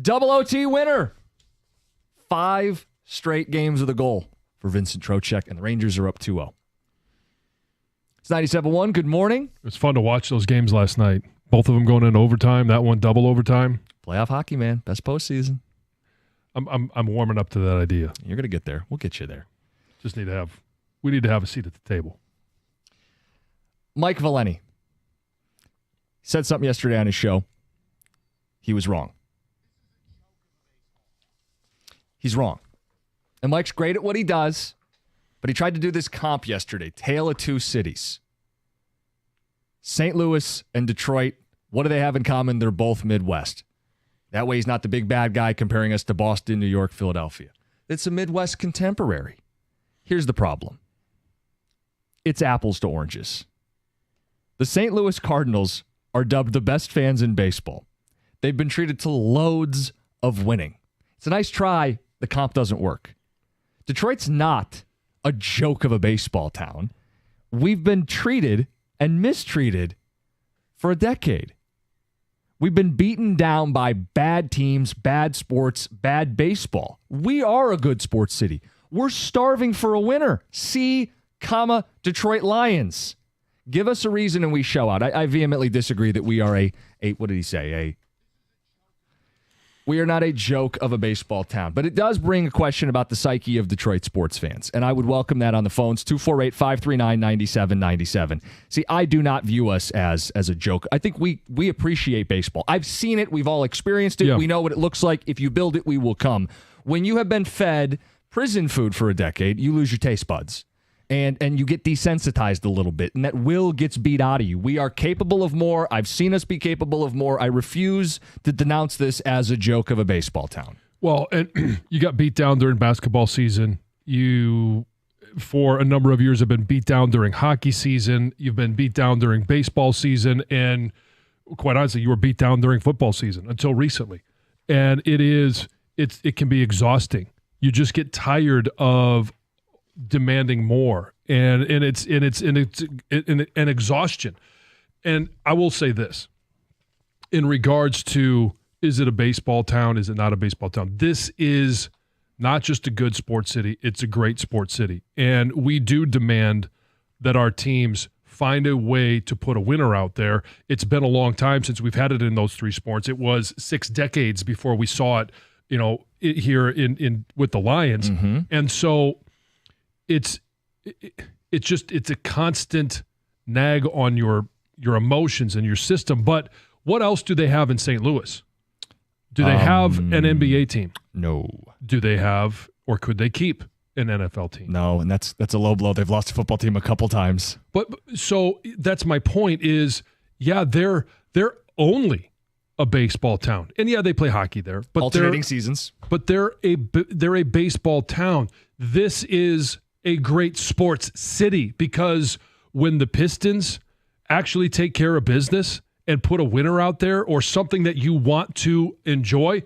Double OT winner. 5 straight games with a goal for Vincent Trocheck, and the Rangers are up 2-0. It's 97.1. Good morning. It was fun to watch those games last night. Both of them going into overtime. That one double overtime. Playoff hockey, man. Best postseason. I'm warming up to that idea. You're gonna get there. We'll get you there. We need to have a seat at the table. Mike Valeni said something yesterday on his show. He was wrong. He's wrong. And Mike's great at what he does, but he tried to do this comp yesterday. Tale of two cities. St. Louis and Detroit, what do they have in common? They're both Midwest. That way he's not the big bad guy comparing us to Boston, New York, Philadelphia. It's a Midwest contemporary. Here's the problem. It's apples to oranges. The St. Louis Cardinals are dubbed the best fans in baseball. They've been treated to loads of winning. It's a nice try. The comp doesn't work. Detroit's not a joke of a baseball town. We've been treated and mistreated for a decade. We've been beaten down by bad teams, bad sports, bad baseball. We are a good sports city. We're starving for a winner. C, Detroit Lions. Give us a reason and we show out. I vehemently disagree that we are a what did he say? We are not a joke of a baseball town. But it does bring a question about the psyche of Detroit sports fans. And I would welcome that on the phones, 248-539-9797. See, I do not view us as a joke. I think we appreciate baseball. I've seen it. We've all experienced it. Yeah. We know what it looks like. If you build it, we will come. When you have been fed prison food for a decade, you lose your taste buds. And you get desensitized a little bit, and that will gets beat out of you. We are capable of more. I've seen us be capable of more. I refuse to denounce this as a joke of a baseball town. Well, and you got beat down during basketball season. You, for a number of years, have been beat down during hockey season. You've been beat down during baseball season, and quite honestly, you were beat down during football season until recently. And it can be exhausting. You just get tired of demanding more, and it's an exhaustion. And I will say this in regards to, is it a baseball town? Is it not a baseball town? This is not just a good sports city. It's a great sports city. And we do demand that our teams find a way to put a winner out there. It's been a long time since we've had it in those three sports. It was 6 decades before we saw it, here in with the Lions. Mm-hmm. And so it's a constant nag on your emotions and your system. But what else do they have in St. Louis? Do they have an NBA team? No. Do they have, or could they keep an NFL team? No, and that's a low blow. They've lost a football team a couple times. But so that's my point is, yeah, they're only a baseball town. And yeah, they play hockey there. But alternating seasons. But they're a baseball town. This is a great sports city, because when the Pistons actually take care of business and put a winner out there, or something that you want to enjoy,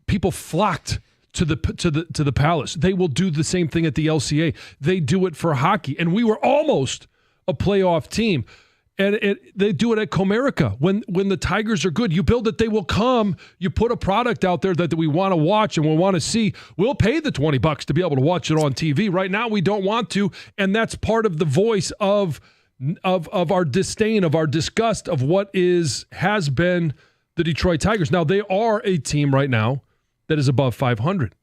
people flocked to the Palace. They will do the same thing at the LCA. They do it for hockey, and we were almost a playoff team. And they do it at Comerica. When the Tigers are good, you build it, they will come. You put a product out there that we want to watch and we want to see. We'll pay the $20 to be able to watch it on TV. Right now, we don't want to, and that's part of the voice of our disdain, of our disgust of what has been the Detroit Tigers. Now, they are a team right now that is above 500.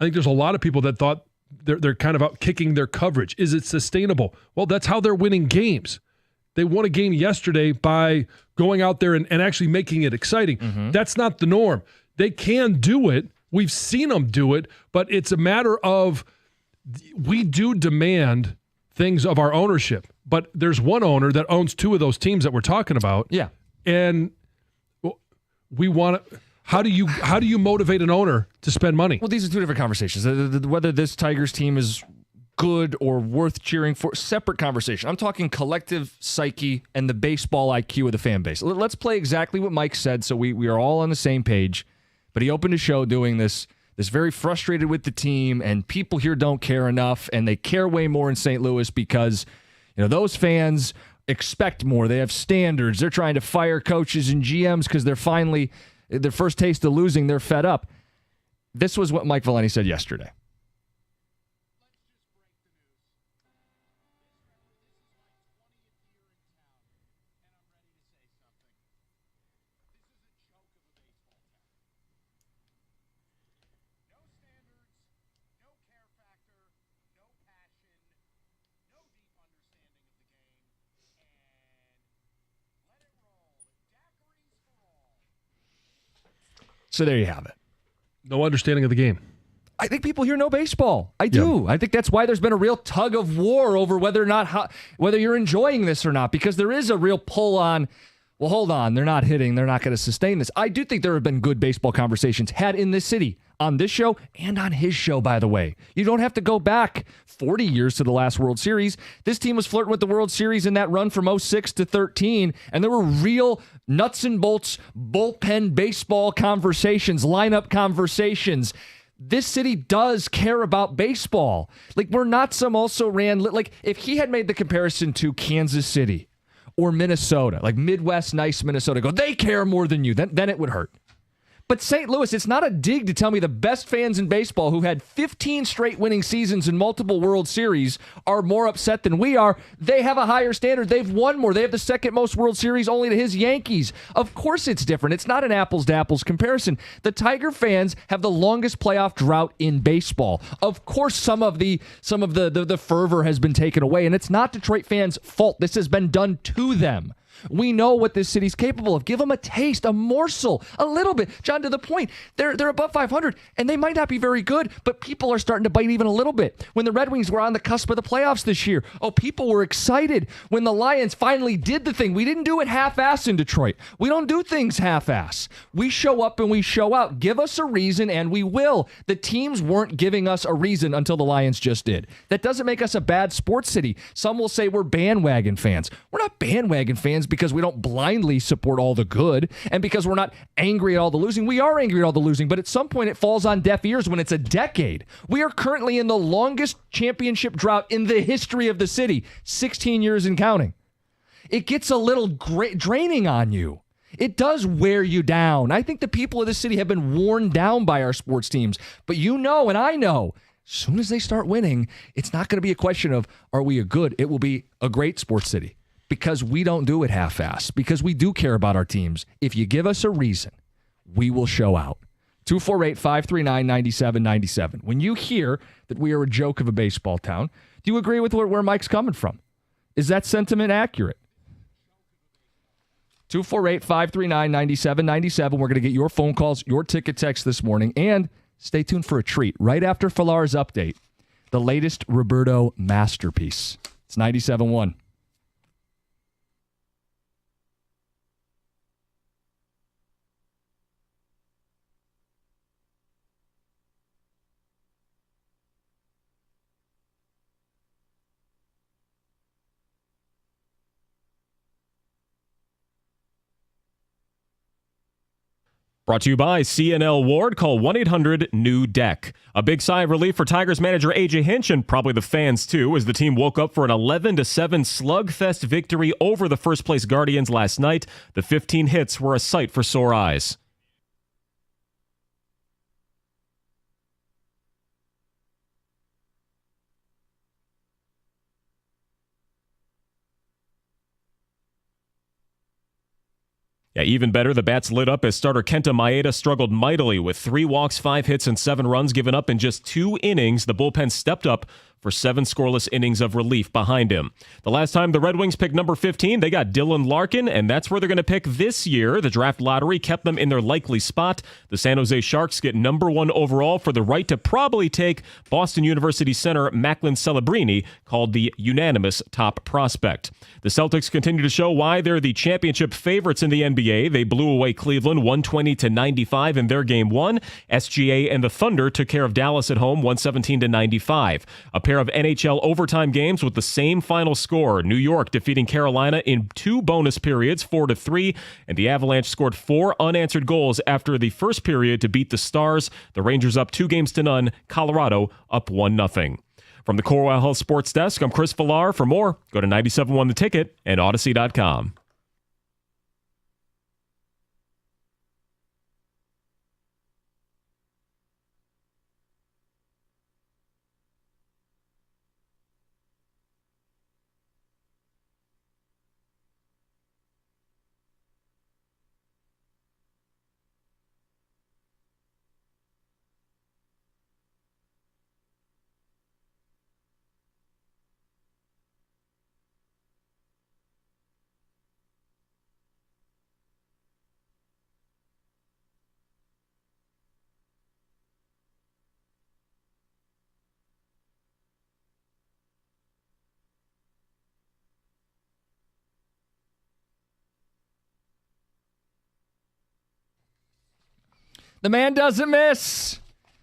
I think there's a lot of people that thought they're kind of out kicking their coverage. Is it sustainable? Well, that's how they're winning games. They won a game yesterday by going out there and actually making it exciting. Mm-hmm. That's not the norm. They can do it. We've seen them do it, but it's a matter of, we do demand things of our ownership. But there's one owner that owns 2 of those teams that we're talking about. Yeah. And we want to, how do you motivate an owner to spend money? Well, these are 2 different conversations. Whether this Tigers team is good or worth cheering for, separate conversation. I'm talking collective psyche and the baseball IQ of the fan base. Let's play exactly what Mike said, so we are all on the same page. But he opened his show doing this very frustrated with the team, and people here don't care enough, and they care way more in St. Louis because those fans expect more. They have standards. They're trying to fire coaches and GMs because they're finally Their first taste of losing, they're fed up. This was what Mike Valenti said yesterday. So there you have it. No understanding of the game. I think people here know baseball. I do. Yeah. I think that's why there's been a real tug of war over whether or not whether you're enjoying this or not, because there is a real pull on, well, hold on, they're not hitting, they're not going to sustain this. I do think there have been good baseball conversations had in this city, on this show and on his show, by the way. You don't have to go back 40 years to the last World Series. This team was flirting with the World Series in that run from 06 to 13, and there were real nuts and bolts bullpen baseball conversations, lineup conversations. This city does care about baseball. Like, we're not some also-ran... Like, if he had made the comparison to Kansas City or Minnesota, like Midwest, nice Minnesota, go, they care more than you, then it would hurt. But St. Louis, it's not a dig to tell me the best fans in baseball who had 15 straight winning seasons in multiple World Series are more upset than we are. They have a higher standard. They've won more. They have the second most World Series only to his Yankees. Of course it's different. It's not an apples-to-apples comparison. The Tiger fans have the longest playoff drought in baseball. Of course some of the fervor has been taken away, and it's not Detroit fans' fault. This has been done to them. We know what this city's capable of. Give them a taste, a morsel, a little bit. John, to the point, they're above 500, and they might not be very good, but people are starting to bite even a little bit. When the Red Wings were on the cusp of the playoffs this year, people were excited. When the Lions finally did the thing, we didn't do it half-ass in Detroit. We don't do things half-ass. We show up and we show out. Give us a reason, and we will. The teams weren't giving us a reason until the Lions just did. That doesn't make us a bad sports city. Some will say we're bandwagon fans. We're not bandwagon fans because we don't blindly support all the good, and because we're not angry at all the losing. We are angry at all the losing, but at some point it falls on deaf ears when it's a decade. We are currently in the longest championship drought in the history of the city, 16 years and counting. It gets a little draining on you. It does wear you down. I think the people of this city have been worn down by our sports teams, but you know, and I know, as soon as they start winning, it's not going to be a question of, are we a good? It will be a great sports city. Because we don't do it half-assed, because we do care about our teams. If you give us a reason, we will show out. 248-539-9797. When you hear that we are a joke of a baseball town, do you agree with where Mike's coming from? Is that sentiment accurate? 248-539-9797. We're going to get your phone calls, your ticket text this morning, and stay tuned for a treat. Right after Falar's update, the latest Roberto masterpiece. It's 97.1. Brought to you by CNL Ward. Call 1-800-NEW-DECK. A big sigh of relief for Tigers manager A.J. Hinch, and probably the fans too, as the team woke up for an 11-7 slugfest victory over the first-place Guardians last night. The 15 hits were a sight for sore eyes. Yeah, even better, the bats lit up as starter Kenta Maeda struggled mightily with 3 walks, 5 hits, and 7 runs given up in just 2 innings. The bullpen stepped up for 7 scoreless innings of relief behind him. The last time the Red Wings picked number 15, they got Dylan Larkin, and that's where they're going to pick this year. The draft lottery kept them in their likely spot. The San Jose Sharks get number 1 overall for the right to probably take Boston University center Macklin Celebrini, called the unanimous top prospect. The Celtics continue to show why they're the championship favorites in the NBA. They blew away Cleveland 120-95 in their game 1. SGA and the Thunder took care of Dallas at home 117-95. A pair of NHL overtime games with the same final score. New York defeating Carolina in 2 bonus periods, 4-3, and the Avalanche scored 4 unanswered goals after the first period to beat the Stars. The Rangers up 2-0. Colorado up 1-0. From the Corewell Health Sports Desk, I'm Chris Villar. For more, go to 97.1 The Ticket and Odyssey.com. The man doesn't miss.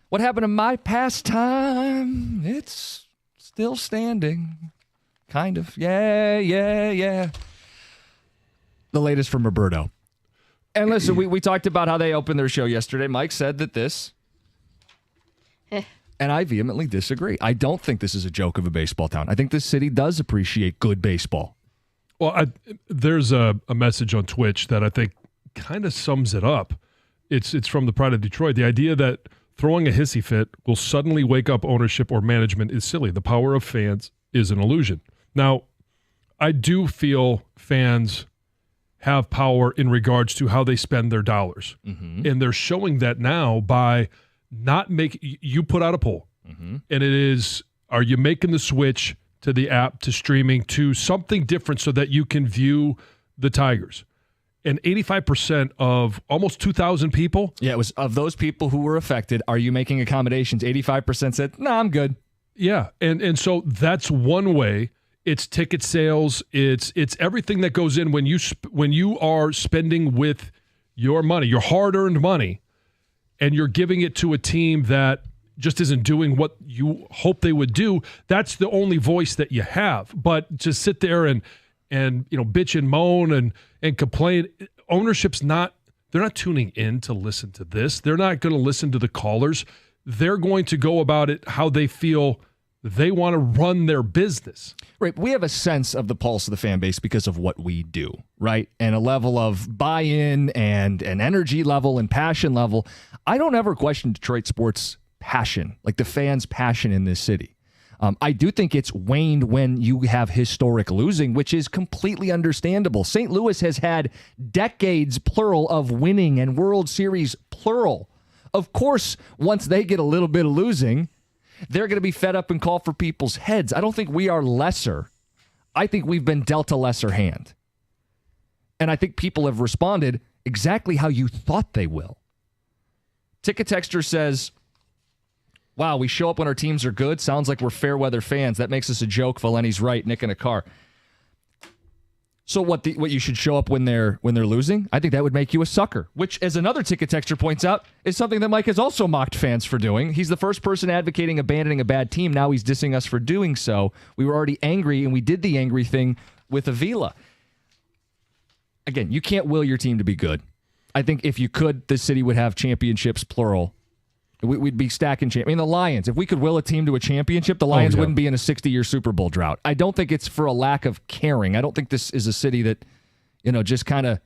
What happened to my pastime? It's still standing. Kind of. Yeah. The latest from Roberto. And listen, we talked about how they opened their show yesterday. Mike said that this, and I vehemently disagree. I don't think this is a joke of a baseball town. I think this city does appreciate good baseball. Well, there's a message on Twitch that I think kind of sums it up. It's from the Pride of Detroit. The idea that throwing a hissy fit will suddenly wake up ownership or management is silly. The power of fans is an illusion. Now, I do feel fans have power in regards to how they spend their dollars. Mm-hmm. And they're showing that now by not making, you put out a poll, mm-hmm. and it is, are you making the switch to the app, to streaming, to something different so that you can view the Tigers? And 85% of almost 2,000 people. Yeah, it was of those people who were affected, are you making accommodations? 85% said, no, I'm good. Yeah, and so that's one way. It's ticket sales. It's everything that goes in when you are spending with your money, your hard-earned money, and you're giving it to a team that just isn't doing what you hope they would do. That's the only voice that you have. But to sit there and bitch and moan and complain, ownership's not. They're not tuning in to listen to this. They're not going to listen to the callers. They're going to go about it how they feel. They want to run their business. Right. We have a sense of the pulse of the fan base because of what we do, right? And a level of buy-in and an energy level and passion level. I don't ever question Detroit sports passion, like the fans' passion in this city. I do think it's waned when you have historic losing, which is completely understandable. St. Louis has had decades, plural, of winning and World Series, plural. Of course, once they get a little bit of losing, they're going to be fed up and call for people's heads. I don't think we are lesser. I think we've been dealt a lesser hand. And I think people have responded exactly how you thought they will. Ticket Texter says, wow, we show up when our teams are good. Sounds like we're fair weather fans. That makes us a joke. Valeni's right. Nick in a car. So what you should show up when they're losing? I think that would make you a sucker, which, as another Ticket Texter points out, is something that Mike has also mocked fans for doing. He's the first person advocating abandoning a bad team. Now he's dissing us for doing so. We were already angry, and we did the angry thing with Avila. Again, you can't will your team to be good. I think if you could, the city would have championships, plural. We'd be stacking champions. I mean, the Lions, if we could will a team to a championship, the Lions wouldn't be in a 60-year Super Bowl drought. I don't think it's for a lack of caring. I don't think this is a city that, just kind of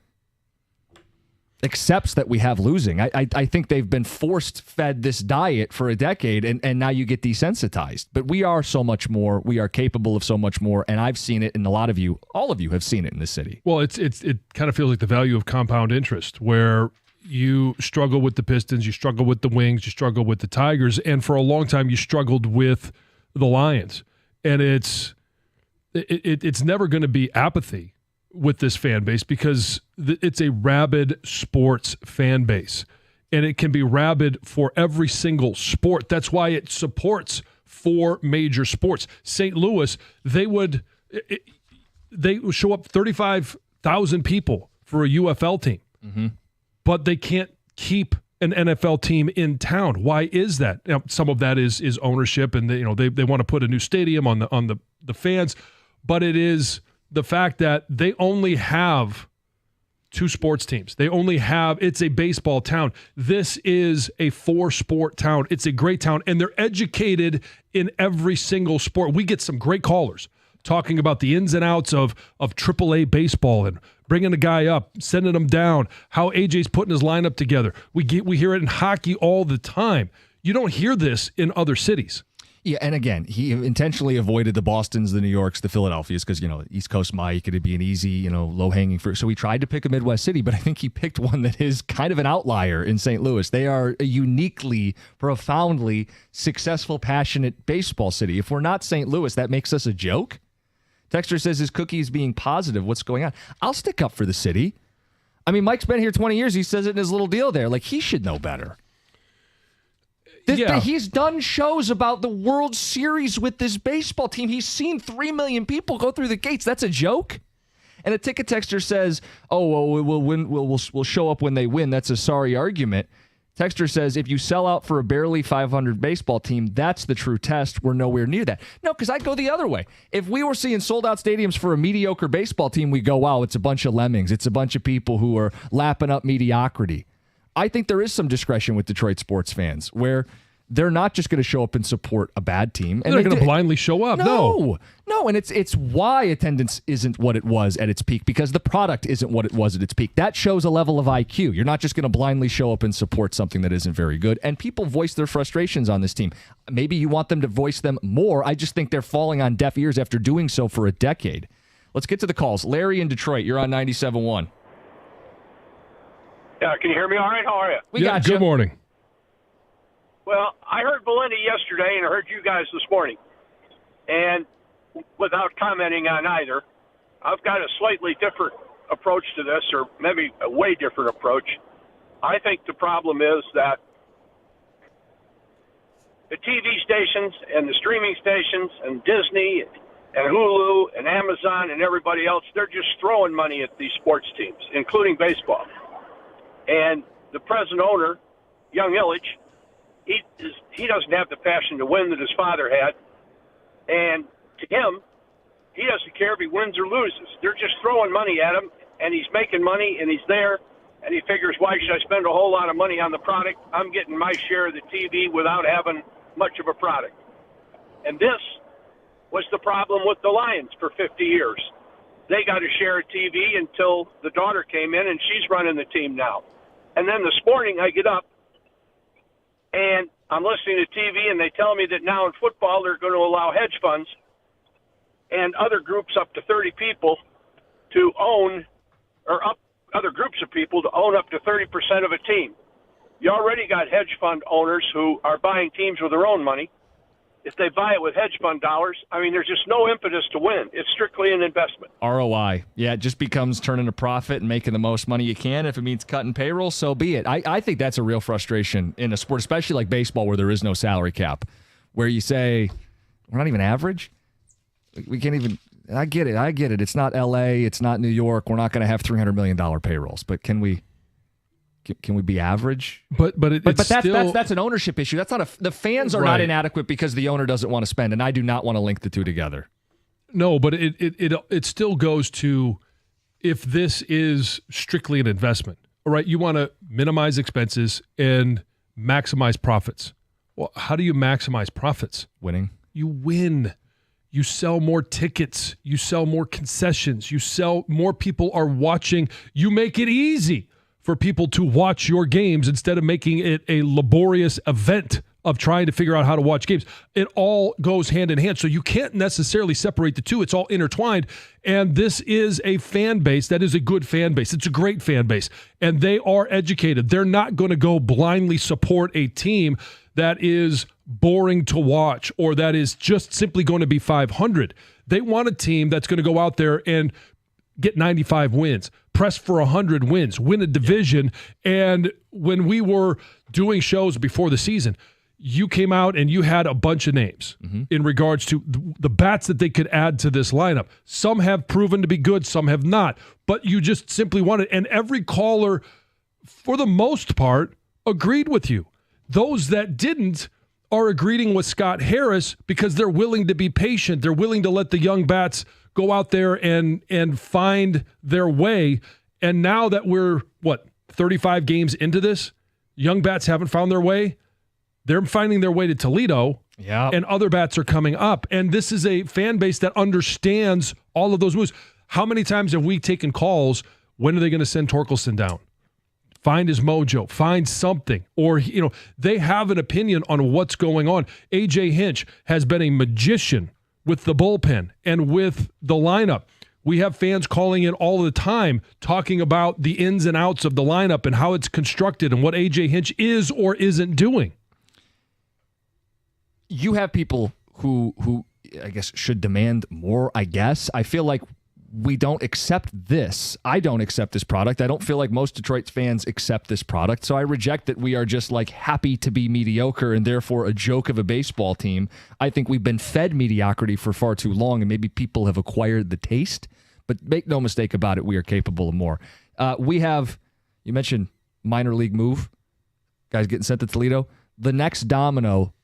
accepts that we have losing. I think they've been fed this diet for a decade, and now you get desensitized. But we are so much more. We are capable of so much more, and I've seen it, and all of you have seen it in this city. Well, it kind of feels like the value of compound interest, where you struggle with the Pistons, you struggle with the Wings, you struggle with the Tigers, and for a long time you struggled with the Lions. And it's never going to be apathy with this fan base because it's a rabid sports fan base. And it can be rabid for every single sport. That's why it supports 4 major sports. St. Louis, they would show up 35,000 people for a UFL team. Mm-hmm. But they can't keep an NFL team in town. Why is that? Some of that is ownership, and they want to put a new stadium on the fans. But it is the fact that they only have 2 sports teams. It's a baseball town. This is a 4-sport town. It's a great town, and they're educated in every single sport. We get some great callers talking about the ins and outs of AAA baseball and bringing a guy up, sending him down, how AJ's putting his lineup together. We hear it in hockey all the time. You don't hear this in other cities. Yeah, and again, he intentionally avoided the Bostons, the New Yorks, the Philadelphias, because, East Coast Mike, it'd be an easy, low-hanging fruit. So he tried to pick a Midwest city, but I think he picked one that is kind of an outlier in St. Louis. They are a uniquely, profoundly successful, passionate baseball city. If we're not St. Louis, that makes us a joke? Texter says his cookie is being positive. What's going on? I'll stick up for the city. I mean, Mike's been here 20 years. He says it in his little deal there. Like, he should know better. He's done shows about the World Series with this baseball team. He's seen 3 million people go through the gates. That's a joke? And a Ticket Texter says, oh, well, we'll show up when they win. That's a sorry argument. Texter says, if you sell out for a barely 500 baseball team, that's the true test. We're nowhere near that. No, because I go the other way. If we were seeing sold-out stadiums for a mediocre baseball team, we go, wow, it's a bunch of lemmings. It's a bunch of people who are lapping up mediocrity. I think there is some discretion with Detroit sports fans where they're not just going to show up and support a bad team. And they're going to blindly show up. No. And it's why attendance isn't what it was at its peak, because the product isn't what it was at its peak. That shows a level of IQ. You're not just going to blindly show up and support something that isn't very good. And people voice their frustrations on this team. Maybe you want them to voice them more. I just think they're falling on deaf ears after doing so for a decade. Let's get to the calls. Larry in Detroit, you're on 97.1. Yeah, can you hear me all right? How are you? We got you. Good morning. Well, I heard Belinda yesterday, and I heard you guys this morning. And without commenting on either, I've got a slightly different approach to this, or maybe a way different approach. I think the problem is that the TV stations and the streaming stations and Disney and Hulu and Amazon and everybody else, they're just throwing money at these sports teams, including baseball. And the present owner, Young Illich, he doesn't have the passion to win that his father had. And to him, he doesn't care if he wins or loses. They're just throwing money at him, and he's making money, and he's there, and he figures, why should I spend a whole lot of money on the product? I'm getting my share of the TV without having much of a product. And this was the problem with the Lions for 50 years. They got a share of TV until the daughter came in, and she's running the team now. And then this morning I get up, and I'm listening to TV, and they tell me that now in football they're going to allow hedge funds and other groups up to 30 people to own, other groups of people to own up to 30% of a team. You already got hedge fund owners who are buying teams with their own money. If they buy it with hedge fund dollars, I mean, there's just no impetus to win. It's strictly an investment. ROI. Yeah, it just becomes turning a profit and making the most money you can. If it means cutting payroll, so be it. I think that's a real frustration in a sport, especially like baseball, where there is no salary cap, where you say, we're not even average. We can't even – I get it. It's not L.A. It's not New York. We're not going to have $300 million payrolls. But can we be average? But that's an ownership issue. That's not the fans are not inadequate because the owner doesn't want to spend, and I do not want to link the two together. No, but it still goes to, if this is strictly an investment, all right, you want to minimize expenses and maximize profits. Well, how do you maximize profits? Winning. You win. You sell more tickets. You sell more concessions. You sell more people are watching. You make it easy for people to watch your games instead of making it a laborious event of trying to figure out how to watch games. It all goes hand in hand. So you can't necessarily separate the two. It's all intertwined. And this is a fan base that is a good fan base. It's a great fan base. And they are educated. They're not going to go blindly support a team that is boring to watch or that is just simply going to be 500. They want a team that's going to go out there and get 95 wins, press for 100 wins, win a division. And when we were doing shows before the season, you came out and you had a bunch of names in regards to the bats that they could add to this lineup. Some have proven to be good, some have not. But you just simply wanted, and every caller, for the most part, agreed with you. Those that didn't are agreeing with Scott Harris because they're willing to be patient. They're willing to let the young bats go out there and find their way. And now that we're, 35 games into this, young bats haven't found their way. They're finding their way to Toledo, and other bats are coming up. And this is a fan base that understands all of those moves. How many times have we taken calls, when are they going to send Torkelson down? Find his mojo, find something. Or, they have an opinion on what's going on. A.J. Hinch has been a magician with the bullpen and with the lineup. We have fans calling in all the time talking about the ins and outs of the lineup and how it's constructed and what A.J. Hinch is or isn't doing. You have people who I guess should demand more, I guess. I feel like we don't accept this. I don't accept this product. I don't feel like most Detroit fans accept this product. So I reject that we are just like happy to be mediocre and therefore a joke of a baseball team. I think we've been fed mediocrity for far too long, and maybe people have acquired the taste. But make no mistake about it, we are capable of more. You mentioned minor league move. Guys getting sent to Toledo. The next domino,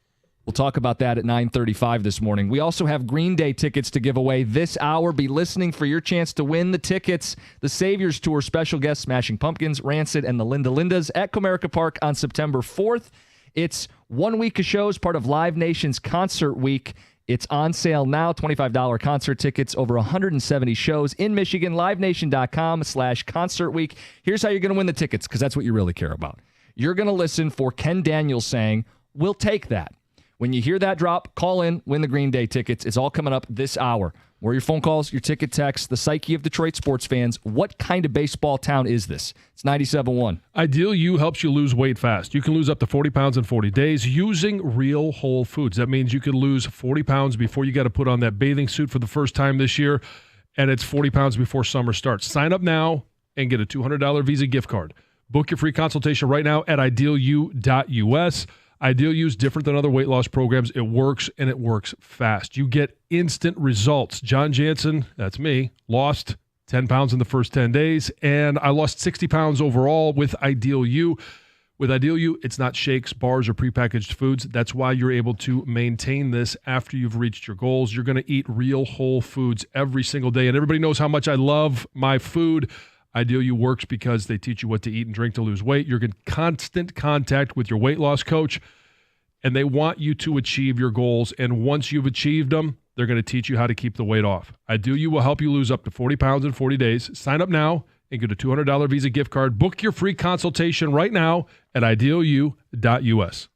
we'll talk about that at 9:35 this morning. We also have Green Day tickets to give away this hour. Be listening for your chance to win the tickets. The Saviors Tour special guests, Smashing Pumpkins, Rancid, and the Linda Lindas at Comerica Park on September 4th. It's 1 week of shows, part of Live Nation's Concert Week. It's on sale now, $25 concert tickets, over 170 shows in Michigan, livenation.com/concert week. Here's how you're going to win the tickets, because that's what you really care about. You're going to listen for Ken Daniels saying, "We'll take that." When you hear that drop, call in, win the Green Day tickets. It's all coming up this hour. More your phone calls, your ticket texts, the psyche of Detroit sports fans. What kind of baseball town is this? It's 97.1. Ideal U helps you lose weight fast. You can lose up to 40 pounds in 40 days using real whole foods. That means you can lose 40 pounds before you got to put on that bathing suit for the first time this year, and it's 40 pounds before summer starts. Sign up now and get a $200 Visa gift card. Book your free consultation right now at idealu.us. Ideal U is different than other weight loss programs. It works, and it works fast. You get instant results. John Jansen, that's me, lost 10 pounds in the first 10 days, and I lost 60 pounds overall with Ideal U. With Ideal U, it's not shakes, bars, or prepackaged foods. That's why you're able to maintain this after you've reached your goals. You're going to eat real whole foods every single day, and everybody knows how much I love my food. Ideal U works because they teach you what to eat and drink to lose weight. You're in constant contact with your weight loss coach, and they want you to achieve your goals. And once you've achieved them, they're going to teach you how to keep the weight off. Ideal U will help you lose up to 40 pounds in 40 days. Sign up now and get a $200 Visa gift card. Book your free consultation right now at idealu.us.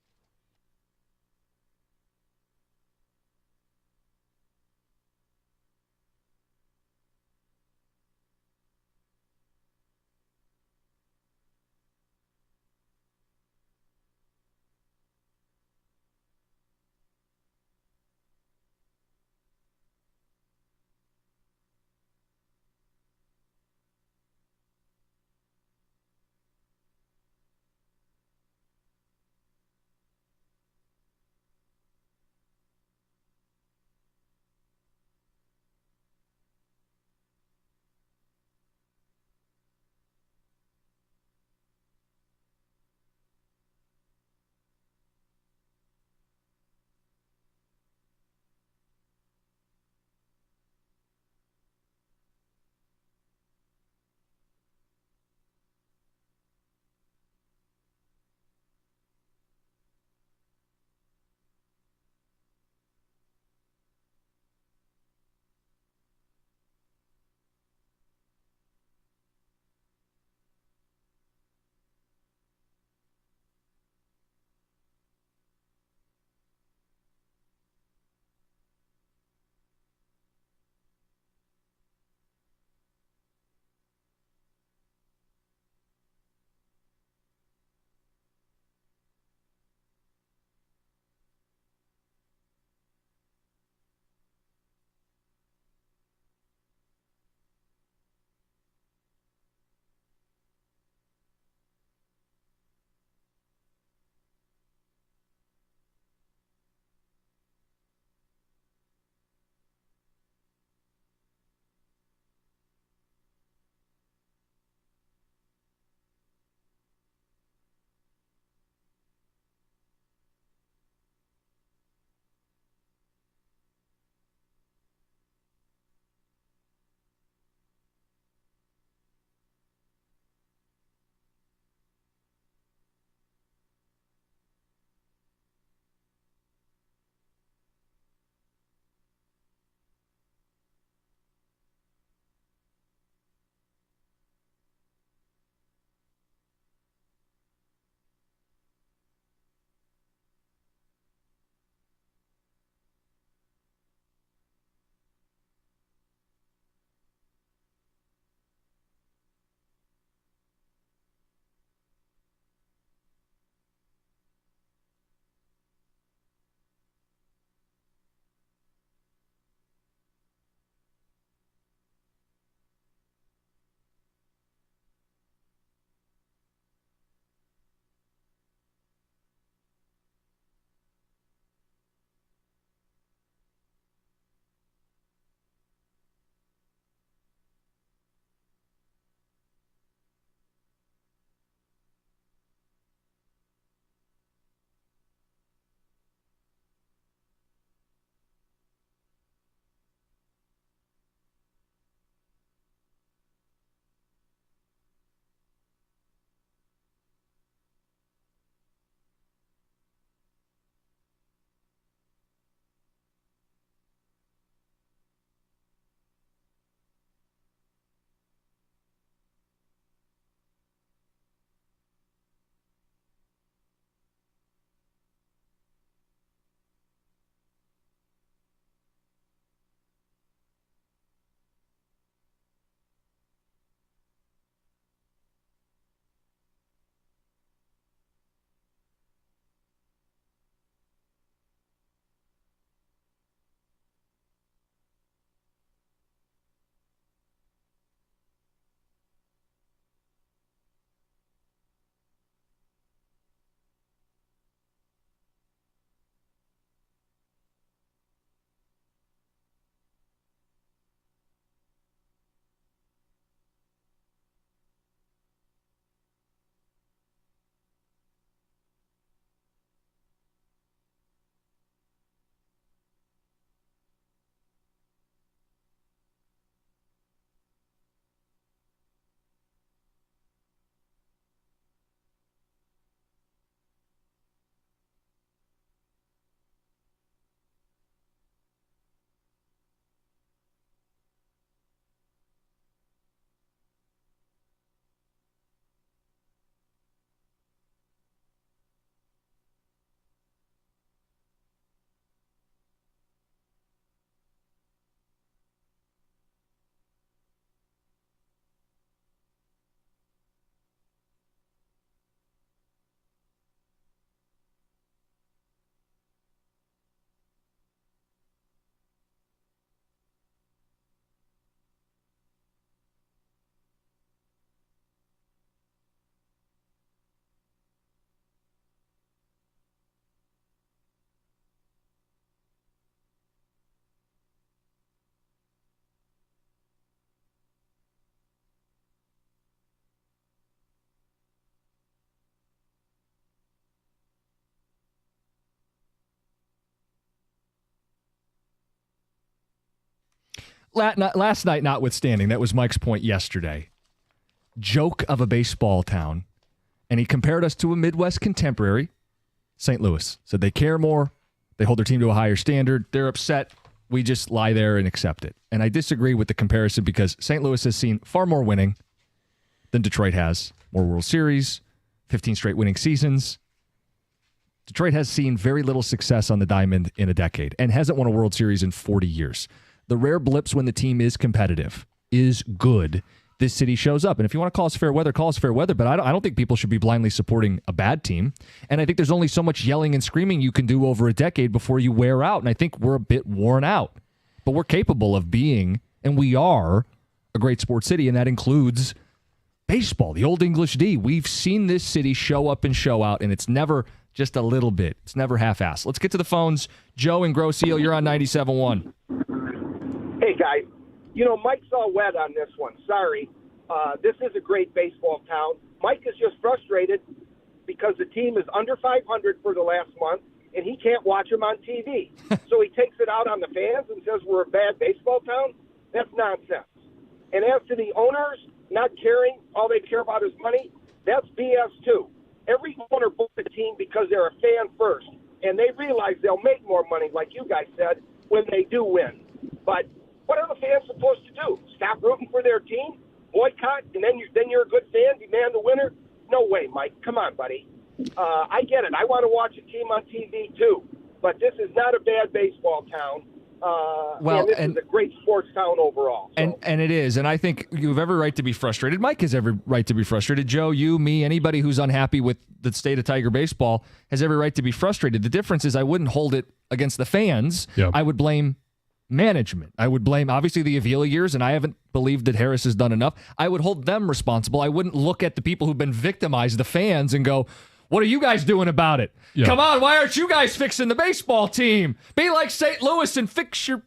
last night notwithstanding, that was Mike's point yesterday. Joke of a baseball town. And he compared us to a Midwest contemporary, St. Louis. Said they care more. They hold their team to a higher standard. They're upset. We just lie there and accept it. And I disagree with the comparison because St. Louis has seen far more winning than Detroit has. More World Series, 15 straight winning seasons. Detroit has seen very little success on the diamond in a decade and hasn't won a World Series in 40 years. The rare blips when the team is competitive, is good, this city shows up. And if you want to call us fair weather, call us fair weather. But I don't think people should be blindly supporting a bad team. And I think there's only so much yelling and screaming you can do over a decade before you wear out. And I think we're a bit worn out. But we're capable of being, and we are, a great sports city. And that includes baseball, the Old English D. We've seen this city show up and show out. And it's never just a little bit. It's never half-assed. Let's get to the phones. Joe in Grosse Ile, you're on 97.1. Hey, guys. Mike's all wet on this one. Sorry. This is a great baseball town. Mike is just frustrated because the team is under 500 for the last month, and he can't watch them on TV. So he takes it out on the fans and says we're a bad baseball town. That's nonsense. And as to the owners not caring, all they care about is money, that's BS too. Every owner bought the team because they're a fan first, and they realize they'll make more money, like you guys said, when they do win. But what are the fans supposed to do? Stop rooting for their team? Boycott? And then you're a good fan? Demand the winner? No way, Mike. Come on, buddy. I get it. I want to watch a team on TV, too. But this is not a bad baseball town. And this is a great sports town overall. So. And it is. And I think you have every right to be frustrated. Mike has every right to be frustrated. Joe, you, me, anybody who's unhappy with the state of Tiger baseball has every right to be frustrated. The difference is I wouldn't hold it against the fans. Yeah. I would blame management. I would blame, obviously, the Avila years, and I haven't believed that Harris has done enough. I would hold them responsible. I wouldn't look at the people who've been victimized, the fans, and go, what are you guys doing about it? Yeah. Come on, why aren't you guys fixing the baseball team? Be like St. Louis and fix your...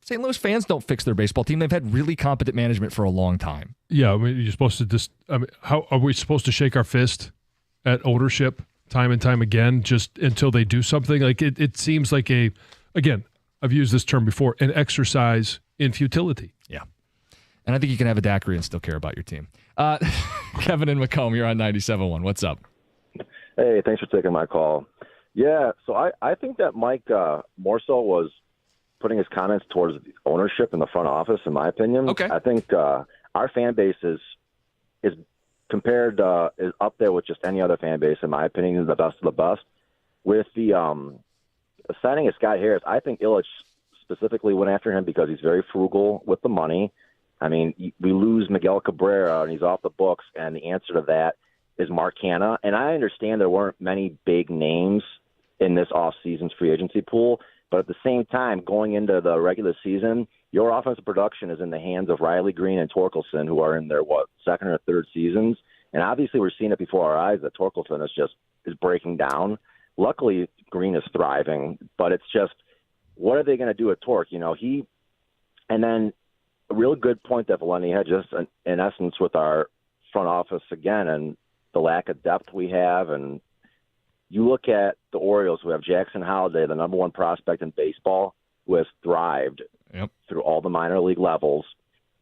St. Louis fans don't fix their baseball team. They've had really competent management for a long time. Yeah, I mean, you're supposed to just... I mean, how are we supposed to shake our fist at ownership time and time again just until they do something? Like, it seems like a... Again, I've used this term before, an exercise in futility. Yeah. And I think you can have a daiquiri and still care about your team. Kevin and Macomb, you're on 97.1. What's up? Hey, thanks for taking my call. Yeah, so I think that Mike more so was putting his comments towards the ownership in the front office, in my opinion. Okay. I think our fan base is compared is up there with just any other fan base, in my opinion, is the best of the best. With the signing of Scott Harris, I think Ilitch specifically went after him because he's very frugal with the money. I mean, we lose Miguel Cabrera, and he's off the books, and the answer to that is Mark Canha. And I understand there weren't many big names in this offseason's free agency pool, but at the same time, going into the regular season, your offensive production is in the hands of Riley Green and Torkelson, who are in their, second or third seasons. And obviously we're seeing it before our eyes that Torkelson is breaking down. Luckily, Green is thriving, but it's just, what are they going to do with Torque? And then a real good point that Valenti had, just in essence with our front office again, and the lack of depth we have. And you look at the Orioles, who have Jackson Holliday, the number one prospect in baseball, who has thrived through all the minor league levels.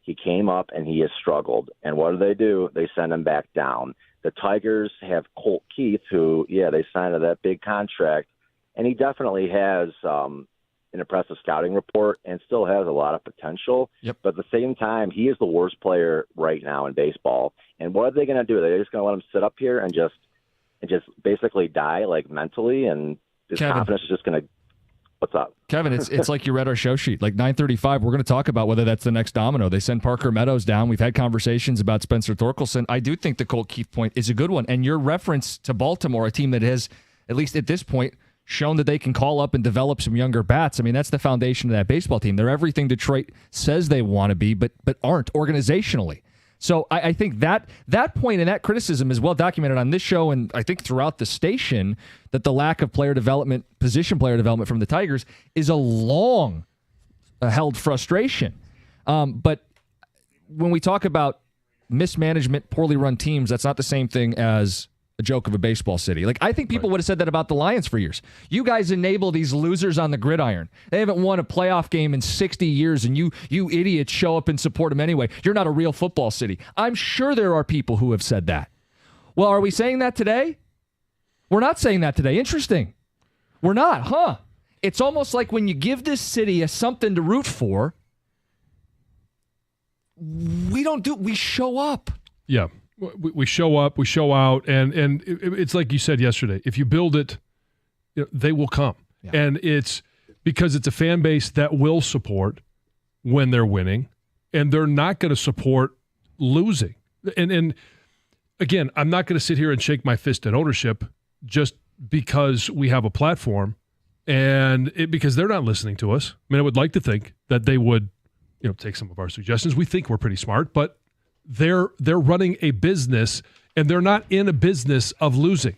He came up and he has struggled. And what do? They send him back down. The Tigers have Colt Keith, who, they signed that big contract. And he definitely has an impressive scouting report and still has a lot of potential. Yep. But at the same time, he is the worst player right now in baseball. And what are they going to do? They're just going to let him sit up here and just basically die, like, mentally, and his confidence is just going to. What's up? Kevin, it's like you read our show sheet. Like 9:35, we're going to talk about whether that's the next domino. They send Parker Meadows down. We've had conversations about Spencer Torkelson. I do think the Colt Keith point is a good one. And your reference to Baltimore, a team that has, at least at this point, shown that they can call up and develop some younger bats. I mean, that's the foundation of that baseball team. They're everything Detroit says they want to be, but aren't organizationally. So I think that point and that criticism is well documented on this show and I think throughout the station, that the lack of player development, position player development from the Tigers is a long held frustration. But when we talk about mismanagement, poorly run teams, that's not the same thing as a joke of a baseball city. Like, I think people would have said that about the Lions for years. You guys enable these losers on the gridiron. They haven't won a playoff game in 60 years, and you idiots show up and support them anyway. You're not a real football city. I'm sure there are people who have said that. Well, are we saying that today? We're not saying that today. Interesting. We're not, huh? It's almost like when you give this city something to root for, we show up. Yeah. We show up, we show out, and it's like you said yesterday. If you build it, they will come. Yeah. And it's because it's a fan base that will support when they're winning, and they're not going to support losing. And again, I'm not going to sit here and shake my fist at ownership just because we have a platform and because they're not listening to us. I mean, I would like to think that they would, take some of our suggestions. We think we're pretty smart, but they're running a business, and they're not in a business of losing.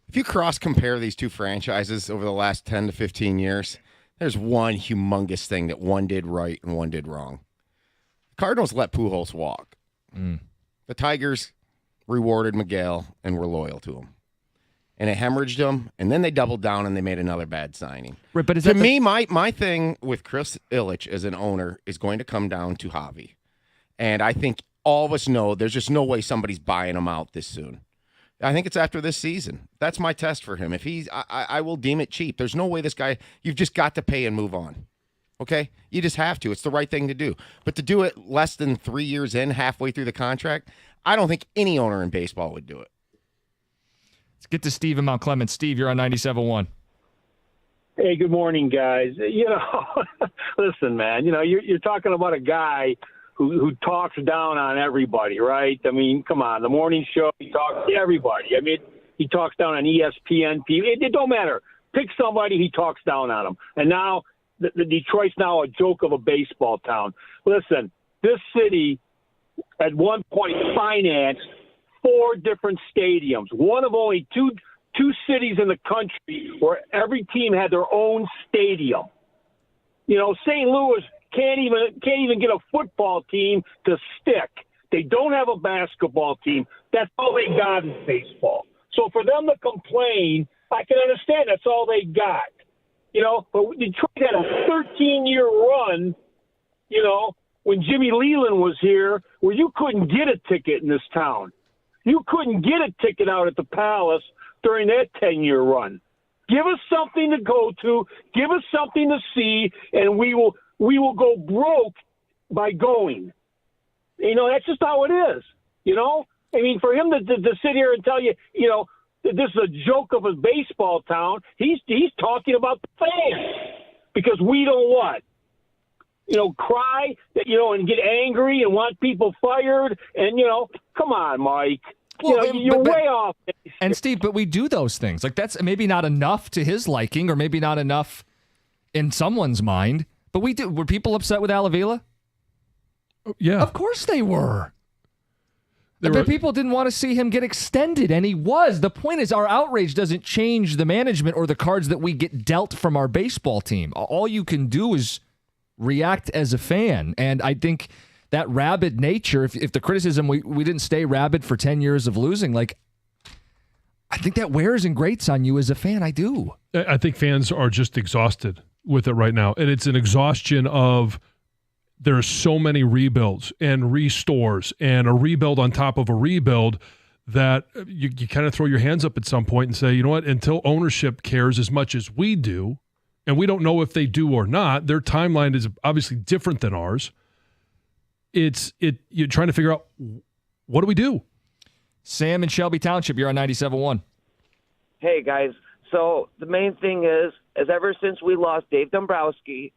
If you cross-compare these two franchises over the last 10 to 15 years, there's one humongous thing that one did right and one did wrong. The Cardinals let Pujols walk. The Tigers rewarded Miguel and were loyal to him. And it hemorrhaged them, and then they doubled down and they made another bad signing. Right, but to me, my thing with Chris Ilitch as an owner is going to come down to Javi. And I think all of us know there's just no way somebody's buying him out this soon. I think it's after this season. That's my test for him. If I will deem it cheap. There's no way this guy, you've just got to pay and move on. Okay? You just have to. It's the right thing to do. But to do it less than 3 years in, halfway through the contract, I don't think any owner in baseball would do it. Let's get to Steve in Mount Clemens. Steve, you're on 97.1. Hey, good morning, guys. Listen, man, you're talking about a guy who talks down on everybody, right? I mean, come on, the morning show, he talks to everybody. I mean, he talks down on ESPN. It don't matter. Pick somebody, he talks down on them. And now the Detroit's now a joke of a baseball town. Listen, this city at one point financed 4 different stadiums, one of only two cities in the country where every team had their own stadium. St. Louis can't even get a football team to stick. They don't have a basketball team. That's all they got in baseball. So for them to complain, I can understand that's all they got. But Detroit had a 13-year run, when Jimmy Leland was here, where you couldn't get a ticket in this town. You couldn't get a ticket out at the Palace during that 10-year run. Give us something to go to, give us something to see, and we will go broke by going. That's just how it is. I mean, for him to sit here and tell you, that this is a joke of a baseball town, he's talking about the fans because we don't what? Cry, and get angry and want people fired. And, come on, Mike. Well, you're way off. And, Steve, but we do those things. Like, that's maybe not enough to his liking or maybe not enough in someone's mind. But we do. Were people upset with Alavila? Yeah. Of course they were. But people didn't want to see him get extended, and he was. The point is, our outrage doesn't change the management or the cards that we get dealt from our baseball team. All you can do is react as a fan. And I think that rabid nature, if the criticism, we didn't stay rabid for 10 years of losing, like, I think that wears and grates on you as a fan. I do. I think fans are just exhausted with it right now. And it's an exhaustion of there are so many rebuilds and restores and a rebuild on top of a rebuild that you kind of throw your hands up at some point and say, you know what, until ownership cares as much as we do, and we don't know if they do or not, their timeline is obviously different than ours. You're trying to figure out, what do we do? Sam in Shelby Township, you're on 97.1. Hey, guys. So the main thing is ever since we lost Dave Dombrowski,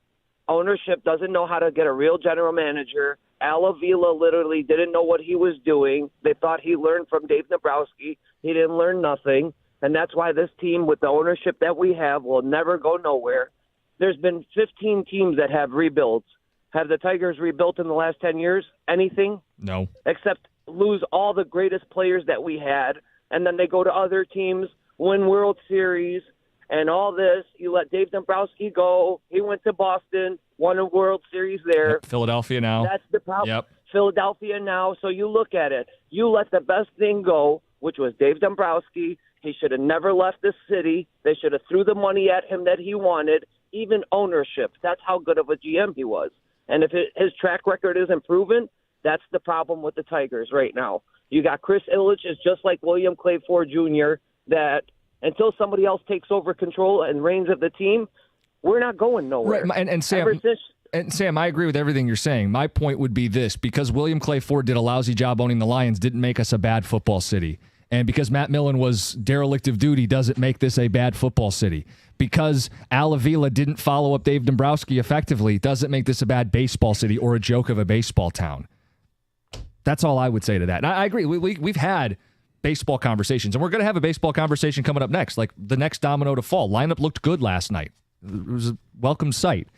ownership doesn't know how to get a real general manager. Al Avila literally didn't know what he was doing. They thought he learned from Dave Dombrowski. He didn't learn nothing. And that's why this team, with the ownership that we have, will never go nowhere. There's been 15 teams that have rebuilds. Have the Tigers rebuilt in the last 10 years? Anything? No. Except lose all the greatest players that we had, and then they go to other teams, win World Series, and all this. You let Dave Dombrowski go. He went to Boston, won a World Series there. Yep. Philadelphia now. That's the problem. Yep. Philadelphia now. So you look at it. You let the best thing go. which was Dave Dombrowski. He should have never left the city. They should have threw the money at him that he wanted, even ownership. That's how good of a GM he was. And if his track record isn't proven, that's the problem with the Tigers right now. You got Chris Ilitch is just like William Clay Ford Jr., that until somebody else takes over control and reins of the team, we're not going nowhere. Right. And Sam, I agree with everything you're saying. My point would be this: because William Clay Ford did a lousy job owning the Lions, didn't make us a bad football city. And because Matt Millen was derelict of duty doesn't make this a bad football city. Because Al Avila didn't follow up Dave Dombrowski effectively doesn't make this a bad baseball city or a joke of a baseball town. That's all I would say to that. And I agree. We've had baseball conversations, and we're going to have a baseball conversation coming up next, like the next domino to fall. Lineup looked good last night. It was a welcome sight.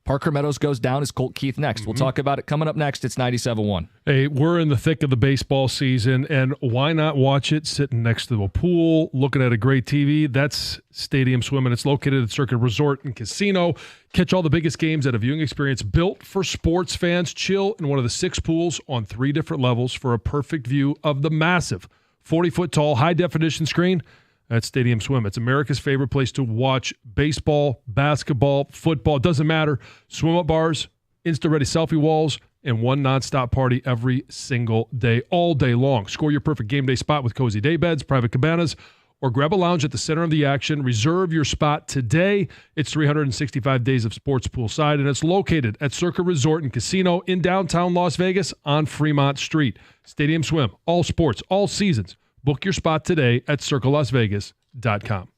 Parker Meadows goes down as Colt Keith next. We'll talk about it coming up next. It's 97.1. Hey, we're in the thick of the baseball season, and why not watch it sitting next to a pool, looking at a great TV? That's Stadium Swim, and it's located at Circuit Resort and Casino. Catch all the biggest games at a viewing experience built for sports fans. Chill in one of the 6 pools on 3 different levels for a perfect view of the massive 40-foot-tall high-definition screen at Stadium Swim. It's America's favorite place to watch baseball, basketball, football. It doesn't matter. Swim-up bars, Insta-ready selfie walls, and one nonstop party every single day, all day long. Score your perfect game day spot with cozy day beds, private cabanas, or grab a lounge at the center of the action. Reserve your spot today. It's 365 days of sports poolside, and it's located at Circa Resort and Casino in downtown Las Vegas on Fremont Street. Stadium Swim, all sports, all seasons. Book your spot today at circalasvegas.com.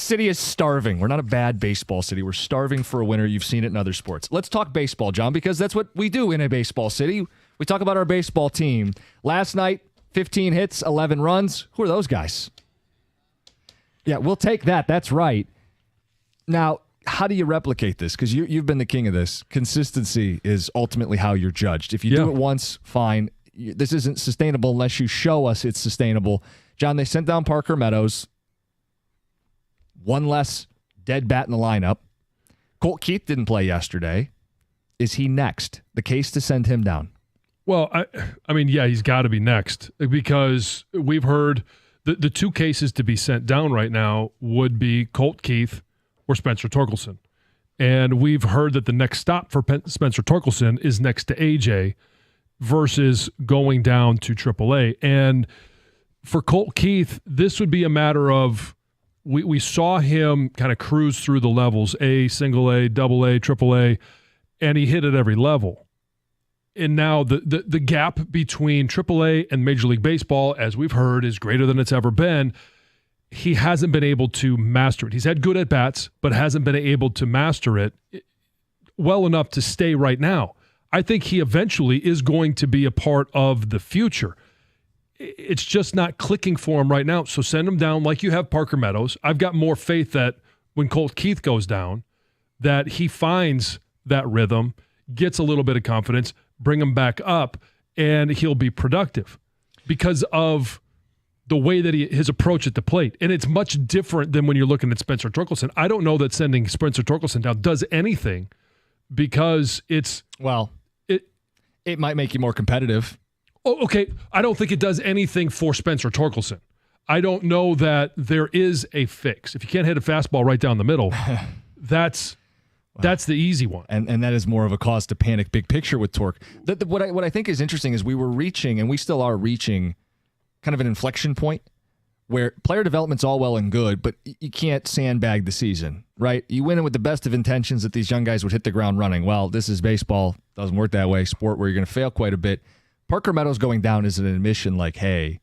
city is starving. We're not a bad baseball city. We're starving for a winner. You've seen it in other sports. Let's talk baseball, John, because that's what we do in a baseball city. We talk about our baseball team. Last night, 15 hits, 11 runs. Who are those guys? Yeah, we'll take that. That's right. Now, how do you replicate this? Because you've been the king of this. Consistency is ultimately how you're judged. If you do it once, fine. This isn't sustainable unless you show us it's sustainable. John, they sent down Parker Meadows. One less dead bat in the lineup. Colt Keith didn't play yesterday. Is he next? The case to send him down? Well, I mean, yeah, he's got to be next because we've heard the two cases to be sent down right now would be Colt Keith or Spencer Torkelson. And we've heard that the next stop for Spencer Torkelson is next to AJ versus going down to AAA. And for Colt Keith, this would be a matter of we saw him kind of cruise through the levels, A, single A, double A, triple A, and he hit at every level. And now the gap between AAA and Major League Baseball, as we've heard, is greater than it's ever been. He hasn't been able to master it. He's had good at-bats, but hasn't been able to master it well enough to stay right now. I think he eventually is going to be a part of the future. It's just not clicking for him right now. So send him down like you have Parker Meadows. I've got more faith that when Colt Keith goes down, that he finds that rhythm, gets a little bit of confidence, bring him back up, and he'll be productive because of the way that his approach at the plate. And it's much different than when you're looking at Spencer Torkelson. I don't know that sending Spencer Torkelson down does anything because it's... Well, it might make you more competitive. Oh, okay. I don't think it does anything for Spencer Torkelson. I don't know that there is a fix. If you can't hit a fastball right down the middle, that's the easy one. And that is more of a cause to panic big picture with Torque. What I think is interesting is we were reaching, and we still are reaching, kind of an inflection point where player development's all well and good, but you can't sandbag the season, right? You win it with the best of intentions that these young guys would hit the ground running. Well, this is baseball. Doesn't work that way. Sport where you're going to fail quite a bit. Parker Meadows going down is an admission like, hey,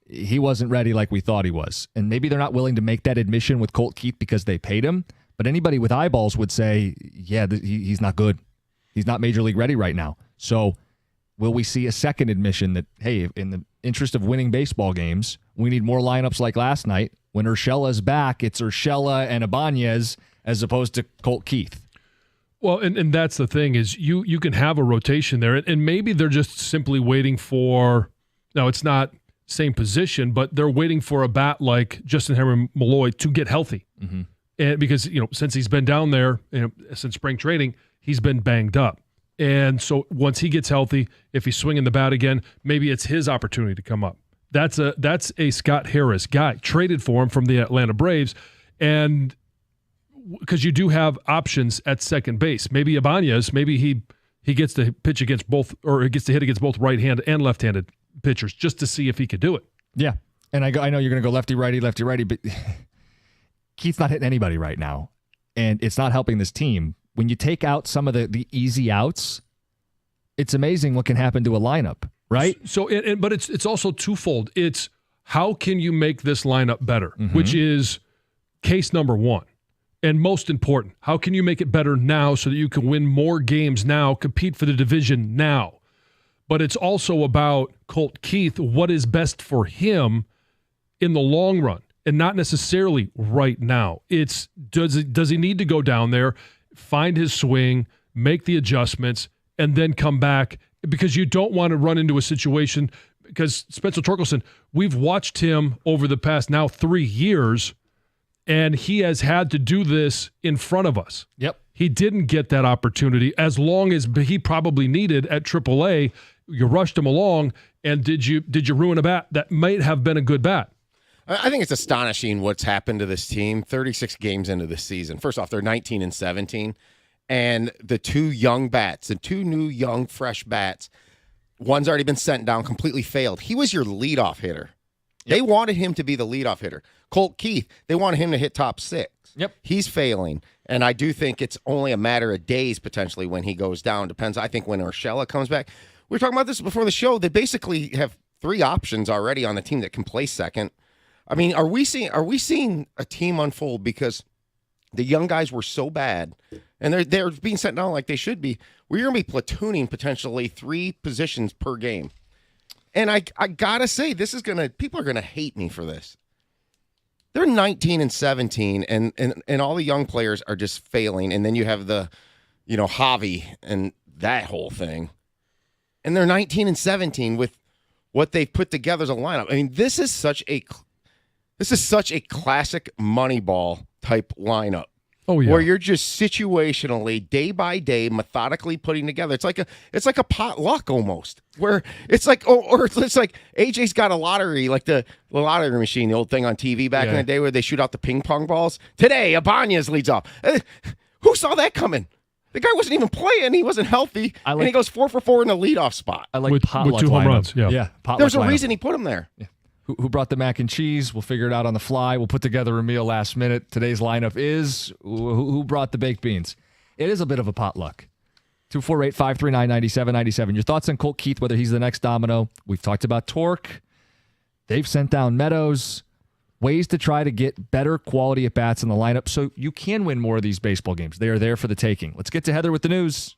he wasn't ready like we thought he was. And maybe they're not willing to make that admission with Colt Keith because they paid him. But anybody with eyeballs would say, yeah, he's not good. He's not major league ready right now. So will we see a second admission that, hey, in the interest of winning baseball games, we need more lineups like last night. When Urshela's back, it's Urshela and Ibanez as opposed to Colt Keith. Well, and that's the thing is you can have a rotation there, and maybe they're just simply waiting for, now it's not same position, but they're waiting for a bat like Justin Henry Malloy to get healthy. Mm-hmm. And because, since he's been down there, since spring training, he's been banged up. And so once he gets healthy, if he's swinging the bat again, maybe it's his opportunity to come up. That's a Scott Harris guy, traded for him from the Atlanta Braves, and because you do have options at second base. Maybe Ibanez, maybe he gets to pitch against both, or he gets to hit against both right-handed and left-handed pitchers just to see if he could do it. Yeah, and I know you're going to go lefty-righty, but Keith's not hitting anybody right now, and it's not helping this team. When you take out some of the easy outs, it's amazing what can happen to a lineup, right? So, but it's also twofold. It's how can you make this lineup better, which is case number one. And most important, how can you make it better now so that you can win more games now, compete for the division now? But it's also about Colt Keith, what is best for him in the long run, and not necessarily right now. It's does he need to go down there, find his swing, make the adjustments, and then come back? Because you don't want to run into a situation, because Spencer Torkelson, we've watched him over the past now 3 years, and he has had to do this in front of us. Yep. He didn't get that opportunity as long as he probably needed at AAA. You rushed him along, and did you ruin a bat that might have been a good bat? I think it's astonishing what's happened to this team 36 games into the season. First off, they're 19-17, and the two young bats, the two new young fresh bats, one's already been sent down, completely failed. He was your leadoff hitter. Yep. They wanted him to be the leadoff hitter. Colt Keith, they wanted him to hit top six. Yep. He's failing, and I do think it's only a matter of days potentially when he goes down. Depends, I think, when Urshela comes back. We were talking about this before the show. They basically have three options already on the team that can play second. I mean, are we seeing a team unfold because the young guys were so bad and they're being sent down like they should be? We're going to be platooning potentially 3 positions per game. And I gotta say, people are gonna hate me for this. They're 19 and 17, and all the young players are just failing. And then you have the, Javi and that whole thing. And they're 19 and 17 with what they've put together as a lineup. I mean, this is such a classic Moneyball type lineup. Oh yeah, where you're just situationally, day by day, methodically putting together. It's like a potluck almost. Where it's like, or it's like AJ's got a lottery, like the lottery machine, the old thing on TV back in the day where they shoot out the ping pong balls. Today, Ibanez leads off. Who saw that coming? The guy wasn't even playing. He wasn't healthy, and he goes 4 for 4 in the leadoff spot. I like with 2 home runs. Yeah, there's a reason he put him there. Yeah. Who brought the mac and cheese? We'll figure it out on the fly. We'll put together a meal last minute. Today's lineup is who brought the baked beans. It is a bit of a potluck. 248-539-9797. Your thoughts on Colt Keith, whether he's the next domino. We've talked about Torque. They've sent down Meadows. Ways to try to get better quality at bats in the lineup so you can win more of these baseball games. They are there for the taking. Let's get to Heather with the news.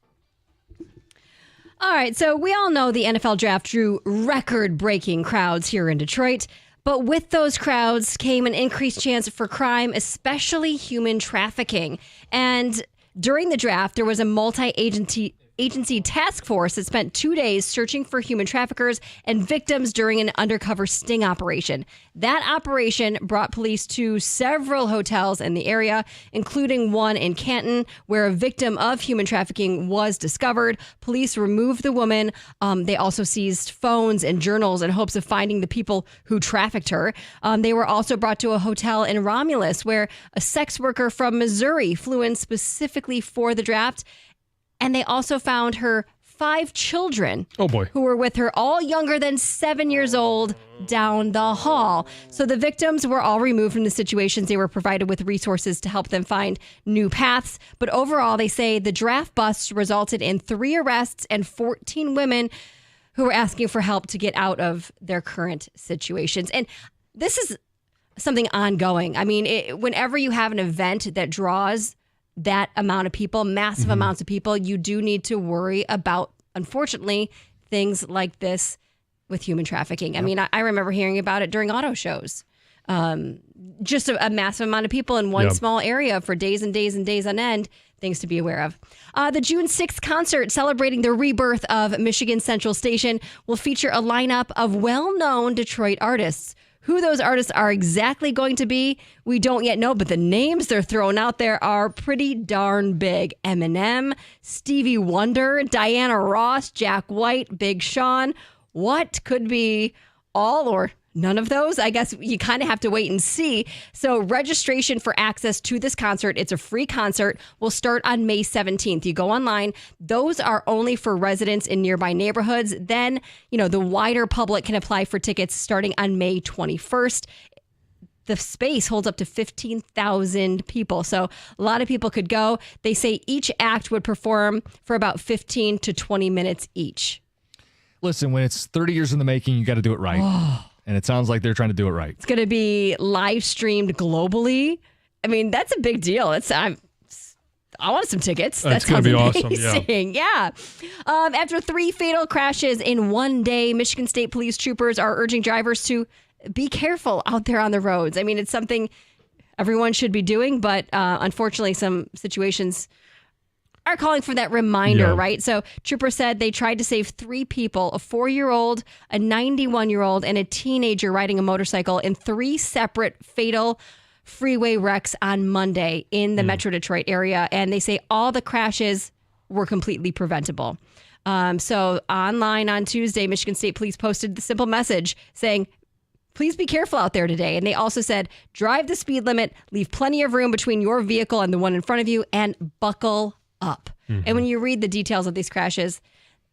All right, so we all know the NFL draft drew record-breaking crowds here in Detroit, but with those crowds came an increased chance for crime, especially human trafficking. And during the draft, there was a multi-agency task force that spent 2 days searching for human traffickers and victims during an undercover sting operation. That operation brought police to several hotels in the area, including one in Canton, where a victim of human trafficking was discovered. Police removed the woman. They also seized phones and journals in hopes of finding the people who trafficked her. They were also brought to a hotel in Romulus, where a sex worker from Missouri flew in specifically for the draft. And they also found her 5 children who were with her, all younger than 7 years old, down the hall. So the victims were all removed from the situations. They were provided with resources to help them find new paths. But overall, they say the draft bust resulted in 3 arrests and 14 women who were asking for help to get out of their current situations. And this is something ongoing. I mean, whenever you have an event that draws that amount of people, massive amounts of people, you do need to worry about, unfortunately, things like this with human trafficking. Yep. I mean, I remember hearing about it during auto shows. Just a massive amount of people in one small area for days and days and days on end. Things to be aware of. The June 6th concert celebrating the rebirth of Michigan Central Station will feature a lineup of well-known Detroit artists. Who those artists are exactly going to be, we don't yet know, but the names they're throwing out there are pretty darn big. Eminem, Stevie Wonder, Diana Ross, Jack White, Big Sean. What could be all or none of those? I guess you kind of have to wait and see. So registration for access to this concert, it's a free concert, will start on May 17th. You go online. Those are only for residents in nearby neighborhoods. Then, the wider public can apply for tickets starting on May 21st. The space holds up to 15,000 people. So a lot of people could go. They say each act would perform for about 15 to 20 minutes each. Listen, when it's 30 years in the making, you got to do it right. And it sounds like they're trying to do it right. It's going to be live streamed globally. I mean, that's a big deal. I want some tickets. That's going to be awesome. Yeah. After 3 fatal crashes in one day, Michigan State police troopers are urging drivers to be careful out there on the roads. I mean, it's something everyone should be doing, but unfortunately, some situations are calling for that reminder, right? So Trooper said they tried to save 3 people, a 4-year-old, a 91-year-old, and a teenager riding a motorcycle in 3 separate fatal freeway wrecks on Monday in the Metro Detroit area. And they say all the crashes were completely preventable. So online on Tuesday, Michigan State Police posted the simple message saying, please be careful out there today. And they also said, drive the speed limit, leave plenty of room between your vehicle and the one in front of you, and buckle up. And when you read the details of these crashes,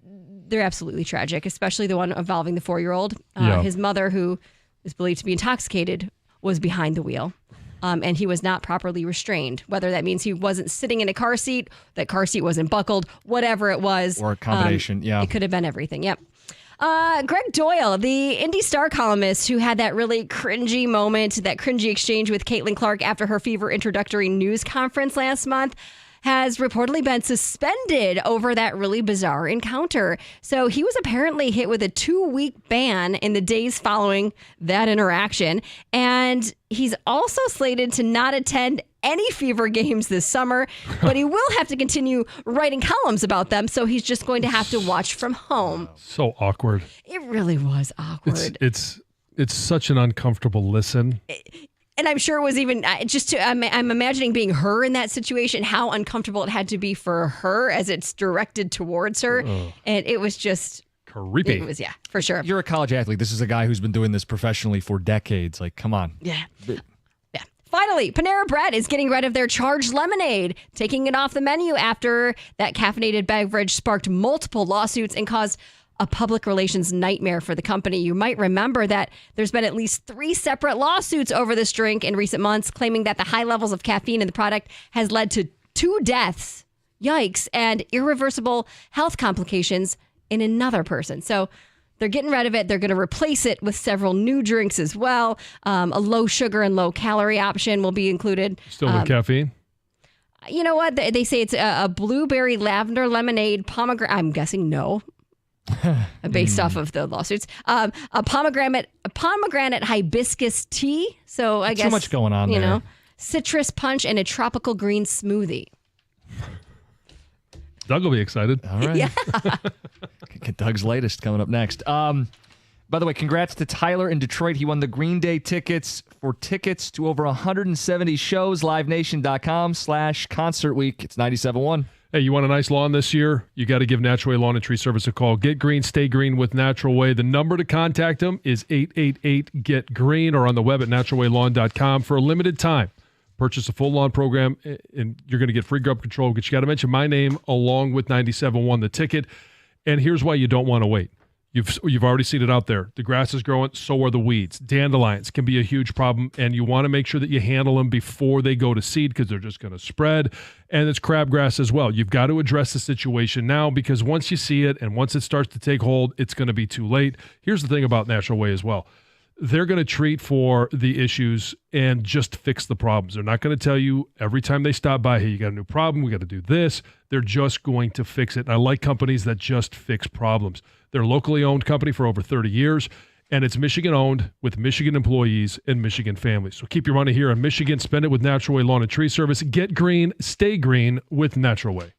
they're absolutely tragic, especially the one involving the 4-year-old. His mother, who is believed to be intoxicated, was behind the wheel. And he was not properly restrained, whether that means he wasn't sitting in a car seat, that car seat wasn't buckled, whatever it was. Or a combination, It could have been everything, yep. Greg Doyle, the Indy Star columnist who had that really cringy moment, that cringy exchange with Caitlin Clark after her Fever introductory news conference last month, has reportedly been suspended over that really bizarre encounter. So he was apparently hit with a 2-week ban in the days following that interaction. And he's also slated to not attend any Fever games this summer, but he will have to continue writing columns about them. So he's just going to have to watch from home. So awkward. It really was awkward. It's such an uncomfortable listen. And I'm sure it was even I'm imagining being her in that situation, how uncomfortable it had to be for her as it's directed towards her. And it was just creepy. It was, yeah, for sure. You're a college athlete. This is a guy who's been doing this professionally for decades. Like, come on. Yeah. Yeah. Finally, Panera Bread is getting rid of their charged lemonade, taking it off the menu after that caffeinated beverage sparked multiple lawsuits and caused a public relations nightmare for the company. You might remember that there's been at least 3 separate lawsuits over this drink in recent months, claiming that the high levels of caffeine in the product has led to 2 deaths, yikes, and irreversible health complications in another person. So they're getting rid of it. They're going to replace it with several new drinks as well. A low sugar and low calorie option will be included. Still with caffeine? You know what? They say it's a blueberry lavender lemonade pomegranate. I'm guessing no. Based off of the lawsuits, a pomegranate hibiscus tea. So I guess too much going on. You there. know, citrus punch and a tropical green smoothie. Doug will be excited. All right. Yeah. Get Doug's latest coming up next. By the way, congrats to Tyler in Detroit. He won the Green Day tickets to over 170 shows. LiveNation.com/Concert Week. It's 97.1. Hey, you want a nice lawn this year? You got to give Natural Way Lawn and Tree Service a call. Get green, stay green with Natural Way. The number to contact them is 888-GET-GREEN or on the web at naturalwaylawn.com for a limited time. Purchase a full lawn program, and you're going to get free grub control. But you got to mention my name along with 97.1 the ticket. And here's why you don't want to wait. You've already seen it out there. The grass is growing, so are the weeds. Dandelions can be a huge problem, and you want to make sure that you handle them before they go to seed because they're just going to spread. And it's crabgrass as well. You've got to address the situation now because once you see it and once it starts to take hold, it's going to be too late. Here's the thing about Natural Way as well. They're going to treat for the issues and just fix the problems. They're not going to tell you every time they stop by, hey, you got a new problem, we got to do this. They're just going to fix it. And I like companies that just fix problems. They're a locally owned company for over 30 years, and it's Michigan owned with Michigan employees and Michigan families. So keep your money here in Michigan. Spend it with Natural Way Lawn and Tree Service. Get green, stay green with Natural Way.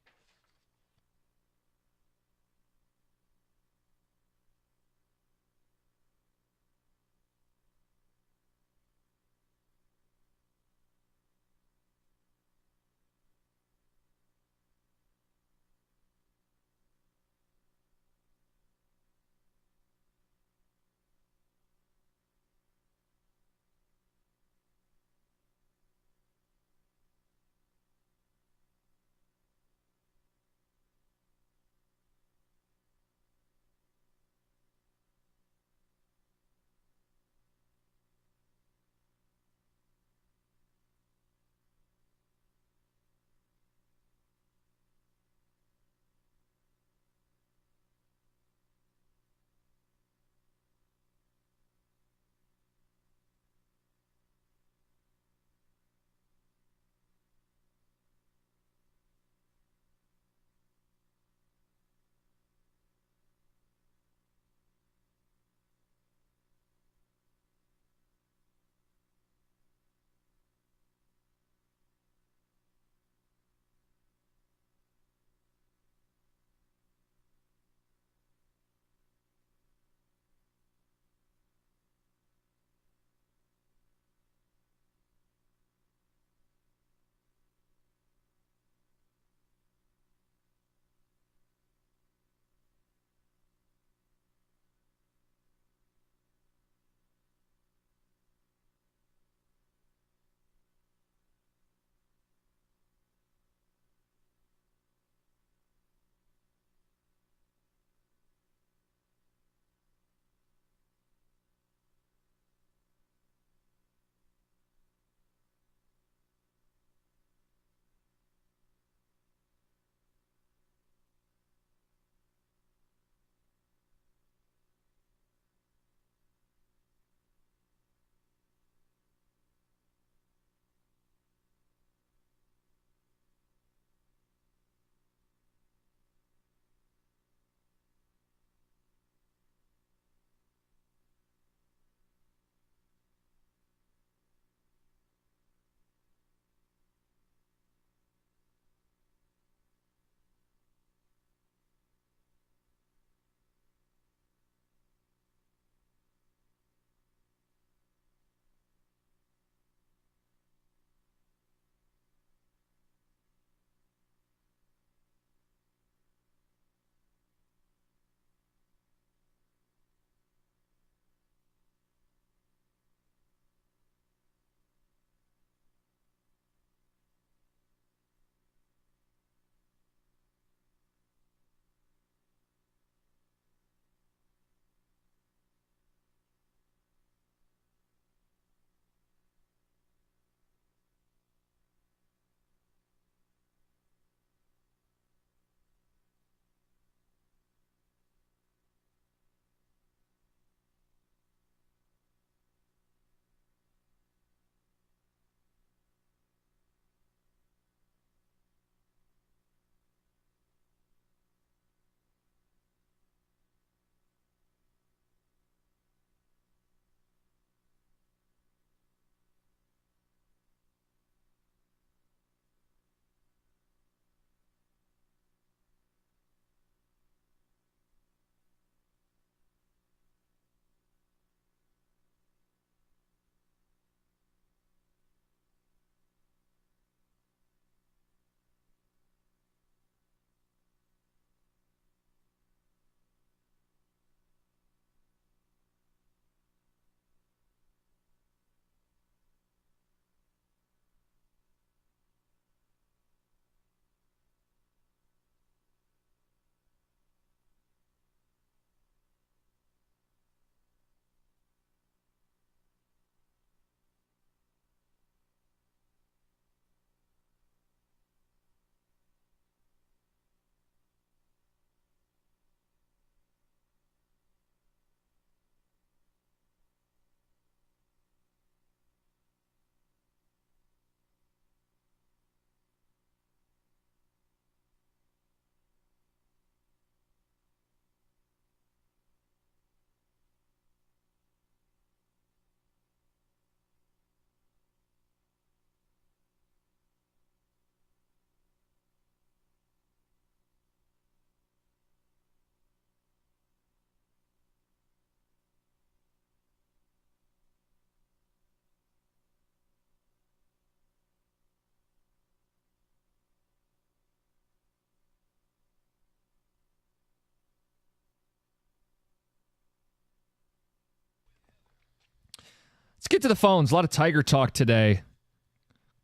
get to the phones. A lot of Tiger talk today.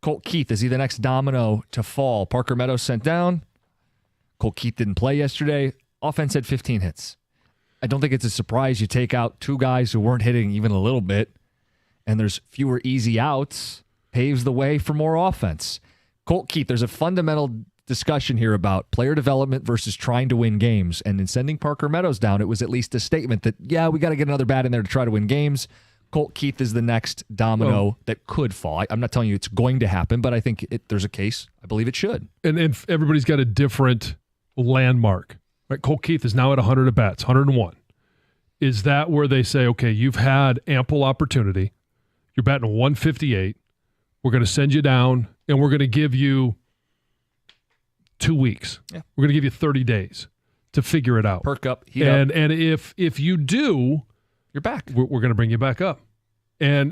Colt Keith, is he the next domino to fall? Parker Meadows sent down. Colt Keith didn't play yesterday. Offense had 15 hits. I don't think it's a surprise you take out two guys who weren't hitting even a little bit, and there's fewer easy outs, paves the way for more offense. Colt Keith, there's a fundamental discussion here about player development versus trying to win games. And in sending Parker Meadows down, it was at least a statement that, yeah, we got to get another bat in there to try to win games. Colt Keith is the next domino that could fall. I'm not telling you it's going to happen, but I think there's a case. I believe it should. And if everybody's got a different landmark, right? Colt Keith is now at 100 at bats, 101. Is that where they say, okay, you've had ample opportunity. You're batting 158. We're going to send you down, and we're going to give you 2 weeks. Yeah. We're going to give you 30 days to figure it out. Perk up, heat up. And if you do, you're back. We're going to bring you back up. And,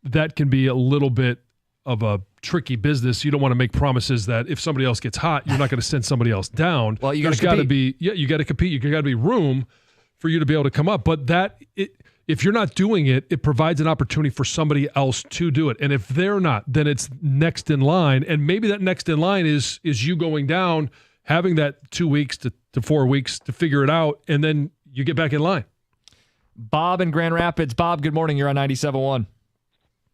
that can be a little bit of a tricky business. You don't want to make promises that if somebody else gets hot, you're not going to send somebody else down. Well, you got to be, you got to compete. You got to be room for you to be able to come up. But if you're not doing it, it provides an opportunity for somebody else to do it. And if they're not, then it's next in line. And maybe that next in line is you going down, having that 2 weeks to 4 weeks to figure it out, and then you get back in line. Bob in Grand Rapids. Bob, good morning. You're on 97.1.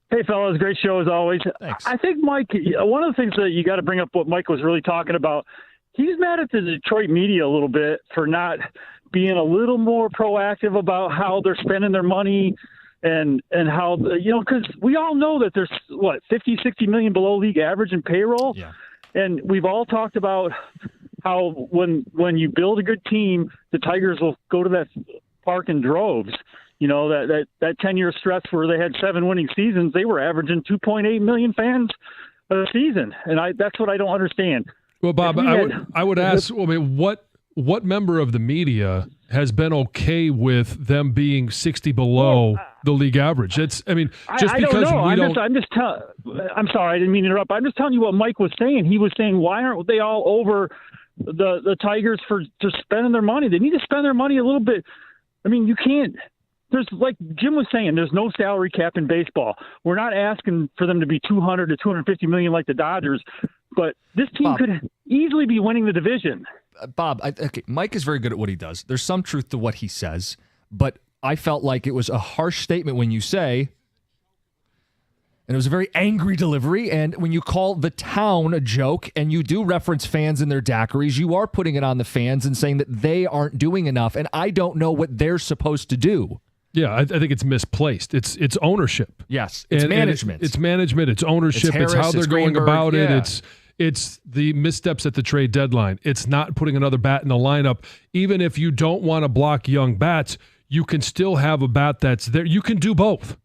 Hey, fellas. Great show as always. Thanks. I think, Mike, one of the things that you got to bring up what Mike was really talking about, he's mad at the Detroit media a little bit for not being a little more proactive about how they're spending their money and how, because we all know that there's, 50, 60 million below league average in payroll. Yeah. And we've all talked about how when you build a good team, the Tigers will go to that park in droves. That 10-year stretch where they had 7 winning seasons, they were averaging 2.8 million fans a season. And that's what I don't understand. Well, Bob, I would ask, what member of the media has been okay with them being 60 below the league average? I don't know. I'm sorry, I didn't mean to interrupt. I'm just telling you what Mike was saying. He was saying, why aren't they all over the Tigers for just spending their money? They need to spend their money a little bit. I mean, you can't. There's, like Jim was saying, there's no salary cap in baseball. We're not asking for them to be 200 to 250 million like the Dodgers, but this team could easily be winning the division. Bob, Mike is very good at what he does. There's some truth to what he says, but I felt like it was a harsh statement when you say, and it was a very angry delivery, and when you call the town a joke and you do reference fans in their daiquiris, you are putting it on the fans and saying that they aren't doing enough, and I don't know what they're supposed to do. Yeah, I think it's misplaced. It's ownership. Yes, it's management. It's management. It's ownership. It's how they're going Greenberg, about it. It's the missteps at the trade deadline. It's not putting another bat in the lineup. Even if you don't want to block young bats, you can still have a bat that's there. You can do both.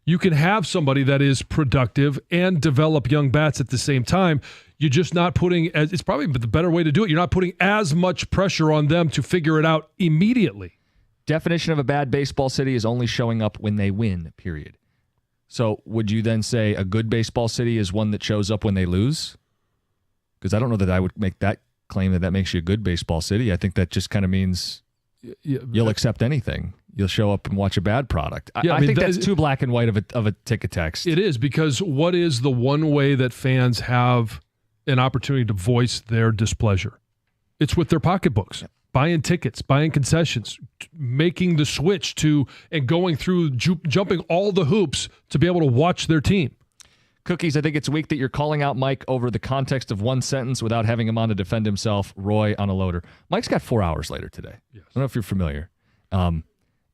You can have somebody that is productive and develop young bats at the same time. You're just not putting, it's probably the better way to do it. You're not putting as much pressure on them to figure it out immediately. Definition of a bad baseball city is only showing up when they win, period. So would you then say a good baseball city is one that shows up when they lose? Because I don't know that I would make that claim that makes you a good baseball city. I think that just kind of means you'll accept anything. You'll show up and watch a bad product. I think that's too black and white of a ticket text. It is, because what is the one way that fans have an opportunity to voice their displeasure? It's with their pocketbooks. Yeah. Buying tickets, buying concessions, making the switch to and going through, jumping all the hoops to be able to watch their team. Cookies, I think it's weak that you're calling out Mike over the context of one sentence without having him on to defend himself. Roy on a loader. Mike's got 4 hours later today. Yes. I don't know if you're familiar. And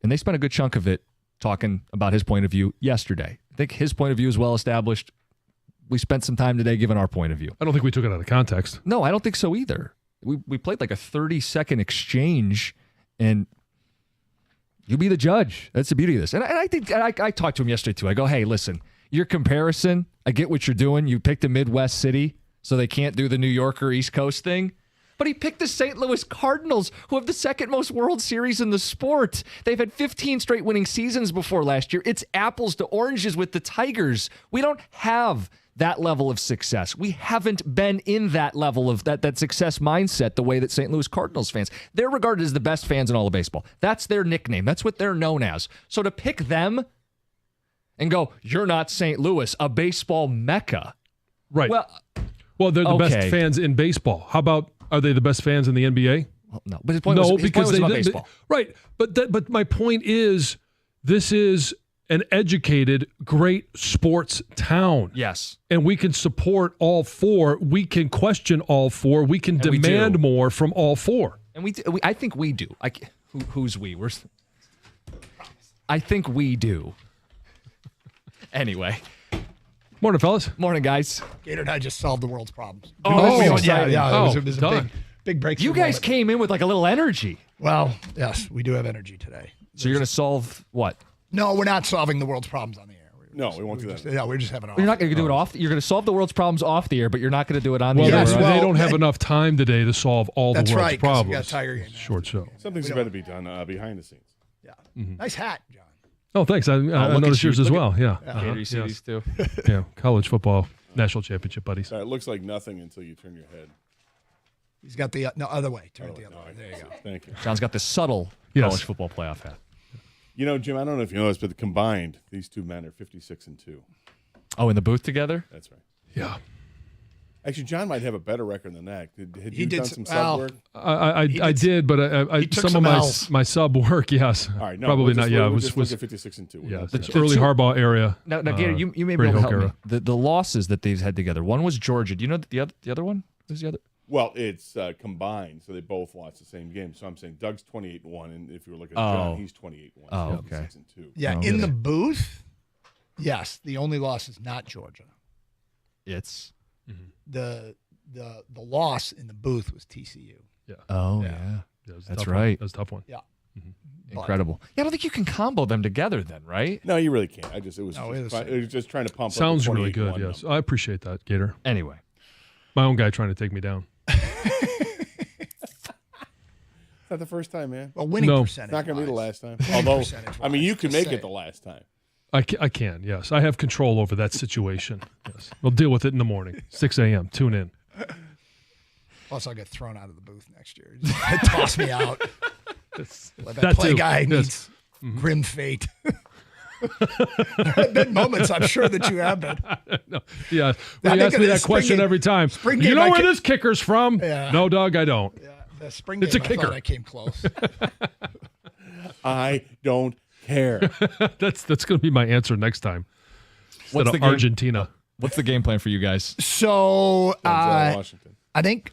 they spent a good chunk of it talking about his point of view yesterday. I think his point of view is well established. We spent some time today giving our point of view. I don't think we took it out of context. No, I don't think so either. We played like a 30-second exchange, and you be the judge. That's the beauty of this. And I think I talked to him yesterday, too. I go, hey, listen, your comparison, I get what you're doing. You picked a Midwest city, so they can't do the New York or East Coast thing. But he picked the St. Louis Cardinals, who have the second most World Series in the sport. They've had 15 straight winning seasons before last year. It's apples to oranges with the Tigers. We don't have that level of success. We haven't been in that level of that success mindset the way that St. Louis Cardinals fans. They're regarded as the best fans in all of baseball. That's their nickname. That's what they're known as. So to pick them, and go, you're not St. Louis, a baseball mecca. Right. Well, they're the okay. best fans in baseball. How about, are they the best fans in the NBA? Well, no, but his point was about baseball. Right. But my point is, this is an educated, great sports town. Yes. And we can support all four. We can question all four. We can demand more from all four. And I think we do. Who's we? I think we do. Anyway. Morning, fellas. Morning, guys. Gator and I just solved the world's problems. Oh, yeah. It was a big breakthrough. You guys came in with like a little energy. Well, yes, we do have energy today. So you're going to solve what? No, we're not solving the world's problems on the air. No, we won't do that. Yeah, we're just having You're not going to do it off. You're going to solve the world's problems off the air, but you're not going to do it on the air. They don't have enough time today to solve all the world's right, problems. We got Tiger game. Short show. Something's got to be done behind the scenes. Yeah. Nice hat, John. Oh, thanks. I noticed yours as well. Yeah. Gator, you see these too? Yeah. College football national championship buddies. It looks like nothing until you turn your head. He's got the other way. Turn it the other way. There you go. Thank you. John's got the subtle college football playoff hat. You know, Jim, I don't know if you know this, but combined, these two men are 56-2. Oh, in the booth together? That's right. Yeah. Actually, John might have a better record than that. Had He you did done some sub work? I did, but I took some of some my sub work, yes. All right, no, probably we'll not. just, Yeah, we'll it was just look at 56-2. yeah, The the early two- Harbaugh area. Now, Gator, you may be Brady able to help Hoke me. The losses that they've had together. One was Georgia. Do you know the other one? Who's the other? Well, it's combined, so they both lost the same game. So I'm saying Doug's 28-1, and if you were looking at John, he's 28-1. Oh, so okay. 56-2. Yeah, in the booth, yes, the only loss is not Georgia. It's The loss in the booth was TCU. Yeah. Oh Yeah. yeah. That was a That's tough one. right. That was a tough one. Yeah. Incredible. Yeah, I don't think you can combo them together then, right? No, you really can't. It was just trying to pump. Sounds up the really good. 28-1 Yes, number. I appreciate that, Gator. Anyway. My own guy trying to take me down. It's not the first time, man. Well, winning No. percentage. It's not going to be the last time. Winning Although, percentage-wise, I mean, you could just make say it the last time. I can. Yes, I have control over that situation. Yes, we'll deal with it in the morning. 6 a.m. Tune in. Plus, I'll get thrown out of the booth next year. Toss me out. Let that play too. guy Yes. meets grim fate. There have been moments, I'm sure, that you have been. No. Yeah, I you think ask of me the that spring question game- every time. spring You game know I where ca- this kicker's from? Yeah. No, Doug, I don't. Yeah, the spring It's a game, kicker. I thought I came close. I don't care. That's going to be my answer next time. What's Instead the of game? Argentina. What's the game plan for you guys? So Washington. I think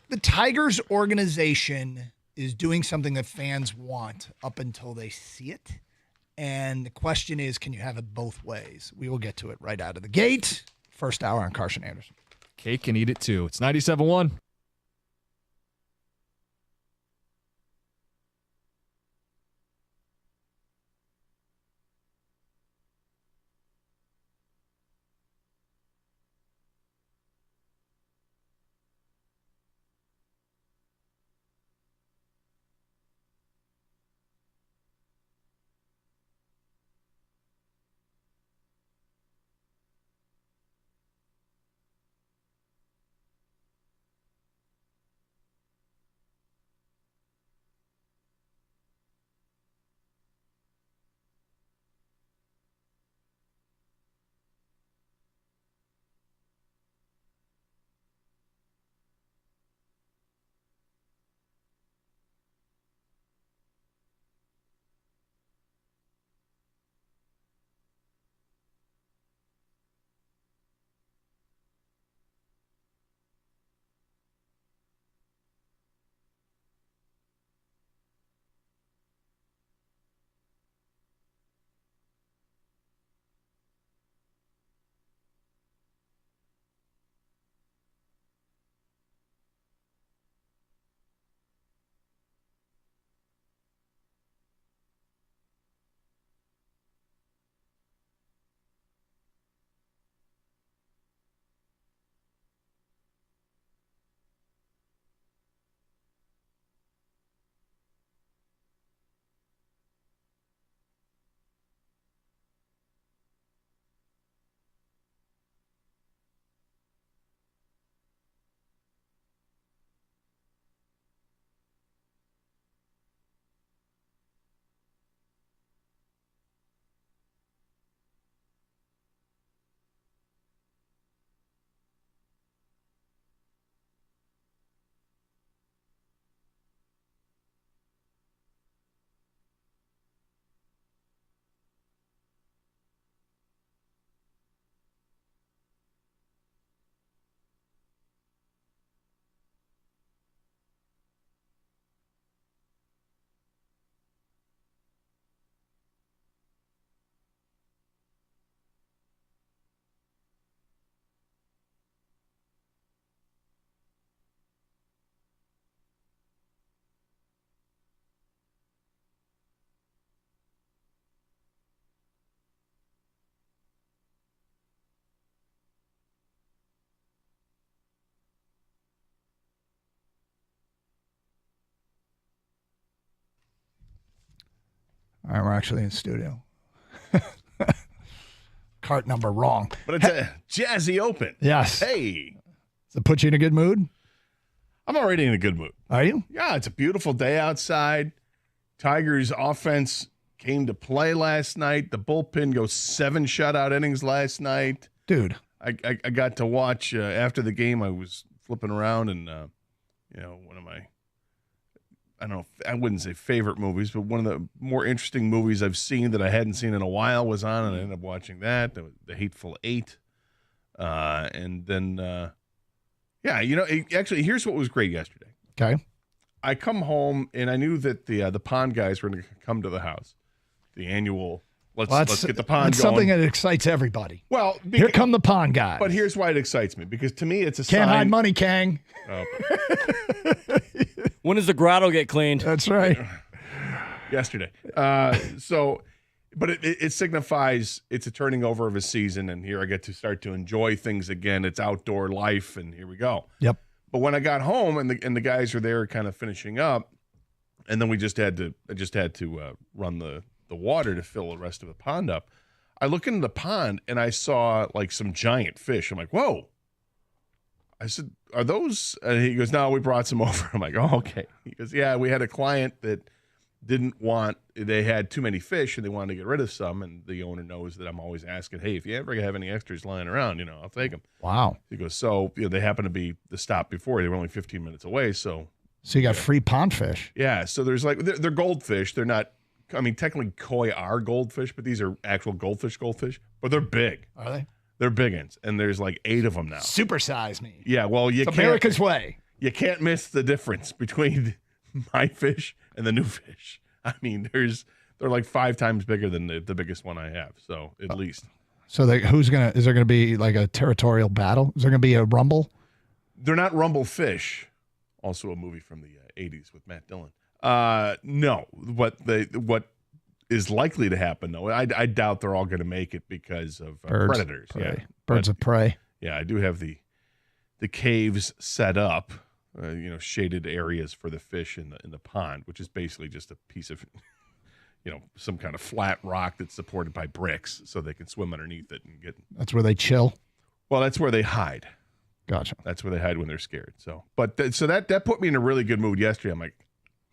the Tigers organization is doing something that fans want up until they see it. And the question is, can you have it both ways? We will get to it right out of the gate. First hour on Carson Anderson. Cake can eat it too. It's 97.1. All right, we're actually in studio. Cart number wrong. But it's a Jazzy Open. Yes. Hey. Does it put you in a good mood? I'm already in a good mood. Are you? Yeah, it's a beautiful day outside. Tigers offense came to play last night. The bullpen goes 7 shutout innings last night. Dude. I got to watch after the game. I was flipping around and, one of my, I wouldn't say favorite movies, but one of the more interesting movies I've seen that I hadn't seen in a while was on, and I ended up watching that, The Hateful Eight. And then, actually, here's what was great yesterday. Okay. I come home, and I knew that the pond guys were going to come to the house. The annual, let's get the pond that's going. Something that excites everybody. Well, here come the pond guys. But here's why it excites me, because to me it's a Can't sign. hide money, Kang. Oh. When does the grotto get cleaned? That's right. Yesterday. But it signifies it's a turning over of a season, and here I get to start to enjoy things again. It's outdoor life, and here we go. Yep. But when I got home and the guys were there kind of finishing up, and then I just had to run the water to fill the rest of the pond up. I look into the pond and I saw like some giant fish. I'm like, whoa. I said, are those? And he goes, no, we brought some over. I'm like, oh, okay. He goes, yeah, we had a client that they had too many fish and they wanted to get rid of some. And the owner knows that I'm always asking, hey, if you ever have any extras lying around, I'll take them. Wow. He goes, so they happen to be the stop before. They were only 15 minutes away. So you got free pond fish. Yeah. So there's they're goldfish. They're not, technically koi are goldfish, but these are actual goldfish, but they're big. Are they? They're big ones. And there's like 8 of them now. Supersize me. Yeah. Well, it's America's way. You can't miss the difference between my fish and the new fish. I mean, they're like 5 times bigger than the biggest one I have. So at least. So is there going to be like a territorial battle? Is there going to be a rumble? They're not rumble fish. Also a movie from the 80s with Matt Dillon. No, what is likely to happen though, I doubt they're all going to make it because of predators. Prey. Yeah, Birds of prey. Yeah, I do have the caves set up, shaded areas for the fish in the pond, which is basically just a piece of, some kind of flat rock that's supported by bricks, so they can swim underneath it and get. That's where they chill. Well, that's where they hide. Gotcha. That's where they hide when they're scared. So, so that put me in a really good mood yesterday. I'm like,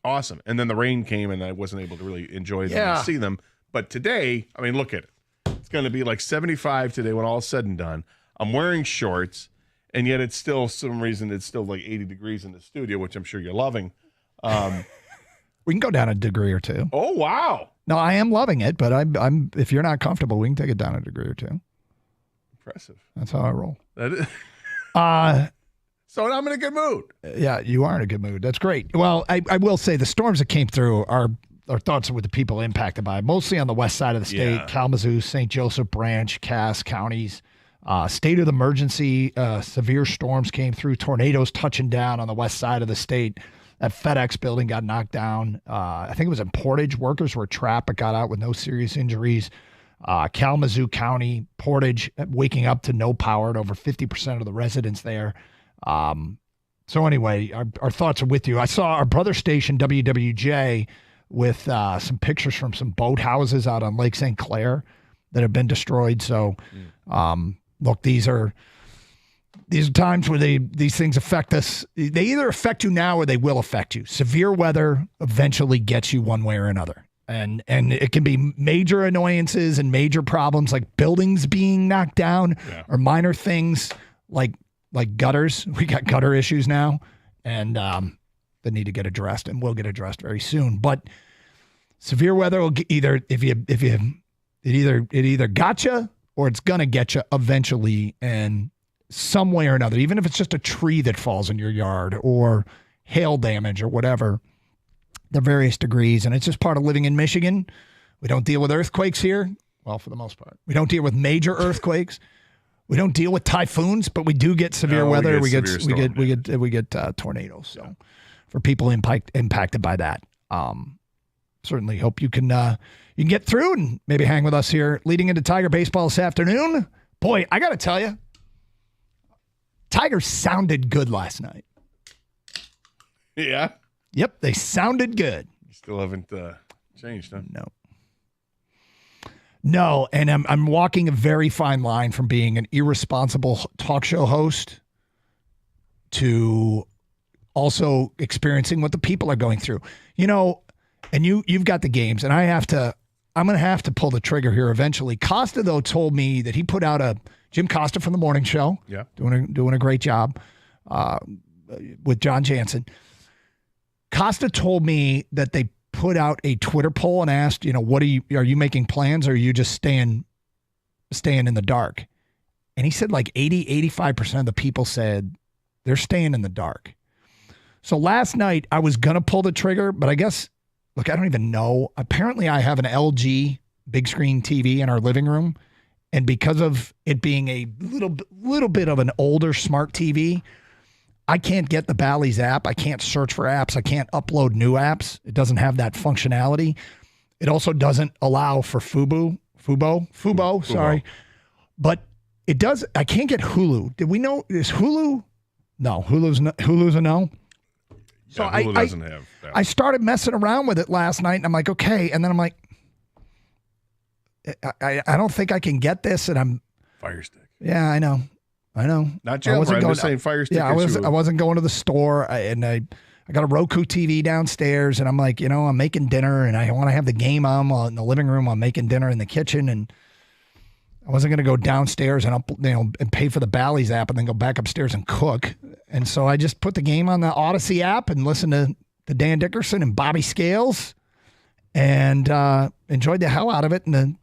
awesome. And then the rain came, and I wasn't able to really enjoy them and see them. But today, look at it. It's going to be like 75 today when all is said and done. I'm wearing shorts, and yet it's still some reason it's still like 80 degrees in the studio, which I'm sure you're loving. We can go down a degree or two. Oh wow! No, I am loving it, but I'm if you're not comfortable, we can take it down a degree or two. Impressive. That's how I roll. That is. So I'm in a good mood. Yeah, you are in a good mood. That's great. Well, I will say the storms that came through our thoughts are with the people impacted by it, mostly on the west side of the state, Kalamazoo, St. Joseph Branch, Cass counties. State of emergency, severe storms came through, tornadoes touching down on the west side of the state. That FedEx building got knocked down. I think it was in Portage. Workers were trapped but got out with no serious injuries. Kalamazoo County, Portage, waking up to no power at over 50% of the residents there. So anyway, our thoughts are with you. I saw our brother station, WWJ, with some pictures from some boathouses out on Lake St. Clair that have been destroyed. So, look, these are times where these things affect us. They either affect you now or they will affect you. Severe weather eventually gets you one way or another. And it can be major annoyances and major problems like buildings being knocked down or minor things like gutters. We got gutter issues now, and that need to get addressed, and will get addressed very soon. But severe weather will either it either got you or it's gonna get you eventually, and some way or another. Even if it's just a tree that falls in your yard or hail damage or whatever. The various degrees, and it's just part of living in Michigan. We don't deal with earthquakes here. Well, for the most part, we don't deal with major earthquakes. We don't deal with typhoons, but we do get severe weather. We get tornadoes. So, for people impacted by that, certainly hope you can get through and maybe hang with us here leading into Tiger baseball this afternoon. Boy, I got to tell you, Tigers sounded good last night. Yeah. Yep, they sounded good. You still haven't changed, huh? No. No, and I'm walking a very fine line from being an irresponsible talk show host to also experiencing what the people are going through. You know, and you've got the games, and I'm going to have to pull the trigger here eventually. Costa, though, told me that he put out Jim Costa from the morning show. Yeah. Doing a great job with John Jansen. Costa told me that they put out a Twitter poll and asked, you know, are you making plans, or are you just staying in the dark? And he said like 85% of the people said they're staying in the dark. So last night I was going to pull the trigger, but I guess, look, I don't even know. Apparently I have an LG big screen TV in our living room. And because of it being a little bit of an older smart TV, I can't get the Bally's app. I can't search for apps. I can't upload new apps. It doesn't have that functionality. It also doesn't allow for Fubo, sorry. But it does. I can't get Hulu. Did we know? Is Hulu? No, Hulu's a no. So Yeah, Hulu doesn't have that. I started messing around with it last night, and I'm like, okay. And then I'm like, I don't think I can get this. And I'm Fire Stick. Yeah, I know. Not Jailbreak. I'm just saying Fire Stick. Yeah, I wasn't going to the store, and I got a Roku TV downstairs, and I'm like, you know, I'm making dinner, and I want to have the game on while in the living room. I'm making dinner in the kitchen, and I wasn't going to go downstairs and and pay for the Bally's app and then go back upstairs and cook. And so I just put the game on the Odyssey app and listened to Dan Dickerson and Bobby Scales, and enjoyed the hell out of it. And the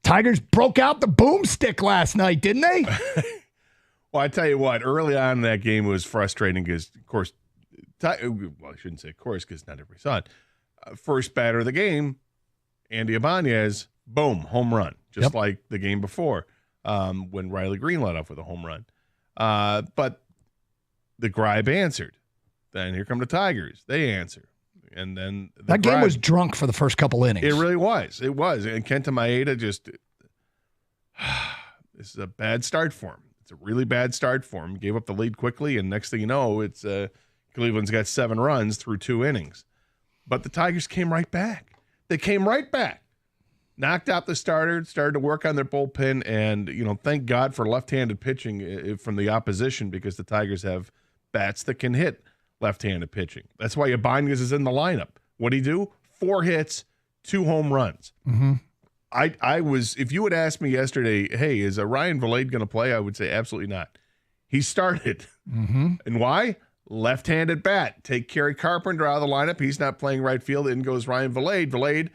Tigers broke out the boomstick last night, didn't they? Well, I tell you what, early on in that game was frustrating because, of course, I shouldn't say of course because not everybody saw it. First batter of the game, Andy Ibanez, boom, home run, just like the game before when Riley Green led off with a home run. But the Gribe answered. Then here come the Tigers. They answer. And then that game was drunk for the first couple innings. It really was. It was. And Kenta Maeda just this is a bad start for him. It's a really bad start for him. Gave up the lead quickly, and next thing you know, it's Cleveland's got 7 runs through 2 innings. But the Tigers came right back. They came right back. Knocked out the starter, started to work on their bullpen, and thank God for left-handed pitching from the opposition because the Tigers have bats that can hit left-handed pitching. That's why Ibanez is in the lineup. What'd he do? 4 hits, 2 home runs. Mm-hmm. I was, if you would ask me yesterday, hey, is Ryan Vilade going to play? I would say absolutely not. He started. Mm-hmm. And why? Left-handed bat. Take Kerry Carpenter out of the lineup. He's not playing right field. In goes Ryan Vilade. Vilade,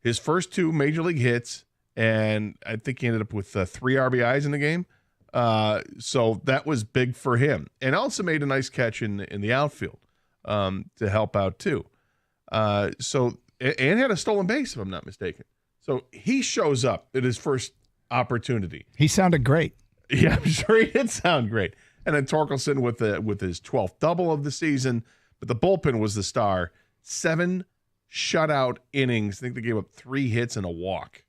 his first 2 major league hits, and I think he ended up with 3 RBIs in the game. So that was big for him, and also made a nice catch in the outfield to help out too. And had a stolen base, if I'm not mistaken. So he shows up at his first opportunity. He sounded great. Yeah, I'm sure he did sound great. And then Torkelson with his 12th double of the season, but the bullpen was the star. 7 shutout innings. I think they gave up 3 hits and a walk.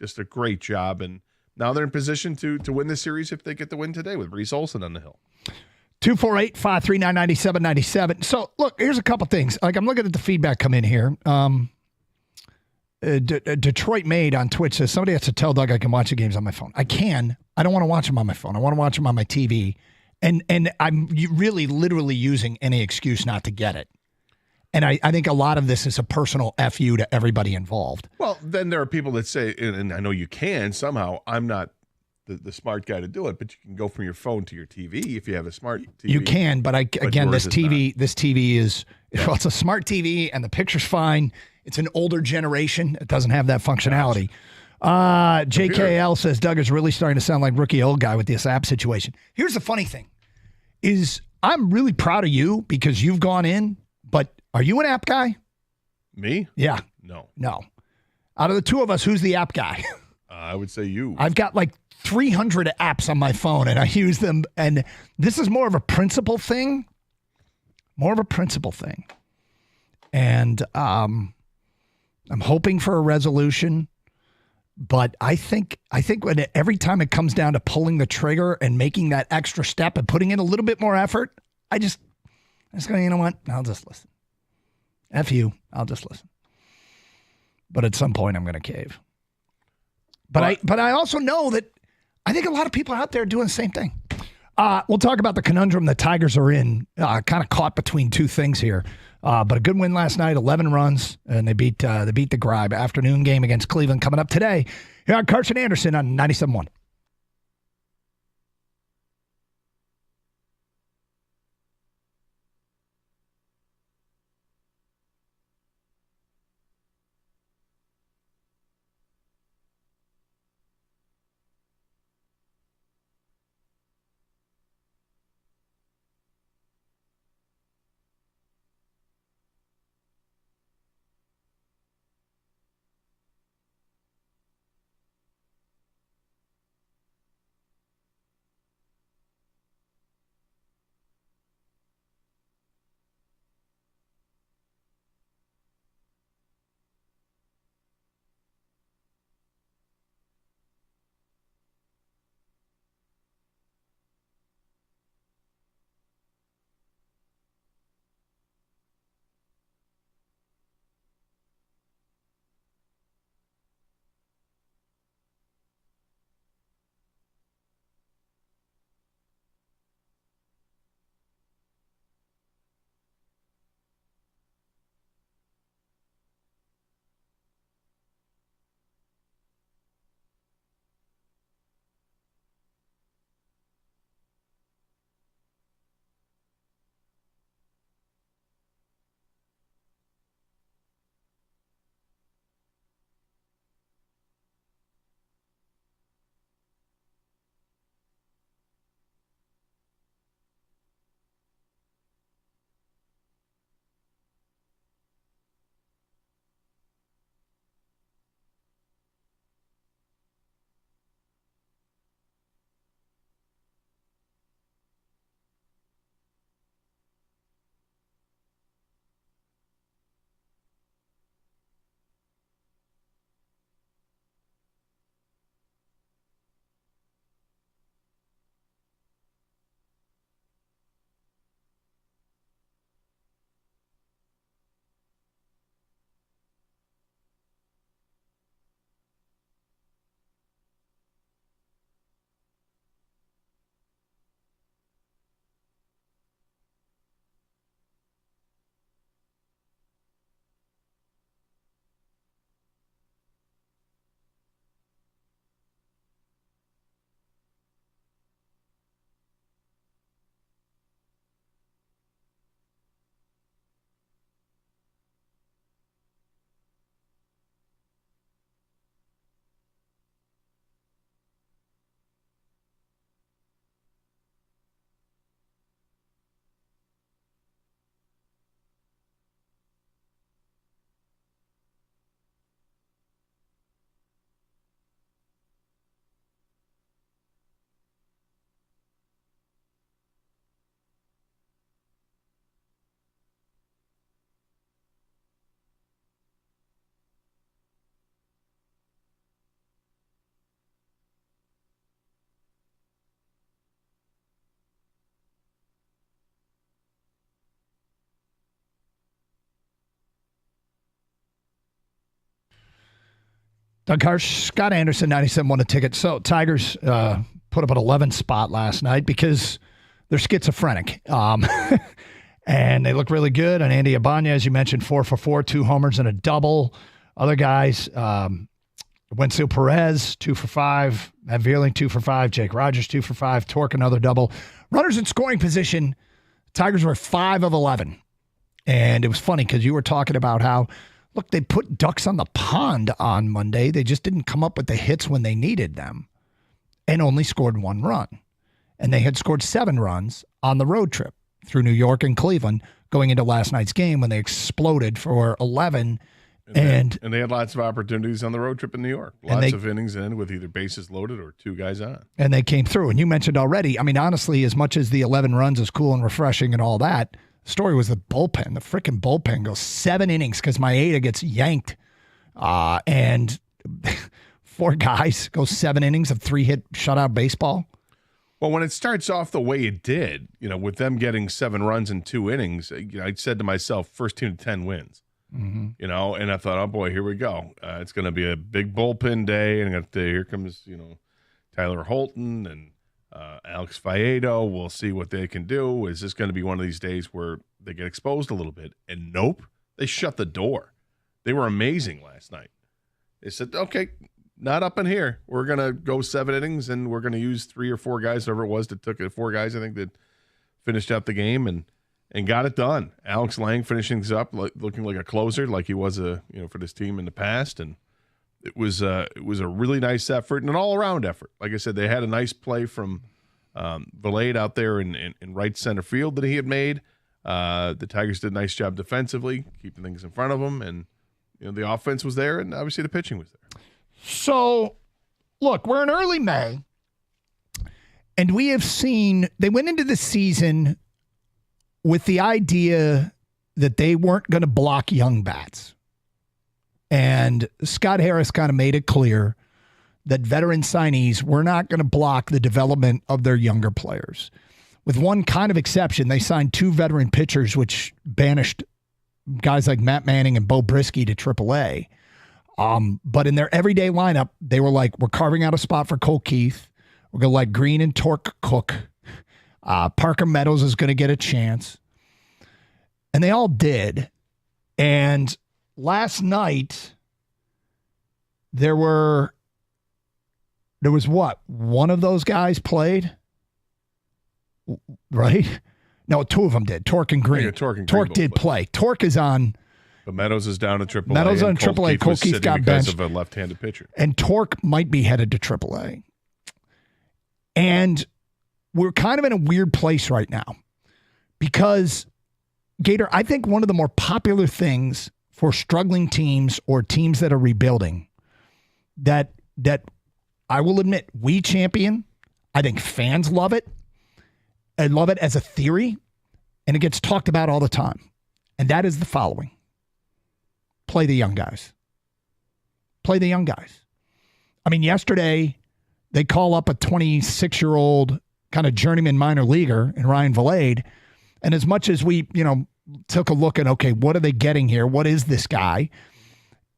Just a great job, and now they're in position to win this series if they get the win today with Reese Olson on the hill. 248-539-9797. So, look, here's a couple things. Like, I'm looking at the feedback come in here. Detroit Made on Twitch says, somebody has to tell Doug I can watch the games on my phone. I can. I don't want to watch them on my phone. I want to watch them on my TV. And I'm really literally using any excuse not to get it. And I think a lot of this is a personal FU to everybody involved. Well, then there are people that say, and I know you can somehow, I'm not the smart guy to do it, but you can go from your phone to your TV if you have a smart TV. You can, but again, this TV is, well, it's a smart TV and the picture's fine. It's an older generation. It doesn't have that functionality. JKL says, Doug is really starting to sound like rookie old guy with this app situation. Here's the funny thing is I'm really proud of you because you've gone in, but are you an app guy? Me? Yeah. No. Out of the 2 of us, who's the app guy? I would say you. I've got like 300 apps on my phone and I use them. And this is more of a principle thing. And I'm hoping for a resolution. But I think when every time it comes down to pulling the trigger and making that extra step and putting in a little bit more effort, I just go, you know what? I'll just listen. F you. I'll just listen. But at some point, I'm going to cave. But I also know that I think a lot of people out there are doing the same thing. We'll talk about the conundrum the Tigers are in, kind of caught between two things here. But a good win last night, 11 runs, and they beat the Gribe. Afternoon game against Cleveland coming up today. Here on Carson Anderson on 97.1. Doug Harsh, Scott Anderson, 97 won a ticket. So Tigers put up an 11 spot last night because they're schizophrenic. And they look really good. And Andy Abanya, as you mentioned, 4 for 4, 2 homers and a double. Other guys, Wenzel Perez, 2 for 5. Matt Vierling, 2 for 5. Jake Rogers, 2 for 5. Torque, another double. Runners in scoring position, Tigers were 5 of 11. And it was funny because you were talking about how, look, they put ducks on the pond on Monday. They just didn't come up with the hits when they needed them and only scored 1 run. And they had scored 7 runs on the road trip through New York and Cleveland going into last night's game when they exploded for 11. And they had lots of opportunities on the road trip in New York. Lots of innings in with either bases loaded or 2 guys on. And they came through. And you mentioned already, I mean, honestly, as much as the 11 runs is cool and refreshing and all that, the story was the bullpen. The freaking bullpen goes 7 innings because Maeda gets yanked. And 4 guys go 7 innings of 3-hit shutout baseball. Well, when it starts off the way it did, with them getting 7 runs in 2 innings, I said to myself, first team to 10 wins. You know, and I thought, oh boy, here we go. It's going to be a big bullpen day, and here comes Tyler Holton and Alex Faedo. We'll see what they can do. Is this going to be one of these days where they get exposed a little bit? And nope, they shut the door. They were amazing last night. They said, okay, not up in here. We're going to go 7 innings, and we're going to use 3 or 4 guys, whoever it was that took it. 4 guys, I think, that finished out the game and got it done. Alex Lang finishing things up, looking like a closer, like he was for this team in the past, and it was a really nice effort and an all-around effort. Like I said, they had a nice play from Valade out there in right center field that he had made. The Tigers did a nice job defensively, keeping things in front of them, and the offense was there, and obviously the pitching was there. So, look, we're in early May, and we have seen they went into the season with the idea that they weren't going to block young bats. And Scott Harris kind of made it clear that veteran signees were not going to block the development of their younger players. With one kind of exception, they signed 2 veteran pitchers, which banished guys like Matt Manning and Bo Brisky to AAA. But in their everyday lineup, they were like, we're carving out a spot for Cole Keith. We're going to let Green and Torque cook. Parker Meadows is going to get a chance. And they all did. And last night, there was what? One of those guys played? Right? No, 2 of them did. Torque and Green. Yeah, Torque did play. Torque is on. But Meadows is down to AAA. Meadows on AAA. Cole Keith got benched because of a left-handed pitcher. And Torque might be headed to AAA. And we're kind of in a weird place right now because, Gator, I think one of the more popular things for struggling teams or teams that are rebuilding that I will admit we champion, I think fans love it. I love it as a theory, and it gets talked about all the time. And that is the following. Play the young guys. Play the young guys. I mean, yesterday they call up a 26-year-old kind of journeyman minor leaguer in Ryan Valade. And as much as we, took a look at, okay, what are they getting here? What is this guy?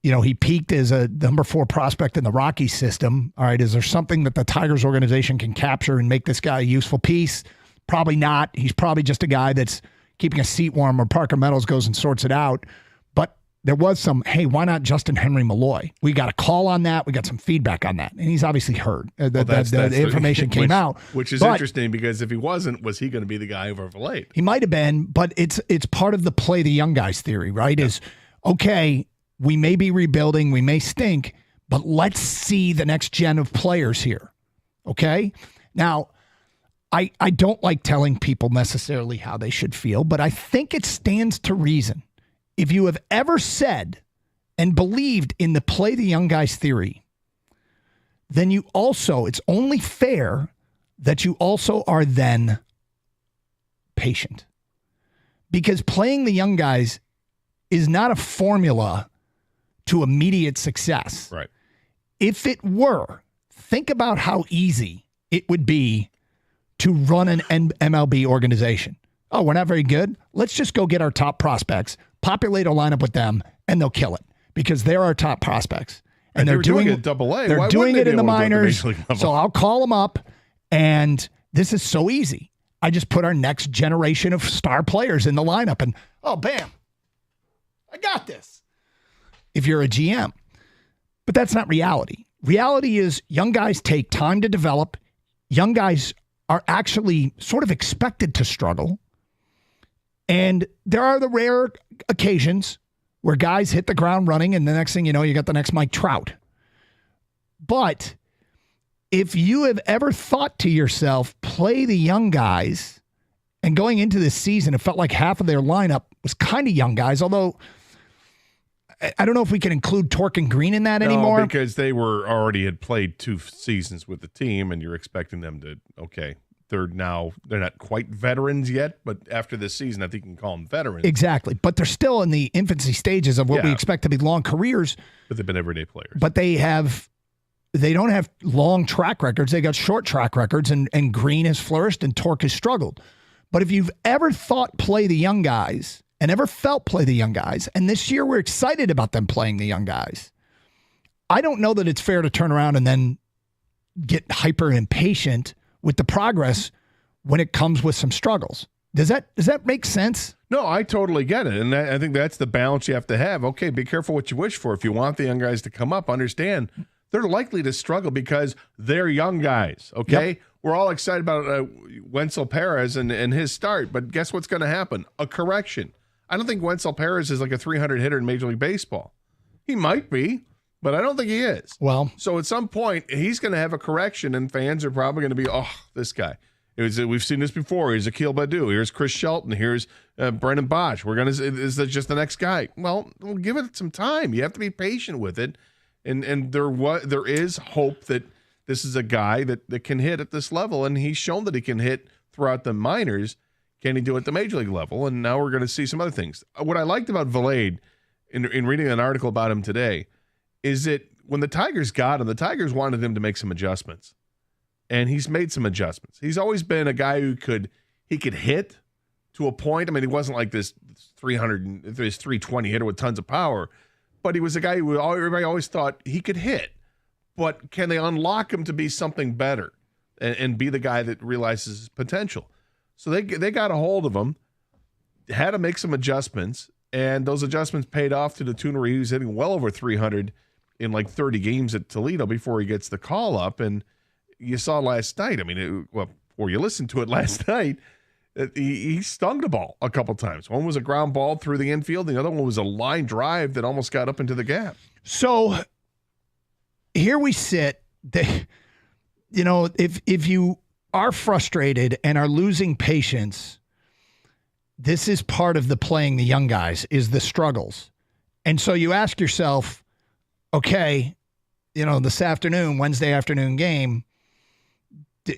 He peaked as a number 4 prospect in the Rockies system. All right, is there something that the Tigers organization can capture and make this guy a useful piece? Probably not. He's probably just a guy that's keeping a seat warm or Parker Meadows goes and sorts it out. But there was some, hey, why not Justin Henry Malloy? We got a call on that. We got some feedback on that. And he's obviously heard. The information came out. Which is interesting because if he wasn't, was he going to be the guy over Valade? He might have been, but it's part of the play the young guys theory, right? Yeah. Is, okay, we may be rebuilding, we may stink, but let's see the next gen of players here, okay? Now, I don't like telling people necessarily how they should feel, but I think it stands to reason. If you have ever said and believed in the play the young guys theory, then you also, it's only fair that you also are then patient. Because playing the young guys is not a formula to immediate success. Right. If it were, think about how easy it would be to run an MLB organization. Oh, we're not very good. Let's just go get our top prospects, populate a lineup with them, and they'll kill it because they're our top prospects. And they're doing it at AA. They're doing it in the minors. So I'll call them up, and this is so easy. I just put our next generation of star players in the lineup, and oh, bam, I got this. If you're a GM. But that's not reality. Reality is young guys take time to develop. Young guys are actually sort of expected to struggle. And there are the rare occasions where guys hit the ground running and the next thing you know, you got the next Mike Trout. But if you have ever thought to yourself, play the young guys, and going into this season, it felt like half of their lineup was kind of young guys, although I don't know if we can include Torque and Green in that anymore. No, because they had played 2 seasons with the team, and you're expecting them to, okay, they're not quite veterans yet, but after this season, I think you can call them veterans. Exactly. But they're still in the infancy stages of what we expect to be long careers. But they've been everyday players. But they don't have long track records. They got short track records, and Green has flourished and Torque has struggled. But if you've ever thought play the young guys and never felt play the young guys. And this year we're excited about them playing the young guys. I don't know that it's fair to turn around and then get hyper impatient with the progress when it comes with some struggles. Does that make sense? No, I totally get it. And I think that's the balance you have to have. Okay, be careful what you wish for. If you want the young guys to come up, understand they're likely to struggle because they're young guys, okay? Yep. We're all excited about Wenzel Perez and his start, but guess what's going to happen? A correction. I don't think Wenzel Perez is like a 300 hitter in Major League Baseball. He might be, but I don't think he is. Well, so at some point, he's going to have a correction, and fans are probably going to be, oh, this guy. We've seen this before. Here's Akil Baddoo. Here's Chris Shelton. Here's Brendan Bosch. Is that just the next guy? Well, we'll give it some time. You have to be patient with it. And there is hope that this is a guy that can hit at this level, and he's shown that he can hit throughout the minors. Can he do it at the major league level? And now we're going to see some other things. What I liked about Valade in reading an article about him today is that when the Tigers got him, the Tigers wanted him to make some adjustments. And he's made some adjustments. He's always been a guy who could hit to a point. I mean, he wasn't like this 320 hitter with tons of power, but he was a guy who everybody always thought he could hit. But can they unlock him to be something better and be the guy that realizes his potential? So they got a hold of him, had to make some adjustments, and those adjustments paid off to the tune where he was hitting well over 300 in like 30 games at Toledo before he gets the call up. And you saw last night, or you listened to it last night, he stung the ball a couple times. One was a ground ball through the infield. The other one was a line drive that almost got up into the gap. So here we sit. If you are frustrated and are losing patience, this is part of the playing the young guys, is the struggles. And so you ask yourself, okay, this afternoon, Wednesday afternoon game,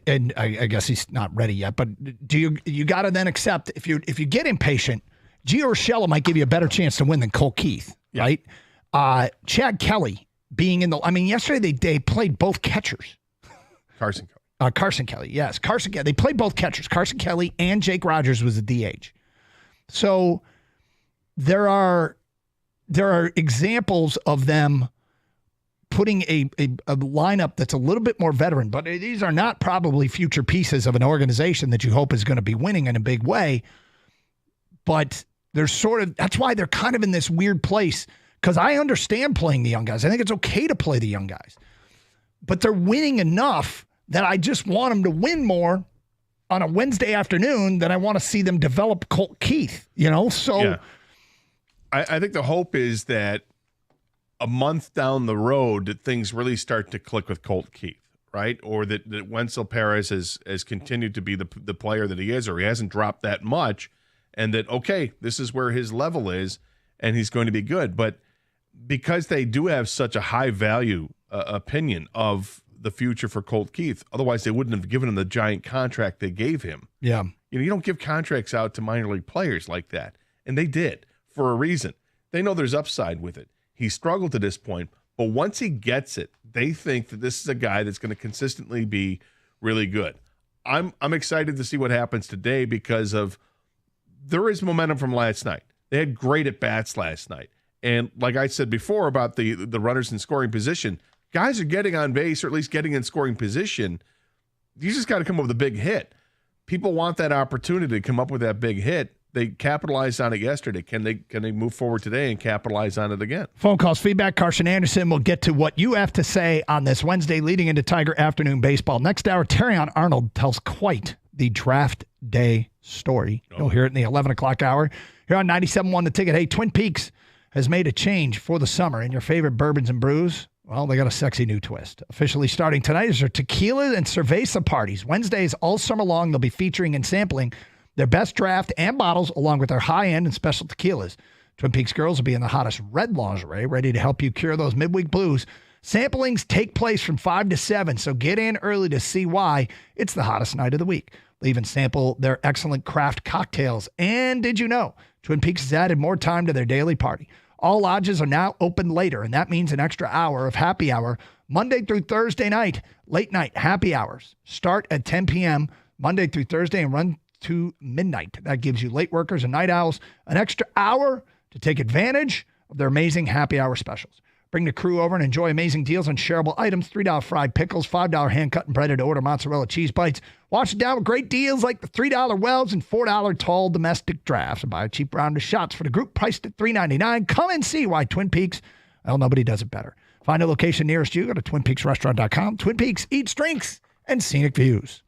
and I guess he's not ready yet, but you got to then accept if you get impatient, Gio Urshela might give you a better chance to win than Colt Keith, right? Chad Kelly being yesterday they played both catchers. Carson Kelly, yes. Carson Kelly. They played both catchers. Carson Kelly and Jake Rogers was the DH. So there are examples of them putting a lineup that's a little bit more veteran, but these are not probably future pieces of an organization that you hope is going to be winning in a big way. But that's why they're kind of in this weird place, because I understand playing the young guys. I think it's okay to play the young guys, but they're winning enough that I just want them to win more on a Wednesday afternoon than I want to see them develop Colt Keith, So yeah. I think the hope is that a month down the road that things really start to click with Colt Keith, right? Or that Wenzel Perez has continued to be the player that he is, or he hasn't dropped that much, and that, okay, this is where his level is, and he's going to be good. But because they do have such a high value opinion of the future for Colt Keith, otherwise they wouldn't have given him the giant contract they gave him. Yeah. You don't give contracts out to minor league players like that. And they did for a reason. They know there's upside with it. He struggled to this point, but once he gets it, they think that this is a guy that's going to consistently be really good. I'm excited to see what happens today because there is momentum from last night. They had great at-bats last night. And like I said before about the runners in scoring position, guys are getting on base or at least getting in scoring position. You just got to come up with a big hit. People want that opportunity to come up with that big hit. They capitalized on it yesterday. Can they move forward today and capitalize on it again? Phone calls, feedback. Carson Anderson will get to what you have to say on this Wednesday leading into Tiger afternoon baseball. Next hour, Terrion Arnold tells quite the draft day story. You'll hear it in the 11 o'clock hour. Here on 97.1 The Ticket. Hey, Twin Peaks has made a change for the summer. And your favorite bourbons and brews, well, they got a sexy new twist. Officially starting tonight is their tequila and cerveza parties. Wednesdays all summer long, they'll be featuring and sampling their best draft and bottles, along with their high-end and special tequilas. Twin Peaks girls will be in the hottest red lingerie, ready to help you cure those midweek blues. Samplings take place from 5 to 7, so get in early to see why it's the hottest night of the week. They'll even sample their excellent craft cocktails. And did you know, Twin Peaks has added more time to their daily party. All lodges are now open later, and that means an extra hour of happy hour Monday through Thursday night. Late night happy hours start at 10 p.m. Monday through Thursday and run to midnight. That gives you late workers and night owls an extra hour to take advantage of their amazing happy hour specials. Bring the crew over and enjoy amazing deals on shareable items, $3 fried pickles, $5 hand-cut and breaded to order mozzarella cheese bites. Wash it down with great deals like the $3 Wells and $4 tall domestic drafts. And buy a cheap round of shots for the group priced at $3.99. Come and see why Twin Peaks, well, nobody does it better. Find a location nearest you. Go to TwinPeaksRestaurant.com. Twin Peaks eats, drinks, and scenic views.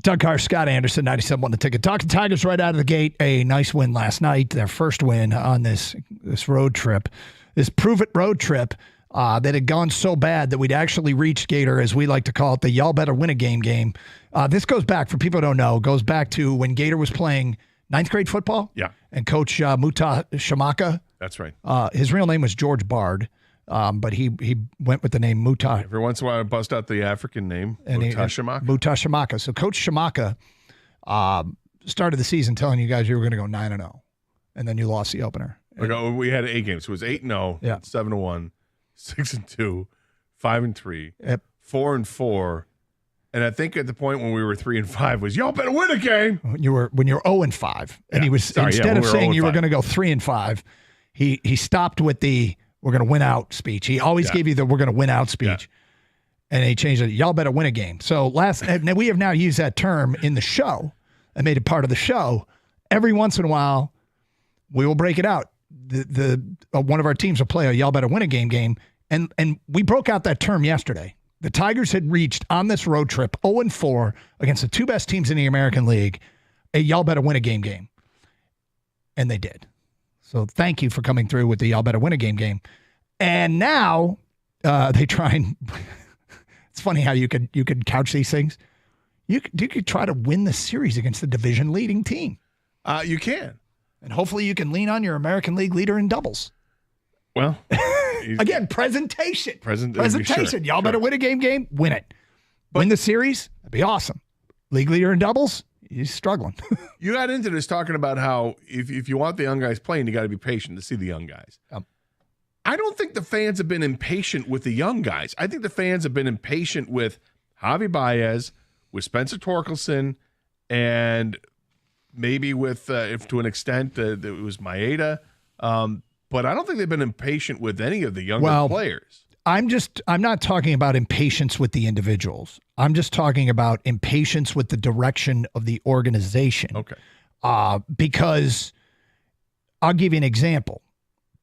Doug Carr, Scott Anderson, 97.1 The Ticket. Talking Tigers right out of the gate. A nice win last night. Their first win on this road trip. This prove-it road trip that had gone so bad that we'd actually reached, Gator, as we like to call it, the y'all better win a game. This goes back, for people who don't know, goes back to when Gator was playing ninth grade football. Yeah. And Coach Muta Shamaka. That's right. His real name was George Bard. But he went with the name Muta. Every once in a while, I bust out the African name, Muta Shamaka. Muta Shamaka. So Coach Shamaka started the season telling you guys you were going to go 9-0, and then you lost the opener. We had 8 games. So it was 8-0, 7-1, 6-2, 5-3, 4-4, and I think at the point when we were 3-5 was y'all better win a game. When you were 0-5, and he was instead of saying you were going to go 3-5, he stopped with the we're going to win out speech. He always gave you the we're going to win out speech. Yeah. And he changed it. Y'all better win a game. So we have now used that term in the show and made it part of the show. Every once in a while, we will break it out. one of our teams will play a y'all better win a game, and we broke out that term yesterday. The Tigers had reached on this road trip 0-4 against the two best teams in the American League, a y'all better win a game. And they did. So thank you for coming through with the y'all better win a game. And now they try and it's funny how you could couch these things. You could try to win the series against the division leading team. You can. And hopefully you can lean on your American League leader in doubles. Well, again, presentation. Sure, y'all better win a game, win it. Win the series, that'd be awesome. League leader in doubles, he's struggling. You got into this talking about how if you want the young guys playing, you got to be patient to see the young guys. I don't think the fans have been impatient with the young guys. I think the fans have been impatient with Javi Baez, with Spencer Torkelson, and maybe with, if to an extent, it was Maeda. But I don't think they've been impatient with any of the younger players. I'm not talking about impatience with the individuals. I'm just talking about impatience with the direction of the organization. Okay. Because I'll give you an example.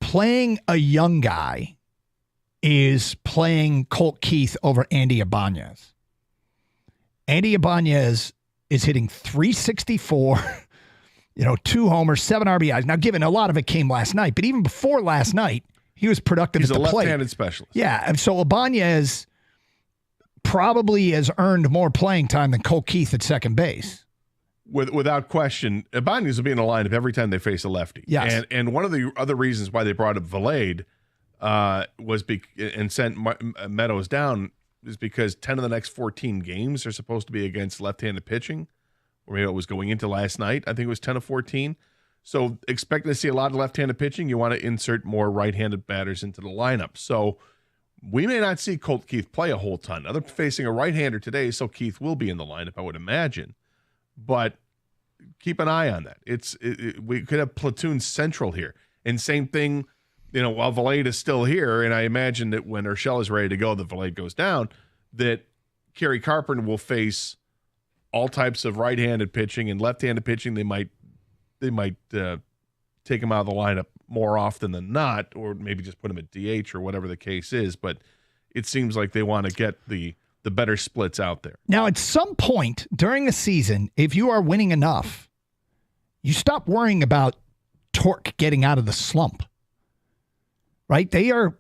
Playing a young guy is playing Colt Keith over Andy Ibanez. Andy Ibanez is hitting .364, 2 homers, 7 RBIs. Now, given a lot of it came last night, but even before last night, he was productive at the plate. He's a left-handed specialist. Yeah, and so Ibanez probably has earned more playing time than Colt Keith at second base. Without question, Ibanez will be in the lineup every time they face a lefty. Yes. And one of the other reasons why they brought up Valade and sent Meadows down is because 10 of the next 14 games are supposed to be against left-handed pitching, or maybe it was going into last night. I think it was 10 of 14. So expecting to see a lot of left-handed pitching, you want to insert more right-handed batters into the lineup. So we may not see Colt Keith play a whole ton. Now they're facing a right-hander today, so Keith will be in the lineup, I would imagine. But keep an eye on that. We could have platoon central here. And same thing, while Valade is still here, and I imagine that when Urshela is ready to go, the Valade goes down, that Kerry Carpenter will face all types of right-handed pitching and left-handed pitching. They might take him out of the lineup more often than not, or maybe just put him at DH or whatever the case is. But it seems like they want to get the better splits out there. Now, at some point during the season, if you are winning enough, you stop worrying about Torque getting out of the slump. Right? They are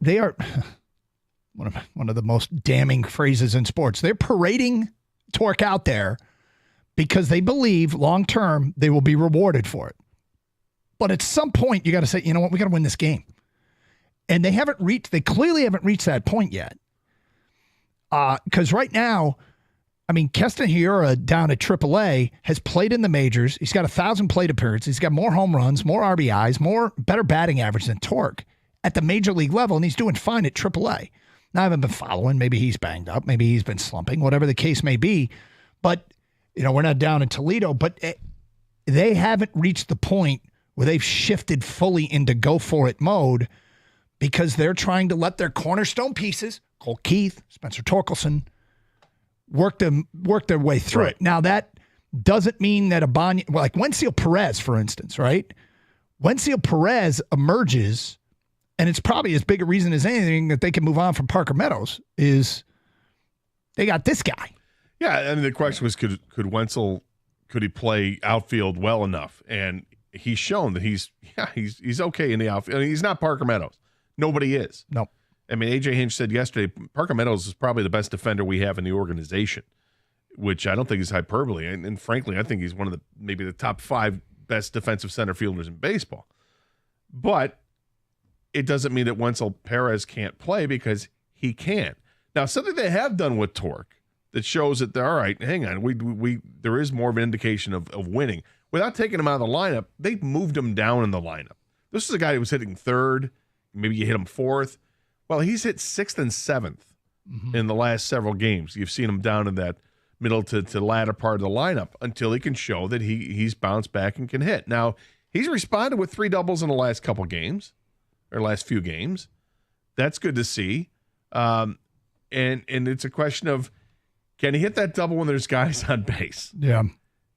one of the most damning phrases in sports. They're parading Torque out there because they believe long term they will be rewarded for it. But at some point, you got to say, you know what, we got to win this game. And they clearly haven't reached that point yet. Because right now, Keston Hiura down at AAA has played in the majors. He's got 1,000 plate appearances. He's got more home runs, more RBIs, better batting average than Torque at the major league level, and he's doing fine at AAA. Now, I haven't been following. Maybe he's banged up. Maybe he's been slumping, whatever the case may be. But, we're not down in Toledo. But they haven't reached the point where they've shifted fully into go-for-it mode because they're trying to let their cornerstone pieces, Colt Keith, Spencer Torkelson, work their way through it. Now, that doesn't mean that Ibanez, like Wenceel Perez, for instance, right? Wenceel Perez emerges, and it's probably as big a reason as anything that they can move on from Parker Meadows is they got this guy. Yeah, the question was, could Wenceel, could he play outfield well enough? And he's shown that he's okay in the outfield. He's not Parker Meadows. Nobody is. No. A.J. Hinch said yesterday, Parker Meadows is probably the best defender we have in the organization, which I don't think is hyperbole. And frankly, I think he's one of maybe the top 5 best defensive center fielders in baseball. But it doesn't mean that Wenceel Perez can't play, because he can. Now, something they have done with Torque that shows that they're all right. Hang on, we there is more of an indication of winning. Without taking him out of the lineup, they moved him down in the lineup. This is a guy who was hitting third. Maybe you hit him fourth. Well, he's hit 6th and 7th in the last several games. You've seen him down in that middle to latter part of the lineup until he can show that he's bounced back and can hit. Now, he's responded with 3 doubles in the last couple games, or last few games. That's good to see. And it's a question of, can he hit that double when there's guys on base? Yeah.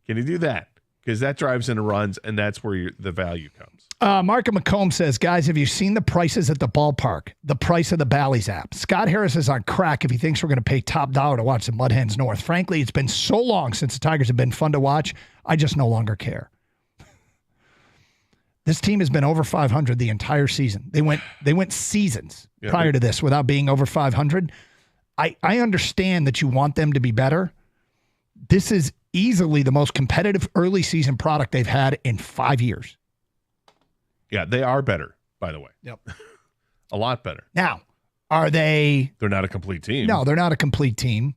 Can he do that? because that drives into runs, and that's where the value comes. Mark McComb says, guys, have you seen the prices at the ballpark? The price of the Bally's app. Scott Harris is on crack if he thinks we're going to pay top dollar to watch the Mud Hens North. Frankly, it's been so long since the Tigers have been fun to watch, I just no longer care. This team has been over 500 the entire season. They went seasons prior to this without being over 500. I understand that you want them to be better. This is easily the most competitive early season product they've had in 5 years. Yeah, they are better, by the way. Yep. A lot better. Now, are they... They're not a complete team. No, they're not a complete team.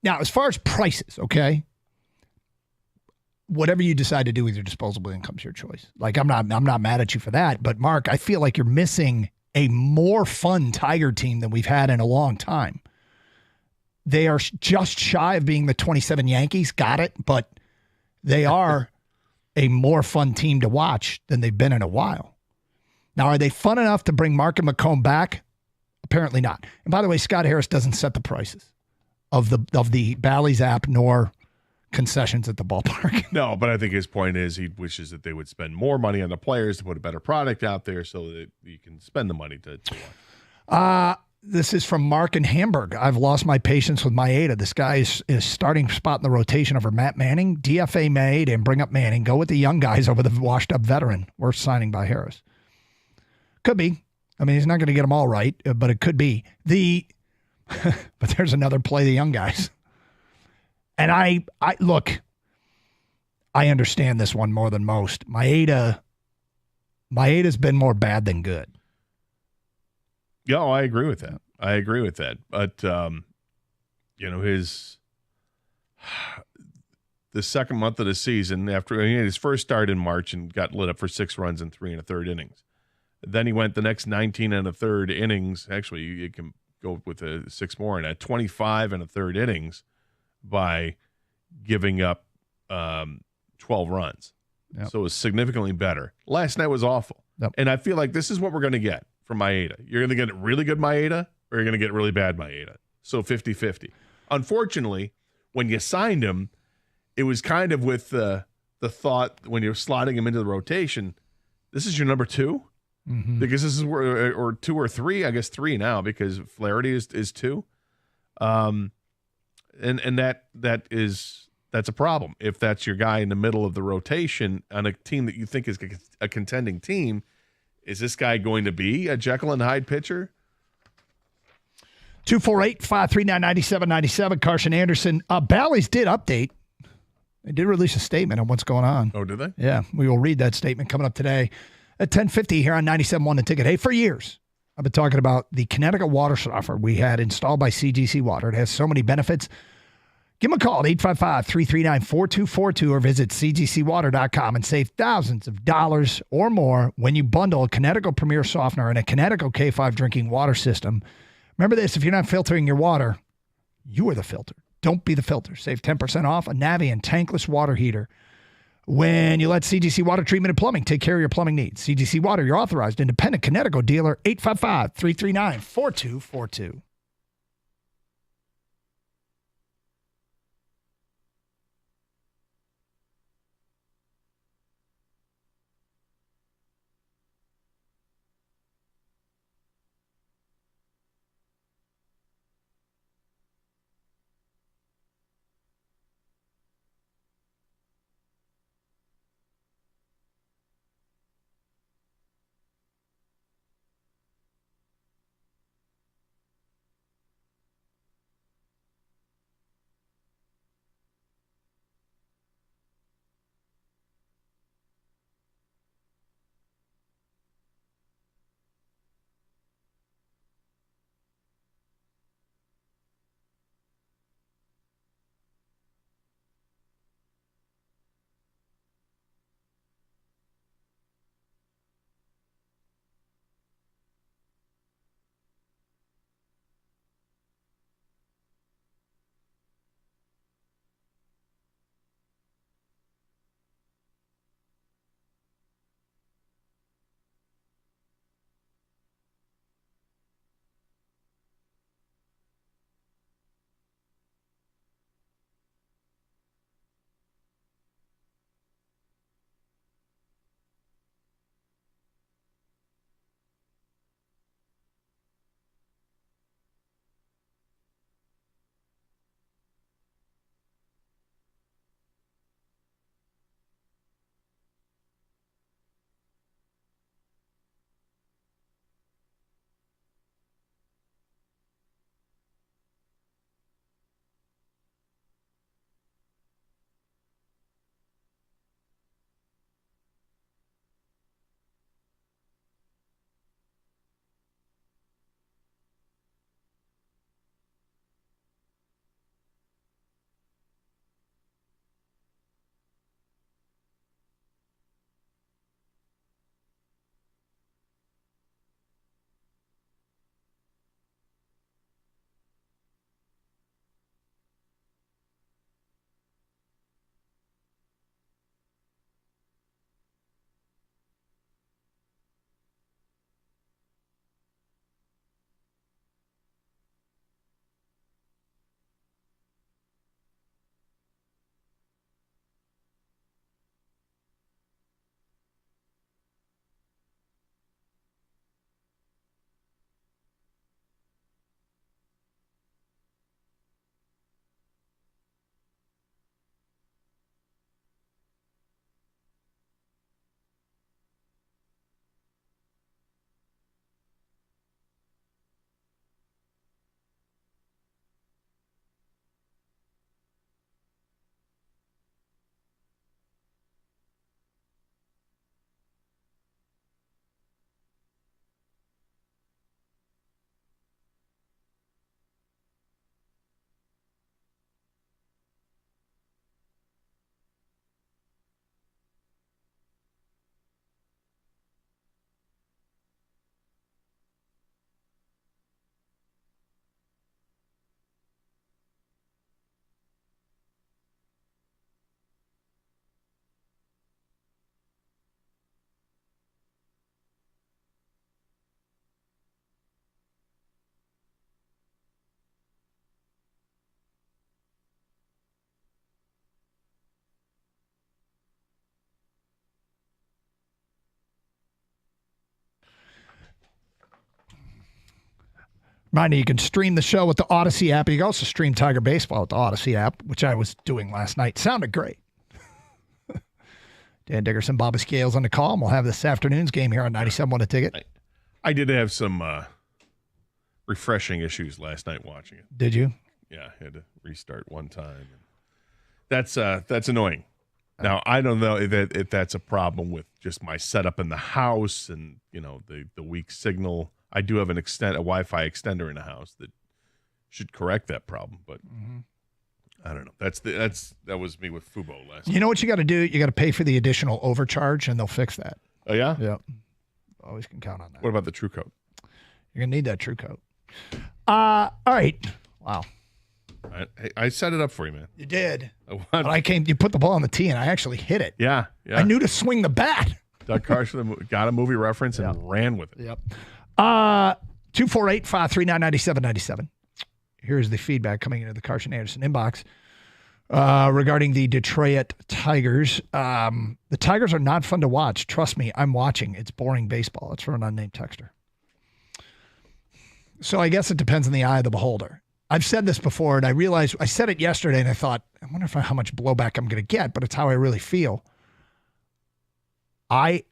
Now, as far as prices, okay, whatever you decide to do with your disposable income is your choice. Like, I'm not mad at you for that. But, Mark, I feel like you're missing a more fun Tiger team than we've had in a long time. They are just shy of being the 27 Yankees. Got it. But they are a more fun team to watch than they've been in a while. Now, are they fun enough to bring Mark and McComb back? Apparently not. And by the way, Scott Harris doesn't set the prices of the Bally's app nor concessions at the ballpark. No, but I think his point is he wishes that they would spend more money on the players to put a better product out there so that you can spend the money to watch. This is from Mark in Hamburg. I've lost my patience with Maeda. This guy is starting spot in the rotation over Matt Manning. DFA made and bring up Manning. Go with the young guys over the washed-up veteran. Worth signing by Harris. Could be. I mean, he's not going to get them all right, but it could be. But there's another play, the young guys. And I look, I understand this one more than most. Maeda's been more bad than good. Yeah, I agree with that. But, the second month of the season, after he had his first start in March and got lit up for 6 runs in 3 1/3 innings. Then he went the next 19 1/3 innings. Actually, you can go with 6 more and at 25 1/3 innings by giving up 12 runs. Yep. So it was significantly better. Last night was awful. Yep. And I feel like this is what we're going to get from Maeda. You're going to get really good Maeda or you're going to get really bad Maeda. So 50-50. Unfortunately, when you signed him, it was kind of with the thought when you're slotting him into the rotation, this is your number 2? Mm-hmm. Because this is where, or 2 or 3, I guess 3 now because Flaherty is 2. And that's a problem. If that's your guy in the middle of the rotation on a team that you think is a contending team, is this guy going to be a Jekyll and Hyde pitcher? 248-539-9797, Carson Anderson. Bally's did update. They did release a statement on what's going on. Oh, did they? Yeah, we will read that statement coming up today at 10:50 here on 97.1 The Ticket. Hey, for years, I've been talking about the Connecticut water softener we had installed by CGC Water. It has so many benefits. Give them a call at 855-339-4242 or visit cgcwater.com and save thousands of dollars or more when you bundle a Connecticut Premier Softener and a Connecticut K5 drinking water system. Remember this, if you're not filtering your water, you are the filter. Don't be the filter. Save 10% off a Navien tankless water heater when you let CGC Water Treatment and Plumbing take care of your plumbing needs. CGC Water, your authorized independent Connecticut dealer, 855-339-4242. Reminder, you can stream the show with the Odyssey app. You can also stream Tiger Baseball with the Odyssey app, which I was doing last night. Sounded great. Dan Dickerson, Bobby Scales on the call, and we'll have this afternoon's game here on 97.1 A Ticket. I did have some refreshing issues last night watching it. Did you? Yeah, I had to restart one time. That's annoying. Now, I don't know if that's a problem with just my setup in the house and, the weak signal. I do have a Wi-Fi extender in the house that should correct that problem, but I don't know. That was me with Fubo last night. You know what you got to do? You got to pay for the additional overcharge, and they'll fix that. Oh, yeah? Yeah. Always can count on that. What about the True Coat? You're going to need that True Coat. All right. Wow. I set it up for you, man. You did. But you put the ball on the tee, and I actually hit it. Yeah. I knew to swing the bat. Doug Carson got a movie reference and ran with it. Yep. 248-539-9797. Here's the feedback coming into the Carson Anderson inbox regarding the Detroit Tigers. The Tigers are not fun to watch. Trust me, I'm watching. It's boring baseball. It's from an unnamed texter. So I guess it depends on the eye of the beholder. I've said this before, and I realized I said it yesterday, and I thought, I wonder how much blowback I'm going to get, but it's how I really feel. I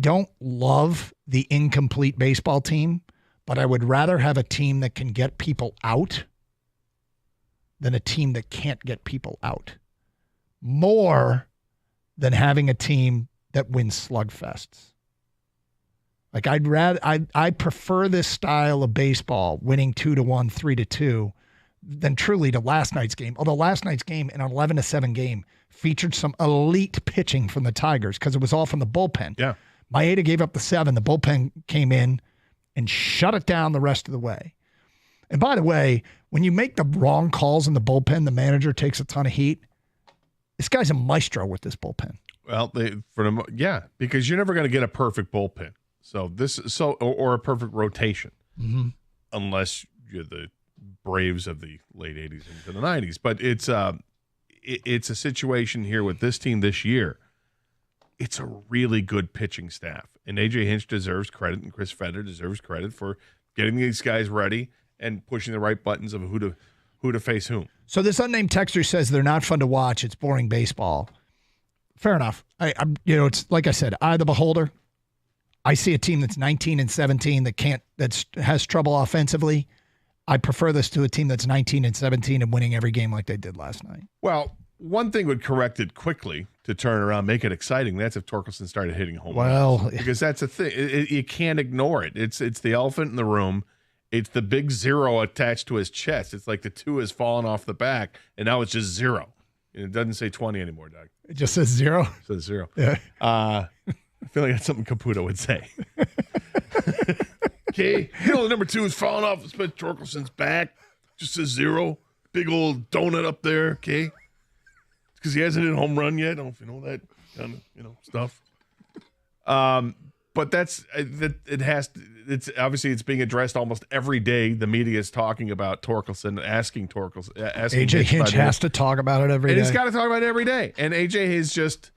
don't love the incomplete baseball team, but I would rather have a team that can get people out than a team that can't get people out. More than having a team that wins slugfests. Like I prefer this style of baseball, winning 2-1, 3-2, than truly to last night's game. Although last night's game, an 11-7 game, featured some elite pitching from the Tigers because it was all from the bullpen. Yeah. Maeda gave up the 7. The bullpen came in and shut it down the rest of the way. And by the way, when you make the wrong calls in the bullpen, the manager takes a ton of heat. This guy's a maestro with this bullpen. Well, because you're never going to get a perfect bullpen. Or a perfect rotation, unless you're the Braves of the late 80s into the 90s. But it's a situation here with this team this year. It's a really good pitching staff, and A.J. Hinch deserves credit, and Chris Feder deserves credit for getting these guys ready and pushing the right buttons of who to face whom. So this unnamed texter says they're not fun to watch. It's boring baseball. Fair enough. It's like I said, eye of the beholder. I see a team that's 19-17 that has trouble offensively. I prefer this to a team that's 19-17 and winning every game like they did last night. Well, one thing would correct it quickly to turn around, make it exciting. That's if Torkelson started hitting home runs. Because that's a thing. You can't ignore it. It's the elephant in the room. It's the big 0 attached to his chest. It's like the 2 has fallen off the back, and now it's just 0. And it doesn't say 20 anymore, Doug. It just says 0? It says 0. Yeah. I feel like that's something Caputo would say. Okay, the number 2 is falling off Smith Torkelson's back. Just says 0. Big old donut up there. Okay, because he hasn't hit a home run yet. I don't know if you know that kind of stuff. But it has to. It's obviously it's being addressed almost every day. The media is talking about Torkelson, asking AJ Hinch has to talk about it every day. And he's got to talk about it every day. And AJ is just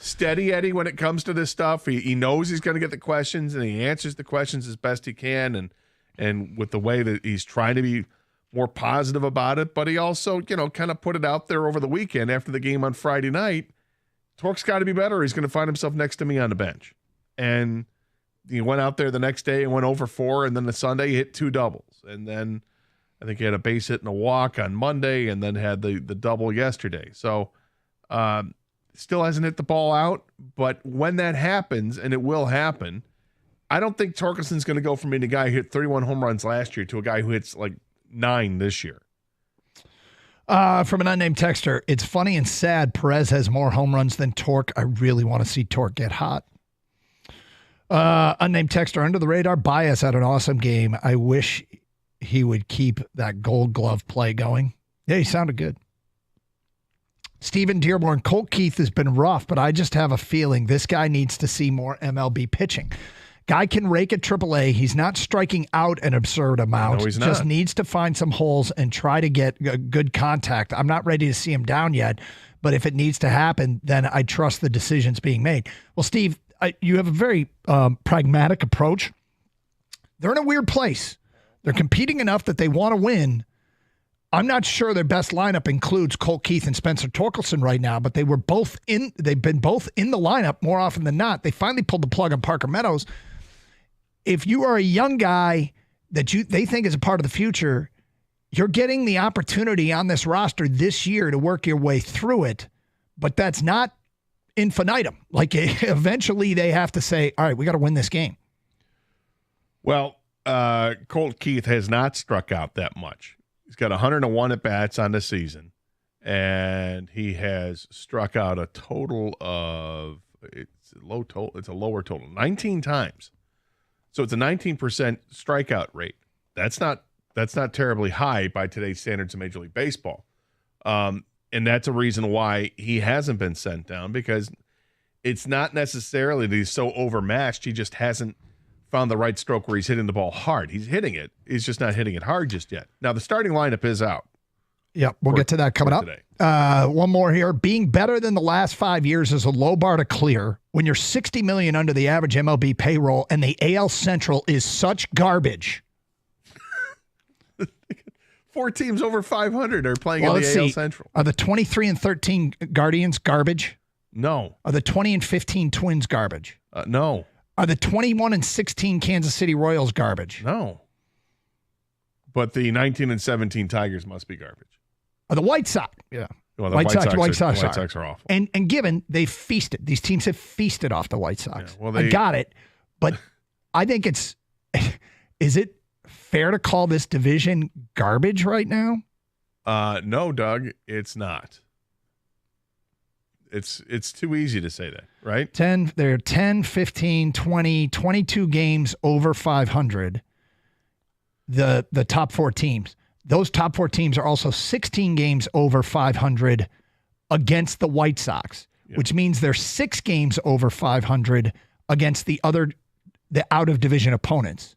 steady Eddie when it comes to this stuff. He knows he's going to get the questions, and he answers the questions as best he can, and with the way that he's trying to be more positive about it. But he also, kind of put it out there over the weekend after the game on Friday night. Tork's got to be better. He's going to find himself next to me on the bench. And he went out there the next day and went over 4, and then the Sunday he hit 2 doubles. And then I think he had a base hit and a walk on Monday, and then had the double yesterday. So still hasn't hit the ball out, but when that happens, and it will happen, I don't think Torkelson's going to go from being a guy who hit 31 home runs last year to a guy who hits like 9 this year. From an unnamed texter, it's funny and sad Perez has more home runs than Tork. I really want to see Tork get hot. Unnamed texter, under the radar, Bias had an awesome game. I wish he would keep that Gold Glove play going. Yeah, he sounded good. Stephen Dearborn, Colt Keith has been rough, but I just have a feeling this guy needs to see more MLB pitching. Guy can rake at AAA. He's not striking out an absurd amount. No, he's not. Just needs to find some holes and try to get good contact. I'm not ready to see him down yet, but if it needs to happen, then I trust the decisions being made. Well, Steve, you have a very pragmatic approach. They're in a weird place. They're competing enough that they want to win. I'm not sure their best lineup includes Colt Keith and Spencer Torkelson right now, but they've been both in the lineup more often than not. They finally pulled the plug on Parker Meadows. If you are a young guy that they think is a part of the future, you're getting the opportunity on this roster this year to work your way through it, but that's not infinitum. Like eventually they have to say, all right, we got to win this game. Well, Colt Keith has not struck out that much. He's got 101 at-bats on the season, and he has struck out a total of, it's a lower total, 19 times. So it's a 19% strikeout rate. That's not terribly high by today's standards of Major League Baseball. And that's a reason why he hasn't been sent down, because it's not necessarily that he's so overmatched. He just hasn't found the right stroke where he's hitting the ball hard. He's hitting it. He's just not hitting it hard just yet. Now, the starting lineup is out. Yeah, we'll get to that coming up. One more here. Being better than the last 5 years is a low bar to clear when you're $60 million under the average MLB payroll and the AL Central is such garbage. 4 teams over 500 are playing in the AL Central. Are the 23-13 Guardians garbage? No. Are the 20-15 Twins garbage? No. Are the 21-16 Kansas City Royals garbage? No. But the 19-17 Tigers must be garbage. Are the White Sox? Yeah. Well, the White Sox are awful. And given they feasted, these teams have feasted off the White Sox. Yeah, well, I got it, but I think is it fair to call this division garbage right now? No, Doug, it's not. It's too easy to say that, right? They're 10, 15, 20, 22 games over 500. The top 4 teams. Those top 4 teams are also 16 games over 500 against the White Sox, which means they're 6 games over 500 against the out of division opponents.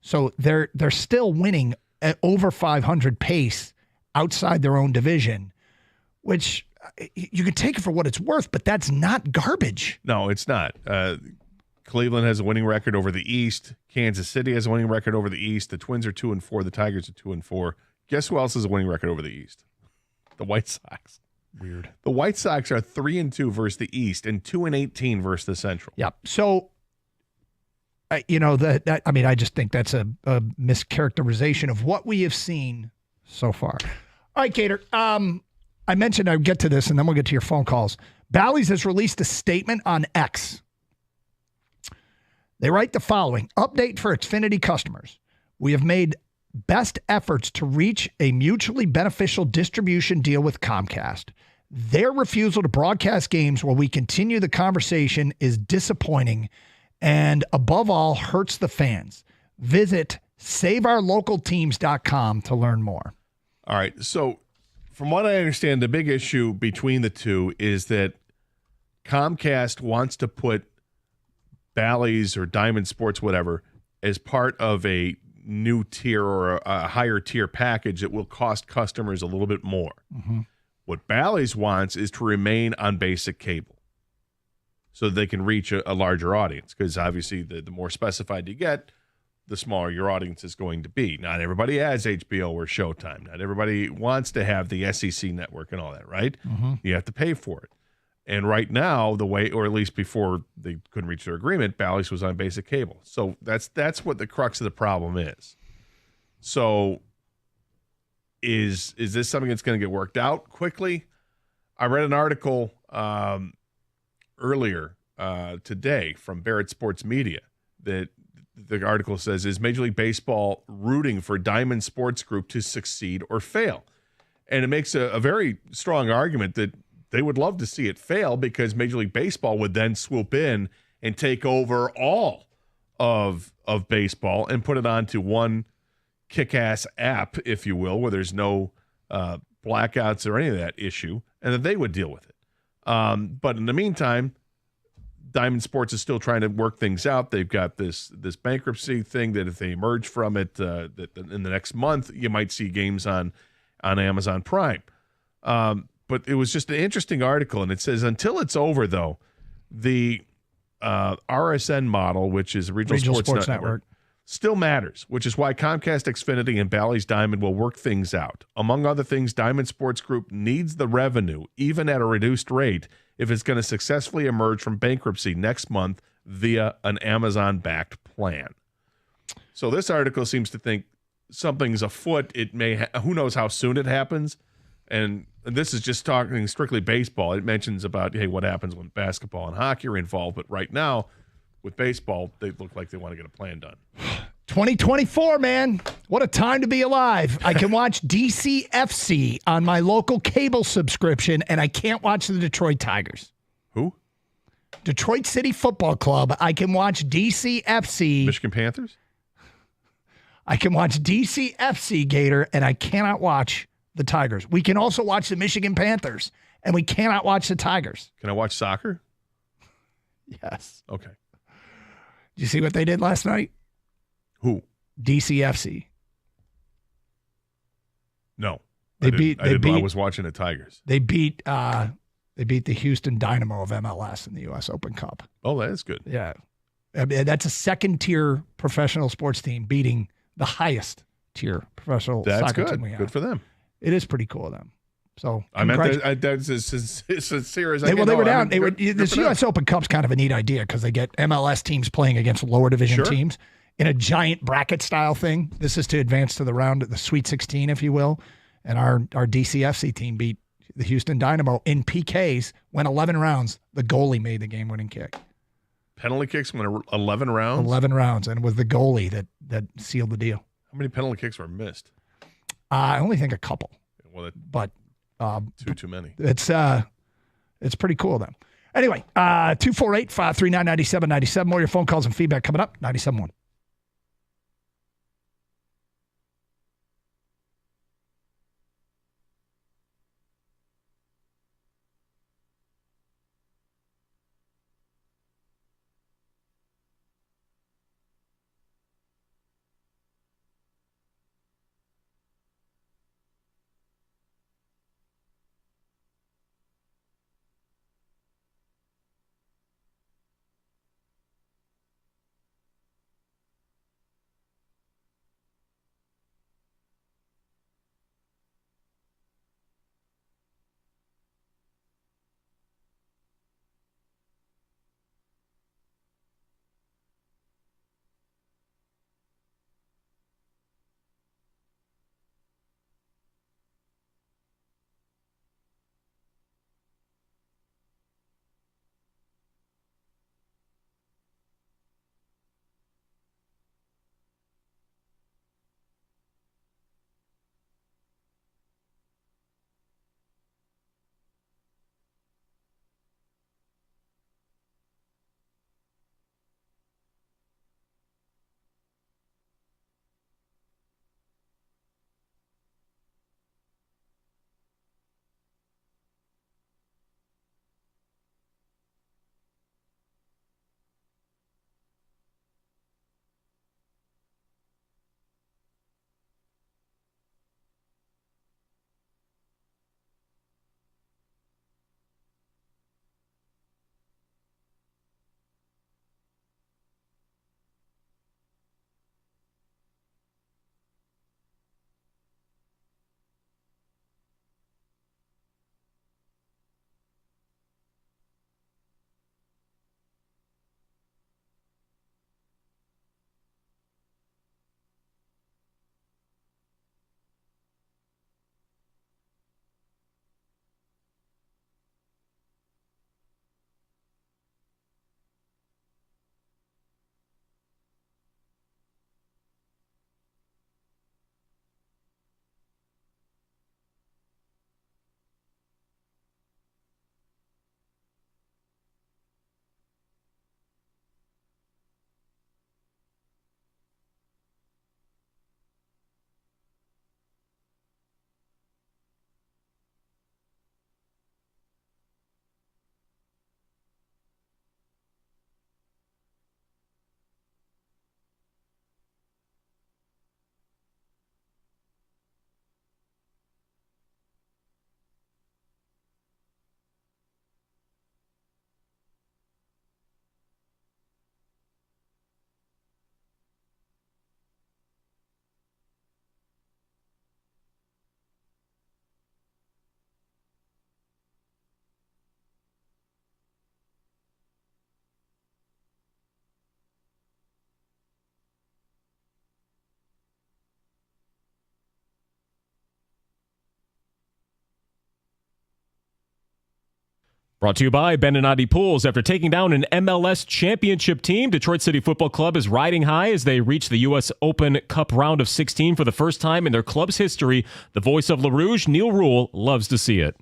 So they're still winning at over 500 pace outside their own division, which you can take it for what it's worth, but that's not garbage. No, it's not. Cleveland has a winning record over the East. Kansas City has a winning record over the East. The Twins are 2-4. The Tigers are 2-4. Guess who else has a winning record over the East? The White Sox. Weird. The White Sox are 3-2 versus the East and 2-18 versus the Central. Yeah. So, I just think that's a mischaracterization of what we have seen so far. All right, Cater. I mentioned I'd get to this, and then we'll get to your phone calls. Bally's has released a statement on X. They write the following: update for Xfinity customers. We have made best efforts to reach a mutually beneficial distribution deal with Comcast. Their refusal to broadcast games while we continue the conversation is disappointing and, above all, hurts the fans. Visit saveourlocalteams.com to learn more. All right. So, from what I understand, the big issue between the two is that Comcast wants to put Bally's or Diamond Sports, whatever, as part of a new tier or a higher tier package that will cost customers a little bit more. Mm-hmm. What Bally's wants is to remain on basic cable so they can reach a larger audience, because obviously the more specified you get, the smaller your audience is going to be. Not everybody has HBO or Showtime. Not everybody wants to have the SEC network and all that, right? Mm-hmm. You have to pay for it. And right now, the way, or at least before they couldn't reach their agreement, Bally's was on basic cable. So that's what the crux of the problem is. So is this something that's going to get worked out quickly? I read an article earlier today from Barrett Sports Media that the article says, is Major League Baseball rooting for Diamond Sports Group to succeed or fail? And it makes a very strong argument that they would love to see it fail, because Major League Baseball would then swoop in and take over all of baseball and put it onto one kick-ass app, if you will, where there's no blackouts or any of that issue, and then they would deal with it. But in the meantime, Diamond Sports is still trying to work things out. They've got this bankruptcy thing that if they emerge from it that in the next month, you might see games on Amazon Prime. But it was just an interesting article, and it says, until it's over, though, the RSN model, which is Regional Sports Network, still matters, which is why Comcast Xfinity and Bally's Diamond will work things out. Among other things, Diamond Sports Group needs the revenue, even at a reduced rate, if it's going to successfully emerge from bankruptcy next month via an Amazon-backed plan. So this article seems to think something's afoot. It may, who knows how soon it happens. And this is just talking strictly baseball. It mentions about, hey, what happens when basketball and hockey are involved. But right now, with baseball, they look like they want to get a plan done. 2024, man. What a time to be alive. I can watch DCFC on my local cable subscription, and I can't watch the Detroit Tigers. Who? Detroit City Football Club. I can watch DCFC. Michigan Panthers? I can watch DCFC, Gator, and I cannot watch the Tigers. We can also watch the Michigan Panthers, and we cannot watch the Tigers. Can I watch soccer? Yes. Okay. Did you see what they did last night? Who? DCFC. No. I was watching the Tigers. They beat the Houston Dynamo of MLS in the U.S. Open Cup. Oh, that is good. Yeah. I mean, that's a second-tier professional sports team beating the highest-tier professional soccer team we have. Good for them. It is pretty cool of them. So I meant that's as sincere as I can. Well, they were down. Good This for U.S. them. Open Cup's kind of a neat idea because they get MLS teams playing against lower division teams in a giant bracket style thing. This is to advance to the Sweet 16, if you will. And our DCFC team beat the Houston Dynamo in PKs, went 11 rounds. The goalie made the game-winning kick. Penalty kicks went 11 rounds? 11 rounds, and it was the goalie that sealed the deal. How many penalty kicks were missed? I only think a couple. Well, but too many. It's pretty cool, then. Anyway, 248-539-9797. More of your phone calls and feedback coming up. 97.1. Brought to you by Beninati Pools. After taking down an MLS championship team, Detroit City Football Club is riding high as they reach the U.S. Open Cup round of 16 for the first time in their club's history. The voice of Le Rouge, Neil Rule, loves to see it.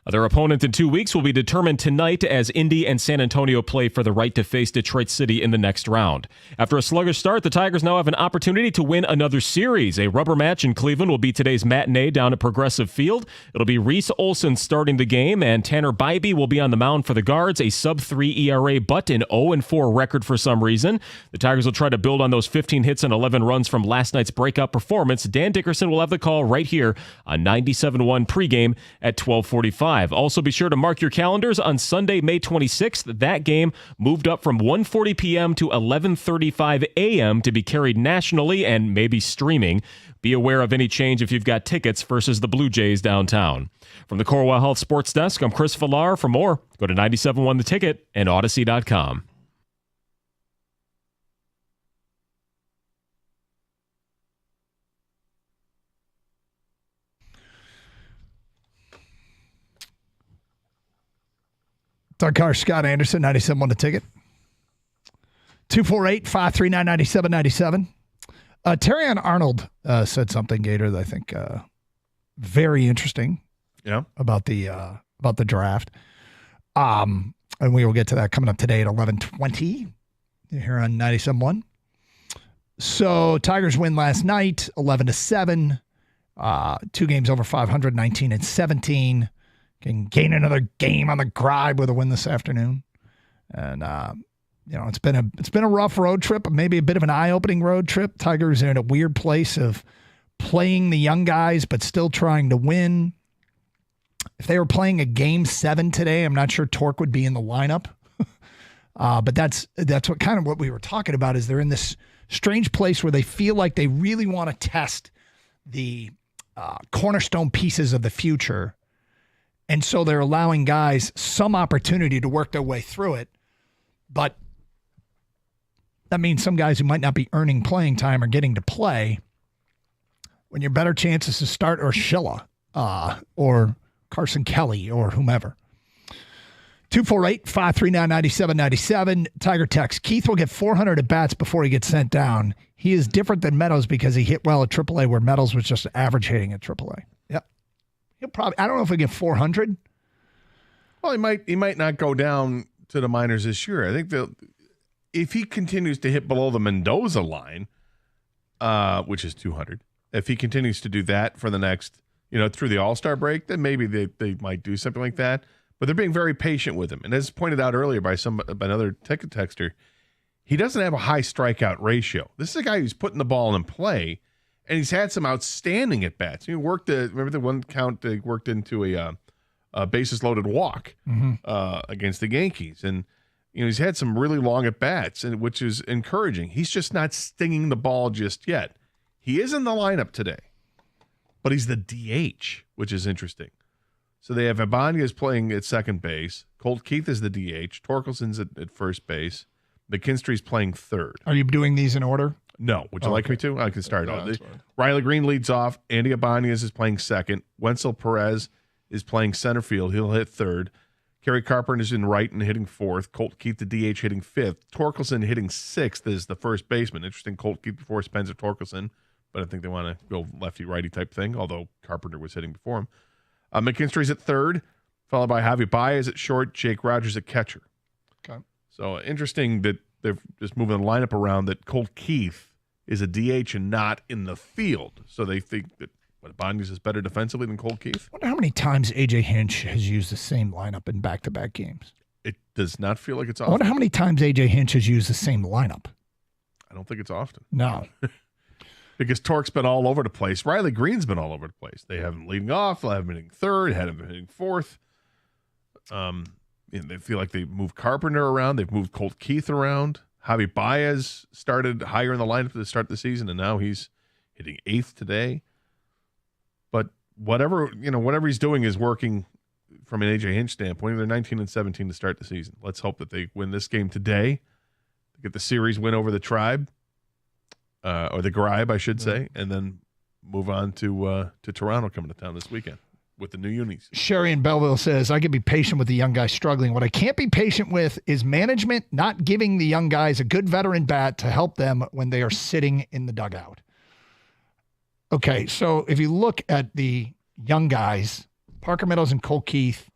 Their opponent in 2 weeks will be determined tonight as Indy and San Antonio play for the right to face Detroit City in the next round. After a sluggish start, the Tigers now have an opportunity to win another series. A rubber match in Cleveland will be today's matinee down at Progressive Field. It'll be Reese Olson starting the game, and Tanner Bybee will be on the mound for the Guards, a sub-3 ERA but an 0-4 record for some reason. The Tigers will try to build on those 15 hits and 11 runs from last night's breakout performance. Dan Dickerson will have the call right here on 97.1 pregame at 12:45. Also, be sure to mark your calendars on Sunday, May 26th. That game moved up from 1:40 p.m. to 11:35 a.m. to be carried nationally and maybe streaming. Be aware of any change if you've got tickets versus the Blue Jays downtown. From the Corewell Health Sports Desk, I'm Chris Villar. For more, go to 97.1 The Ticket and Odyssey.com. Doug Carr, Scott Anderson, 97.1 The Ticket. 248-539-9797. Terrion Arnold said something, Gator, that I think very interesting. Yeah. About the draft. And we will get to that coming up today at 11:20 here on 97.1. So Tigers win last night, 11-7. 2 games over 500, 19-17. Can gain another game on the Gribe with a win this afternoon. And it's been a rough road trip, maybe a bit of an eye-opening road trip. Tigers are in a weird place of playing the young guys but still trying to win. If they were playing a game 7 today, I'm not sure Torque would be in the lineup. But that's what kind of what we were talking about, is they're in this strange place where they feel like they really want to test the cornerstone pieces of the future. And so they're allowing guys some opportunity to work their way through it. But that means some guys who might not be earning playing time are getting to play when your better chances to start are Schilla or Carson Kelly or whomever. 248-539-9797. Tiger text. Keith will get 400 at-bats before he gets sent down. He is different than Meadows because he hit well at AAA, where Meadows was just average hitting at AAA. Yep. He'll probably, I don't know if he'll get 400. Well, he might not go down to the minors this year. I think if he continues to hit below the Mendoza line, which is 200, if he continues to do that for the next, through the All-Star break, then maybe they might do something like that. But they're being very patient with him. And as pointed out earlier by another ticket texter, he doesn't have a high strikeout ratio. This is a guy who's putting the ball in play, and he's had some outstanding at-bats. He worked remember the one count they worked into a bases-loaded walk against the Yankees. And he's had some really long at-bats, which is encouraging. He's just not stinging the ball just yet. He is in the lineup today, but he's the DH, which is interesting. So they have Ibanez playing at second base. Colt Keith is the DH. Torkelson's at first base. McKinstry's playing third. Are you doing these in order? No. Would you like me to? I can start off. Riley Green leads off. Andy Ibanez is playing second. Wenzel Perez is playing center field. He'll hit third. Kerry Carpenter is in right and hitting fourth. Colt Keith, the DH, hitting fifth. Torkelson hitting sixth is the first baseman. Interesting, Colt Keith before Spencer Torkelson, but I think they want to go lefty-righty type thing, although Carpenter was hitting before him. McKinstry's at third, followed by Javi Baez at short, Jake Rogers at catcher. Okay. So interesting that they're just moving the lineup around, that Colt Keith is a DH and not in the field. So they think that Ibanez is better defensively than Colt Keith. I wonder how many times A.J. Hinch has used the same lineup in back-to-back games. It does not feel like it's often. I wonder how many times A.J. Hinch has used the same lineup. I don't think it's often. No. Because Torque's been all over the place. Riley Green's been all over the place. They have him leading off. They have him hitting third. Had him hitting fourth. They feel like they've moved Carpenter around. They've moved Colt Keith around. Javi Baez started higher in the lineup to start the season, and now he's hitting eighth today. But whatever he's doing is working from an AJ Hinch standpoint. They're 19-17 to start the season. Let's hope that they win this game today, get the series win over the Tribe, or the Gribe, I should say, and then move on to Toronto coming to town this weekend with the new unis. Sherry in Belleville says, I can be patient with the young guys struggling. What I can't be patient with is management not giving the young guys a good veteran bat to help them when they are sitting in the dugout. Okay, so if you look at the young guys, Parker Meadows and Cole Keith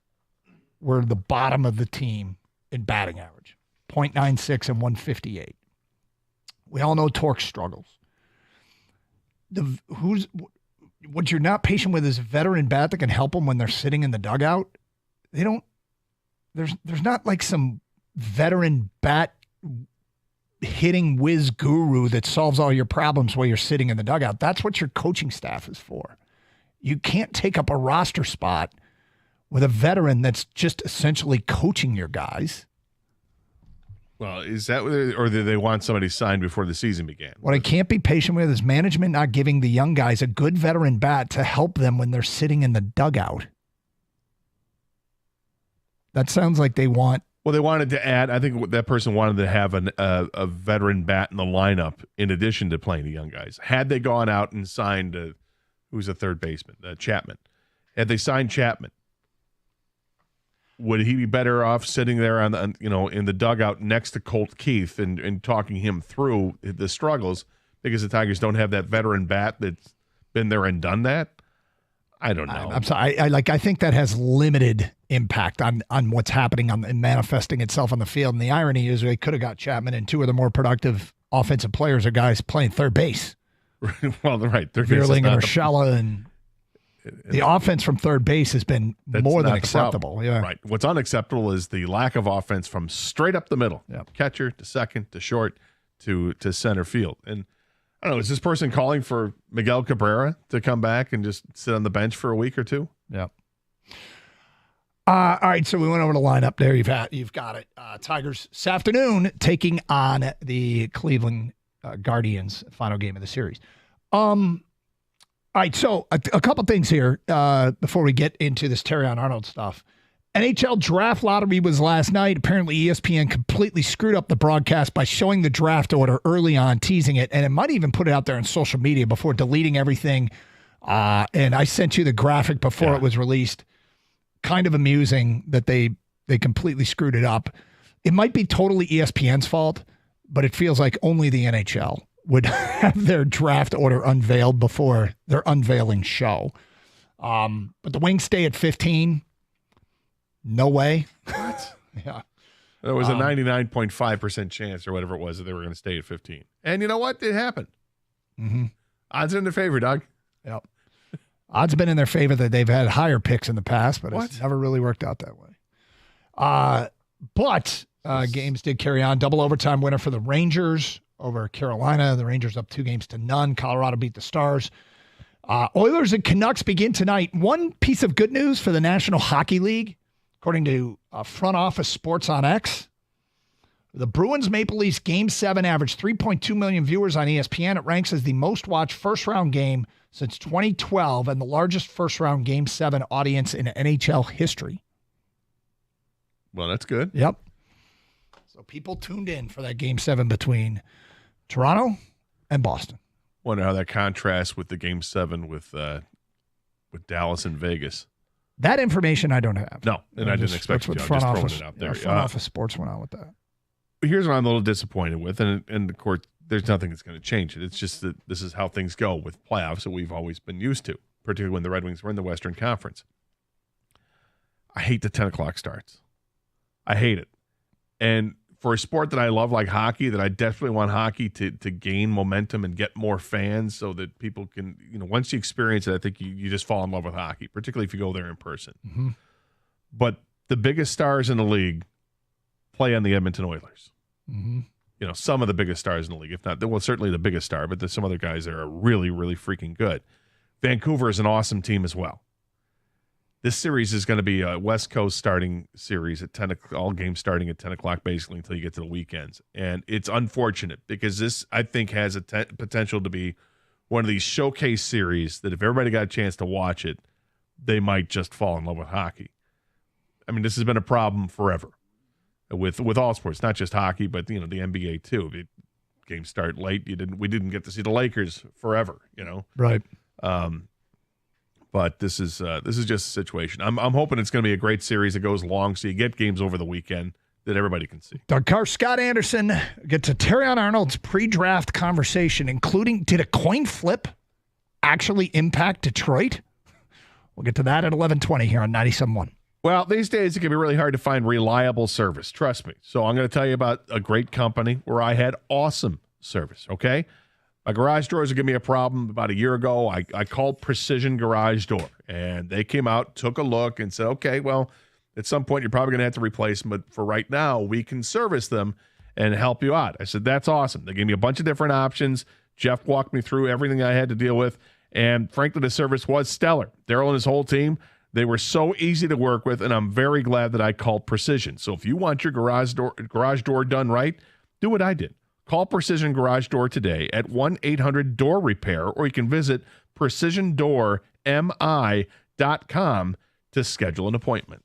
were the bottom of the team in batting average, .96 and 158. We all know Torque struggles. What you're not patient with is a veteran bat that can help them when they're sitting in the dugout. There's not like some veteran bat hitting whiz guru that solves all your problems while you're sitting in the dugout. That's what your coaching staff is for. You can't take up a roster spot with a veteran that's just essentially coaching your guys. Well, is that, or do they want somebody signed before the season began? What I can't be patient with is management not giving the young guys a good veteran bat to help them when they're sitting in the dugout. That sounds like they want. Well, they wanted to add, I think that person wanted to have a veteran bat in the lineup in addition to playing the young guys. Had they gone out and signed, who's a third baseman? Chapman. Had they signed Chapman, would he be better off sitting there in the dugout next to Colt Keith and talking him through the struggles because the Tigers don't have that veteran bat that's been there and done that? I don't know. I'm sorry. I think that has limited impact on what's happening and manifesting itself on the field. And the irony is they could have got Chapman and two of the more productive offensive players are guys playing third base. Well, right. Vierling and Urshela and the offense from third base has been more than acceptable. Yeah. Right. What's unacceptable is the lack of offense from straight up the middle. Yep. Catcher to second to short to center field. And I don't know, is this person calling for Miguel Cabrera to come back and just sit on the bench for a week or two? Yep. All right, so we went over the lineup there. You've got it. Tigers this afternoon taking on the Cleveland Guardians, final game of the series. All right, so a couple things here before we get into this Terrion Arnold stuff. NHL draft lottery was last night. Apparently ESPN completely screwed up the broadcast by showing the draft order early on, teasing it, and it might even put it out there on social media before deleting everything. And I sent you the graphic before it was released. Kind of amusing that they completely screwed it up. It might be totally ESPN's fault, but it feels like only the NHL would have their draft order unveiled before their unveiling show. But the Wings stay at 15. No way. What? Yeah. There was a 99.5% chance or whatever it was that they were going to stay at 15. And you know what? It happened. Mm-hmm. Odds are in their favor, Doug. Yep. Odds have been in their favor that they've had higher picks in the past, but it's never really worked out that way. But games did carry on. Double overtime winner for the Rangers over Carolina. The Rangers up 2-0. Colorado beat the Stars. Oilers and Canucks begin tonight. One piece of good news for the National Hockey League, according to Front Office Sports on X. The Bruins Maple Leafs Game 7 averaged 3.2 million viewers on ESPN. It ranks as the most watched first-round game since 2012 and the largest first-round Game 7 audience in NHL history. Well, that's good. Yep. So people tuned in for that Game 7 between Toronto and Boston. Wonder how that contrasts with the Game 7 with Dallas and Vegas. That information I don't have. No, and I didn't expect you to. Front just office, throwing it out there. Front Office Sports went on with that. Here's what I'm a little disappointed with, and of course, there's nothing that's going to change it. It's just that this is how things go with playoffs that we've always been used to, particularly when the Red Wings were in the Western Conference. I hate the 10 o'clock starts. I hate it. And for a sport that I love like hockey, that I definitely want hockey to gain momentum and get more fans so that people can, once you experience it, I think you just fall in love with hockey, particularly if you go there in person. Mm-hmm. But the biggest stars in the league play on the Edmonton Oilers. Mm-hmm. Some of the biggest stars in the league, if not, well, certainly the biggest star, but there's some other guys that are really, really freaking good. Vancouver is an awesome team as well. This series is going to be a West Coast starting series at 10 o'clock, all games starting at 10 o'clock basically until you get to the weekends. And it's unfortunate because this, I think, has a potential to be one of these showcase series that if everybody got a chance to watch it, they might just fall in love with hockey. I mean, this has been a problem forever with all sports, not just hockey, but the NBA too. Games start late. We didn't get to see the Lakers forever, Right. But this is just a situation. I'm hoping it's going to be a great series that goes long, so you get games over the weekend that everybody can see. Doug Carr, Scott Anderson, get to Terrion Arnold's pre-draft conversation, including did a coin flip actually impact Detroit? We'll get to that at 11:20 here on 97.1. Well, these days it can be really hard to find reliable service. Trust me. So I'm going to tell you about a great company where I had awesome service, okay? My garage doors would give me a problem about a year ago. I called Precision Garage Door, and they came out, took a look, and said, okay, well, at some point you're probably going to have to replace them, but for right now, we can service them and help you out. I said, that's awesome. They gave me a bunch of different options. Jeff walked me through everything I had to deal with, and frankly, the service was stellar. Daryl and his whole team, they were so easy to work with, and I'm very glad that I called Precision. So if you want your garage door done right, do what I did. Call Precision Garage Door today at 1-800-DOOR-REPAIR, or you can visit precisiondoormi.com to schedule an appointment.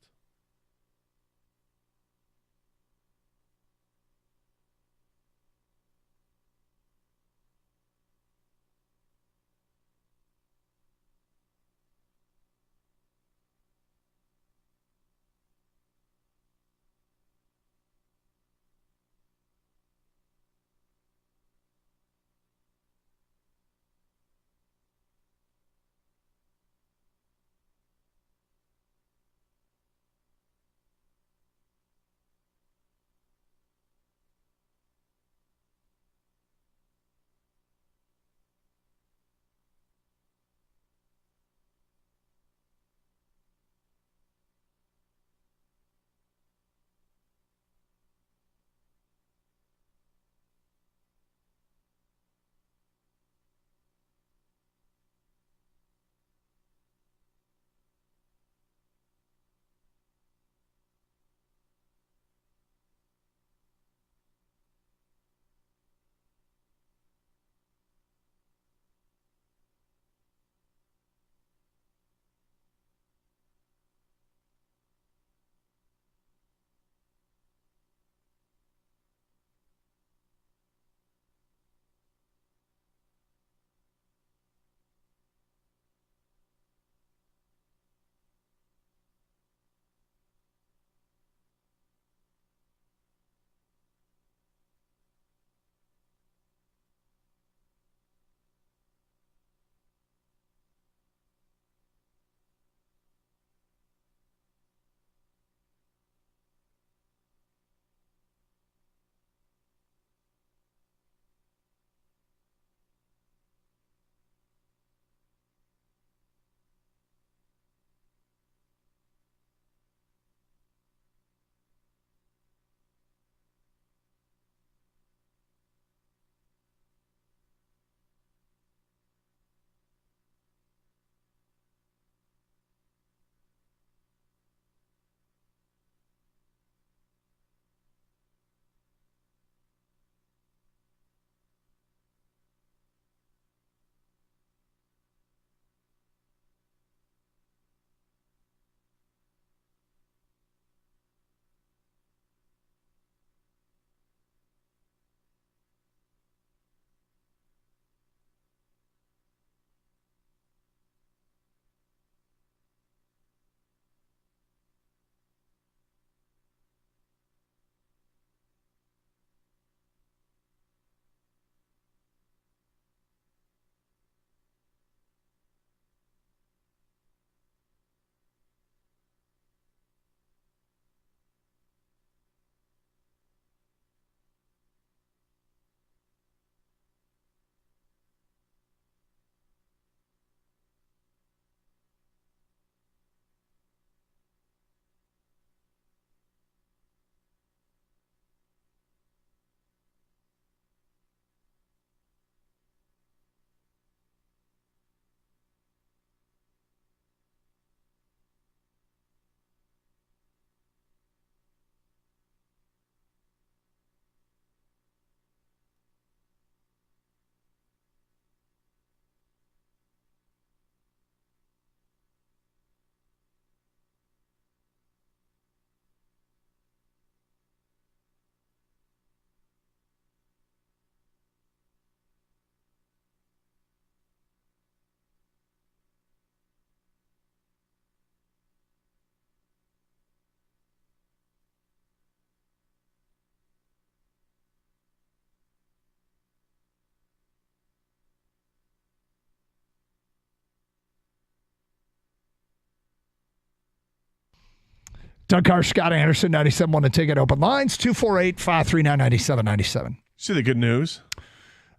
Doug Carr, Scott Anderson, 97.1 The Ticket. Open lines, 248-539-9797. See the good news?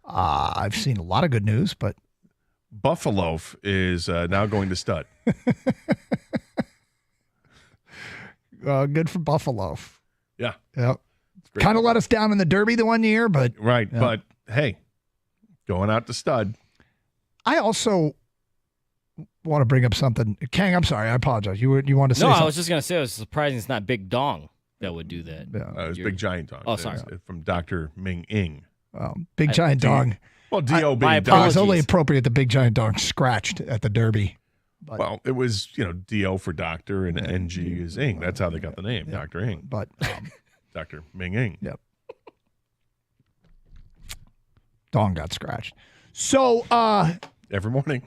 I've seen a lot of good news, but Buffalo is now going to stud. Good for Buffalo. Yeah. Yep. Kind of let us down in the Derby the one year, but Right. yeah. But hey, going out to stud. I also want to bring up something. Kang, I'm sorry. I apologize. You wanted to say No, something? I was just going to say it was surprising it's not Big Dong that would do that. Yeah. It was Big Giant Dong. Oh, sorry. It's from Dr. Ming Ing. Big Giant Dong. Well, D.O. My being It Dong. was only appropriate the Big Giant Dong scratched at the Derby. Well, it was, D.O. for doctor and N.G. is Ing. That's how they got the name, Dr. Ing. But Dr. Ming Ing. Yep. Dong got scratched. So Every morning.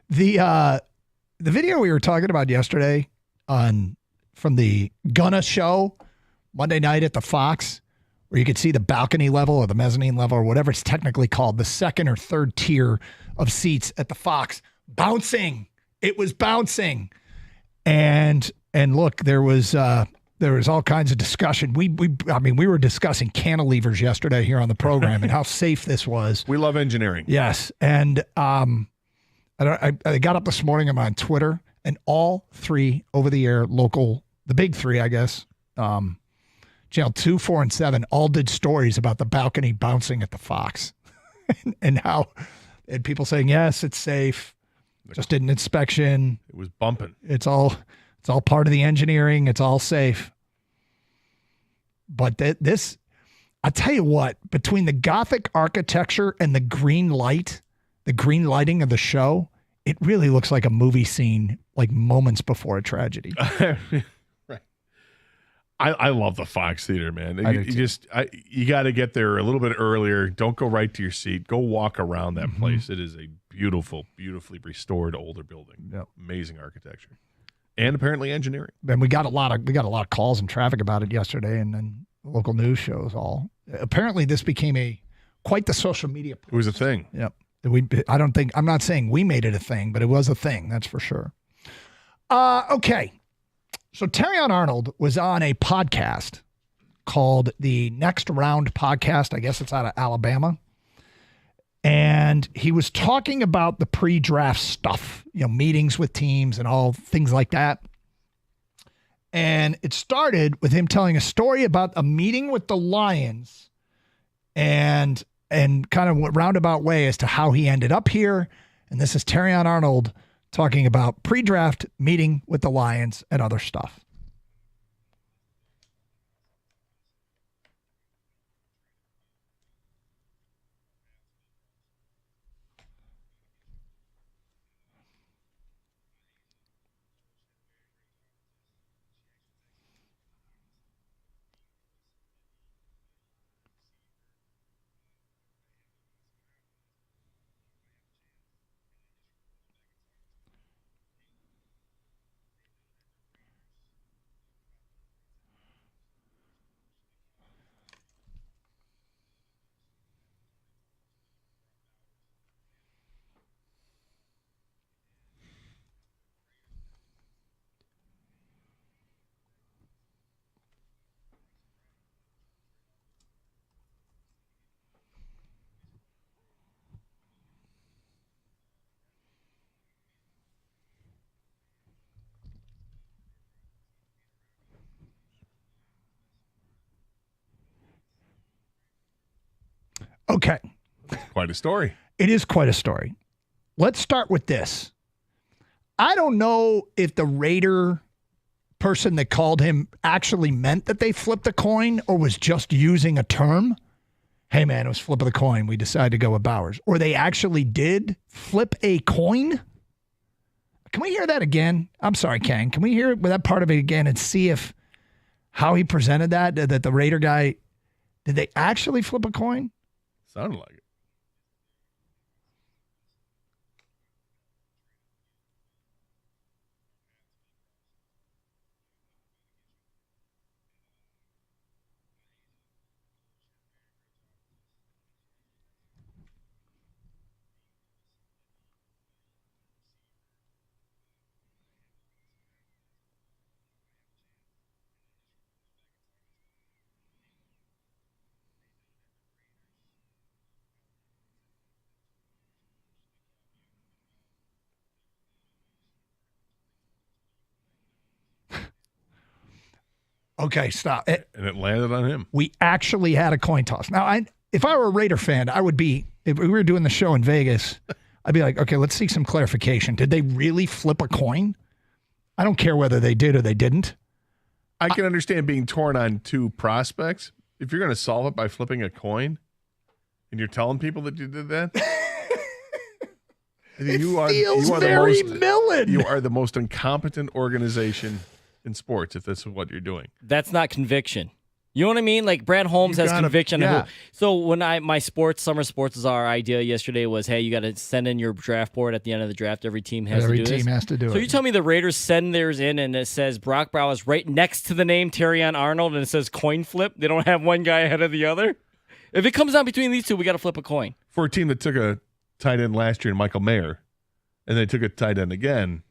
the video we were talking about yesterday from the Gunna show Monday night at the Fox, where you could see the balcony level or the mezzanine level or whatever it's technically called, the second or third tier of seats at the Fox, bouncing. It was bouncing. And look, there was all kinds of discussion. We were discussing cantilevers yesterday here on the program and how safe this was. We love engineering. Yes. And I got up this morning, I'm on Twitter, and all three over-the-air local, the big three, I guess, Channel 2, 4, and 7, all did stories about the balcony bouncing at the Fox and how and people saying, yes, it's safe. Just did an inspection. It was bumping. It's all part of the engineering. It's all safe. But this, I tell you what, between the Gothic architecture and the green lighting of the show, it really looks like a movie scene, like moments before a tragedy. Right. I love the Fox Theater, man. I do too. You got to get there a little bit earlier. Don't go right to your seat. Go walk around that Mm-hmm. place. It is a beautiful, beautifully restored older building. Yep. Amazing architecture, and apparently engineering. And we got a lot of calls and traffic about it yesterday, and then local news shows all. Apparently, this became quite the social media post. It was a thing. Yep. I'm not saying we made it a thing, but it was a thing. That's for sure. Okay. So Terrion Arnold was on a podcast called the Next Round Podcast. I guess it's out of Alabama. And he was talking about the pre-draft stuff, meetings with teams and all things like that. And it started with him telling a story about a meeting with the Lions and kind of went roundabout way as to how he ended up here. And this is Terrion Arnold talking about pre-draft meeting with the Lions and other stuff. Okay. Quite a story. It is quite a story. Let's start with this. I don't know if the Raider person that called him actually meant that they flipped a coin or was just using a term. Hey, man, it was flip of the coin. We decided to go with Bowers. Or they actually did flip a coin. Can we hear that again? I'm sorry, Kang. Can we hear that part of it again and see how he presented that the Raider guy, did they actually flip a coin? Sounded like it. Okay, stop. And it landed on him. We actually had a coin toss. Now, if I were a Raider fan, I would be, if we were doing the show in Vegas, I'd be like, okay, let's see some clarification. Did they really flip a coin? I don't care whether they did or they didn't. I can understand being torn on two prospects. If you're going to solve it by flipping a coin and you're telling people that you did that, you are the most incompetent organization in sports if that's what you're doing. That's not conviction. You know what I mean? Like Brad Holmes has conviction. yeah. So when my summer sports is our idea yesterday was, hey, you got to send in your draft board at the end of the draft. Every team has to do this. Every team has to do it. So you tell me the Raiders send theirs in and it says Brock Bowers right next to the name Terrion Arnold and it says coin flip. They don't have one guy ahead of the other. If it comes down between these two, we got to flip a coin. For a team that took a tight end last year, Michael Mayer, and they took a tight end again,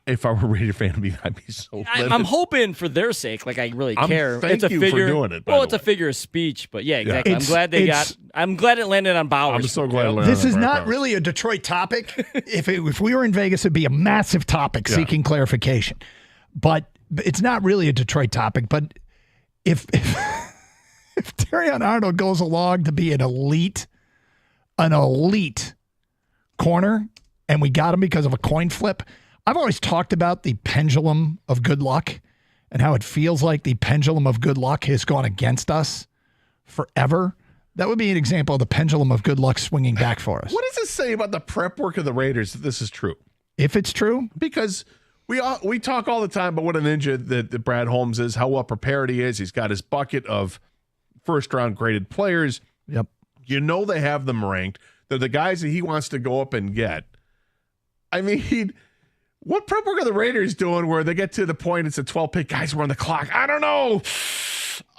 if I were a Raider fan, I'd be so livid. I'm hoping for their sake, like I really care. Thank it's a you figure, for doing it. Well, it's a figure of speech, but yeah, exactly. I'm glad it landed on Bowers. I'm so glad it landed This on is Brock not Bowers. really a Detroit topic. If we were in Vegas, it'd be a massive topic seeking clarification. But it's not really a Detroit topic. But if Terrion Arnold goes along to be an elite corner, and we got him because of a coin flip. I've always talked about the pendulum of good luck and how it feels like the pendulum of good luck has gone against us forever. That would be an example of the pendulum of good luck swinging back for us. What does it say about the prep work of the Raiders if this is true? If it's true? Because we talk all the time about what a ninja that Brad Holmes is, how well prepared he is. He's got his bucket of first-round graded players. Yep. You know they have them ranked. They're the guys that he wants to go up and get. I mean, what prep work are the Raiders doing where they get to the point it's a 12 pick? Guys, we're on the clock. I don't know.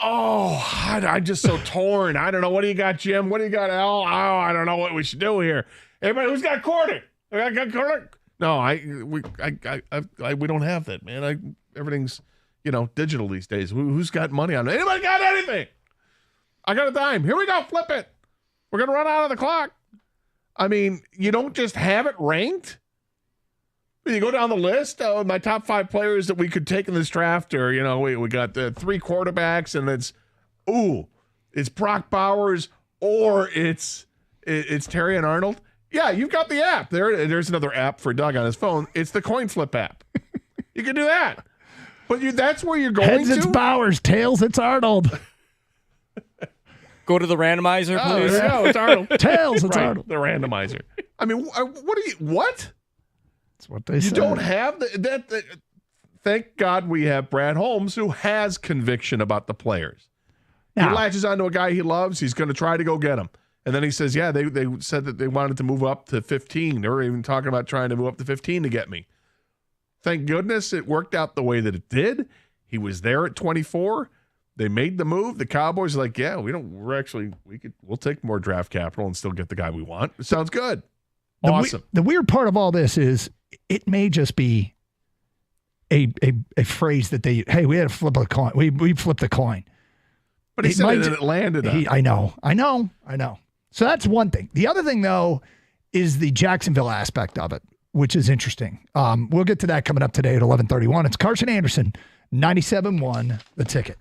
Oh, I'm just so torn. I don't know. What do you got, Jim? What do you got, Al? Oh, I don't know what we should do here. Everybody, who's got a quarter? I got a quarter? No, we don't have that, man. Everything's, digital these days. Who's got money on it? Anybody got anything? I got a dime. Here we go. Flip it. We're going to run out of the clock. I mean, you don't just have it ranked. You go down the list of my top 5 players that we could take in this draft, or, we got 3 quarterbacks, and it's Brock Bowers, or it's Terrion Arnold. Yeah, you've got the app. There's another app for Doug on his phone. It's the coin flip app. You can do that. But that's where you're going Heads, to? it's Bowers. Tails, it's Arnold. Go to the randomizer, please. There you go. It's Arnold. Tails, it's right, Arnold. The randomizer. I mean, what? That's what they You say. don't have that. Thank God we have Brad Holmes, who has conviction about the players. Now, he latches onto a guy he loves. He's going to try to go get him. And then he says, yeah, they said that they wanted to move up to 15. They were even talking about trying to move up to 15 to get me. Thank goodness it worked out the way that it did. He was there at 24. They made the move. The Cowboys are like, yeah, we'll take more draft capital and still get the guy we want. It sounds good. Awesome. The weird part of all this is it may just be a phrase that we had to flip a coin. We flipped a coin. But he said it and it landed on. I know. So that's one thing. The other thing, though, is the Jacksonville aspect of it, which is interesting. We'll get to that coming up today at 11:31. It's Carson Anderson, 97.1, The Ticket.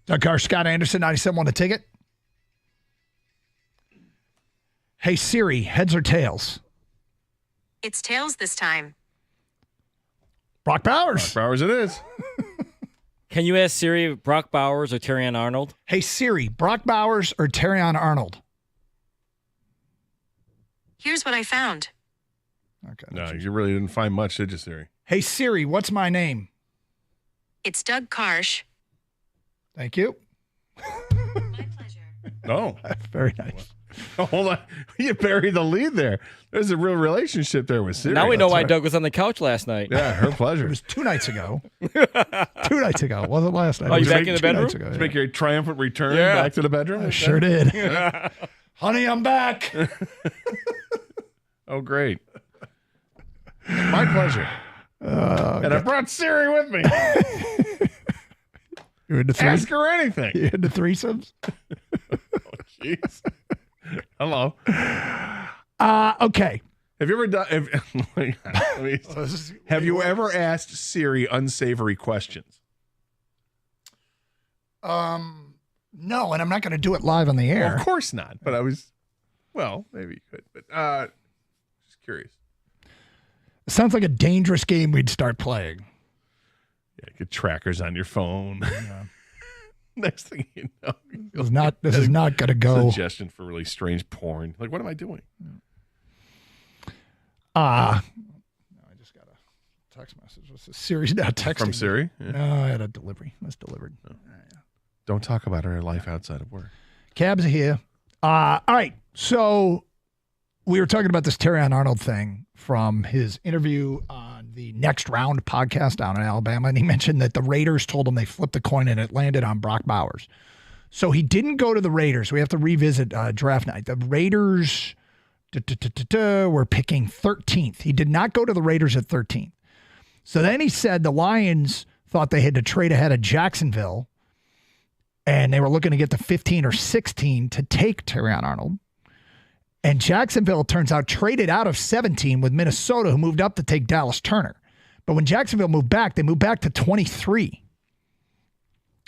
Doug Carr, Scott Anderson, 97 on the ticket. Hey, Siri, heads or tails? It's tails this time. Brock Bowers. Brock Bowers it is. Can you ask Siri Brock Bowers or Terrion Arnold? Hey, Siri, Brock Bowers or Terrion Arnold? Here's what I found. Okay. No, you really didn't find much, did you, Siri? Hey, Siri, what's my name? It's Doug Karsh. Thank you. My pleasure. No. Very nice. Oh, hold on. You buried the lead there. There's a real relationship there with Siri. Now we know That's why right. Doug was on the couch last night. Yeah, her pleasure. It was 2 nights ago. 2 nights ago. It wasn't last night. Oh, It you was back in the 2 bedroom? nights ago, Did yeah. you make your triumphant return Yeah. back to the bedroom? I sure did. Yeah. Honey, I'm back. Oh, great. My pleasure. And I brought Siri with me. You into three? Ask her anything. You into threesomes? Jeez. Hello. Okay. Have you ever done? Have you ever asked Siri unsavory questions? No, and I'm not going to do it live on the air. Well, of course not. But I was. Well, maybe you could. But just curious. It sounds like a dangerous game we'd start playing. Yeah, get trackers on your phone. Yeah. Next thing you know, This is not going to go. Suggestion for really strange porn. Like, what am I doing? I just got a text message. What's this? Siri's now texting From me. Siri? Yeah. No, I had a delivery. It was delivered. Oh. Don't talk about her life outside of work. Cabs are here. All right. So we were talking about this Terrion Arnold thing from his interview on the Next Round podcast down in Alabama. And he mentioned that the Raiders told him they flipped the coin and it landed on Brock Bowers. So he didn't go to the Raiders. We have to revisit draft night. The Raiders were picking 13th. He did not go to the Raiders at 13th. So then he said the Lions thought they had to trade ahead of Jacksonville. And they were looking to get to 15 or 16 to take Terrion Arnold. And Jacksonville, turns out, traded out of 17 with Minnesota, who moved up to take Dallas Turner. But when Jacksonville moved back, they moved back to 23.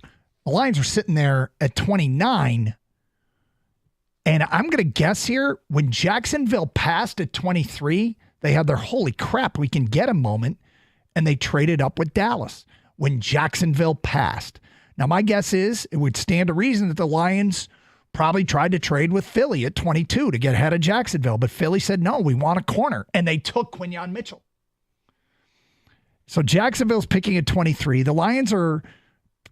The Lions were sitting there at 29. And I'm going to guess here, when Jacksonville passed at 23, they had their holy crap, we can get a moment. And they traded up with Dallas when Jacksonville passed. Now, my guess is it would stand to reason that the Lions probably tried to trade with Philly at 22 to get ahead of Jacksonville. But Philly said, no, we want a corner. And they took Quinyon Mitchell. So Jacksonville's picking at 23. The Lions are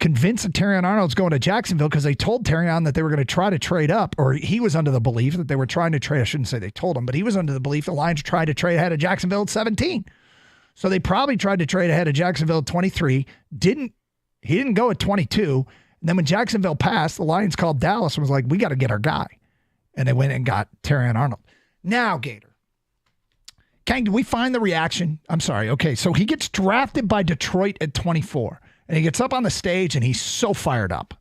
convinced that Terrion Arnold's going to Jacksonville because they told Terrion that they were going to try to trade up, or he was under the belief that they were trying to trade. I shouldn't say they told him, but he was under the belief the Lions tried to trade ahead of Jacksonville at 17. So they probably tried to trade ahead of Jacksonville at 23. He didn't go at 22. And then when Jacksonville passed, the Lions called Dallas and was like, we got to get our guy. And they went and got Terrion Arnold. Now, Gator. Kang, did we find the reaction? I'm sorry. Okay, so he gets drafted by Detroit at 24. And he gets up on the stage and he's so fired up.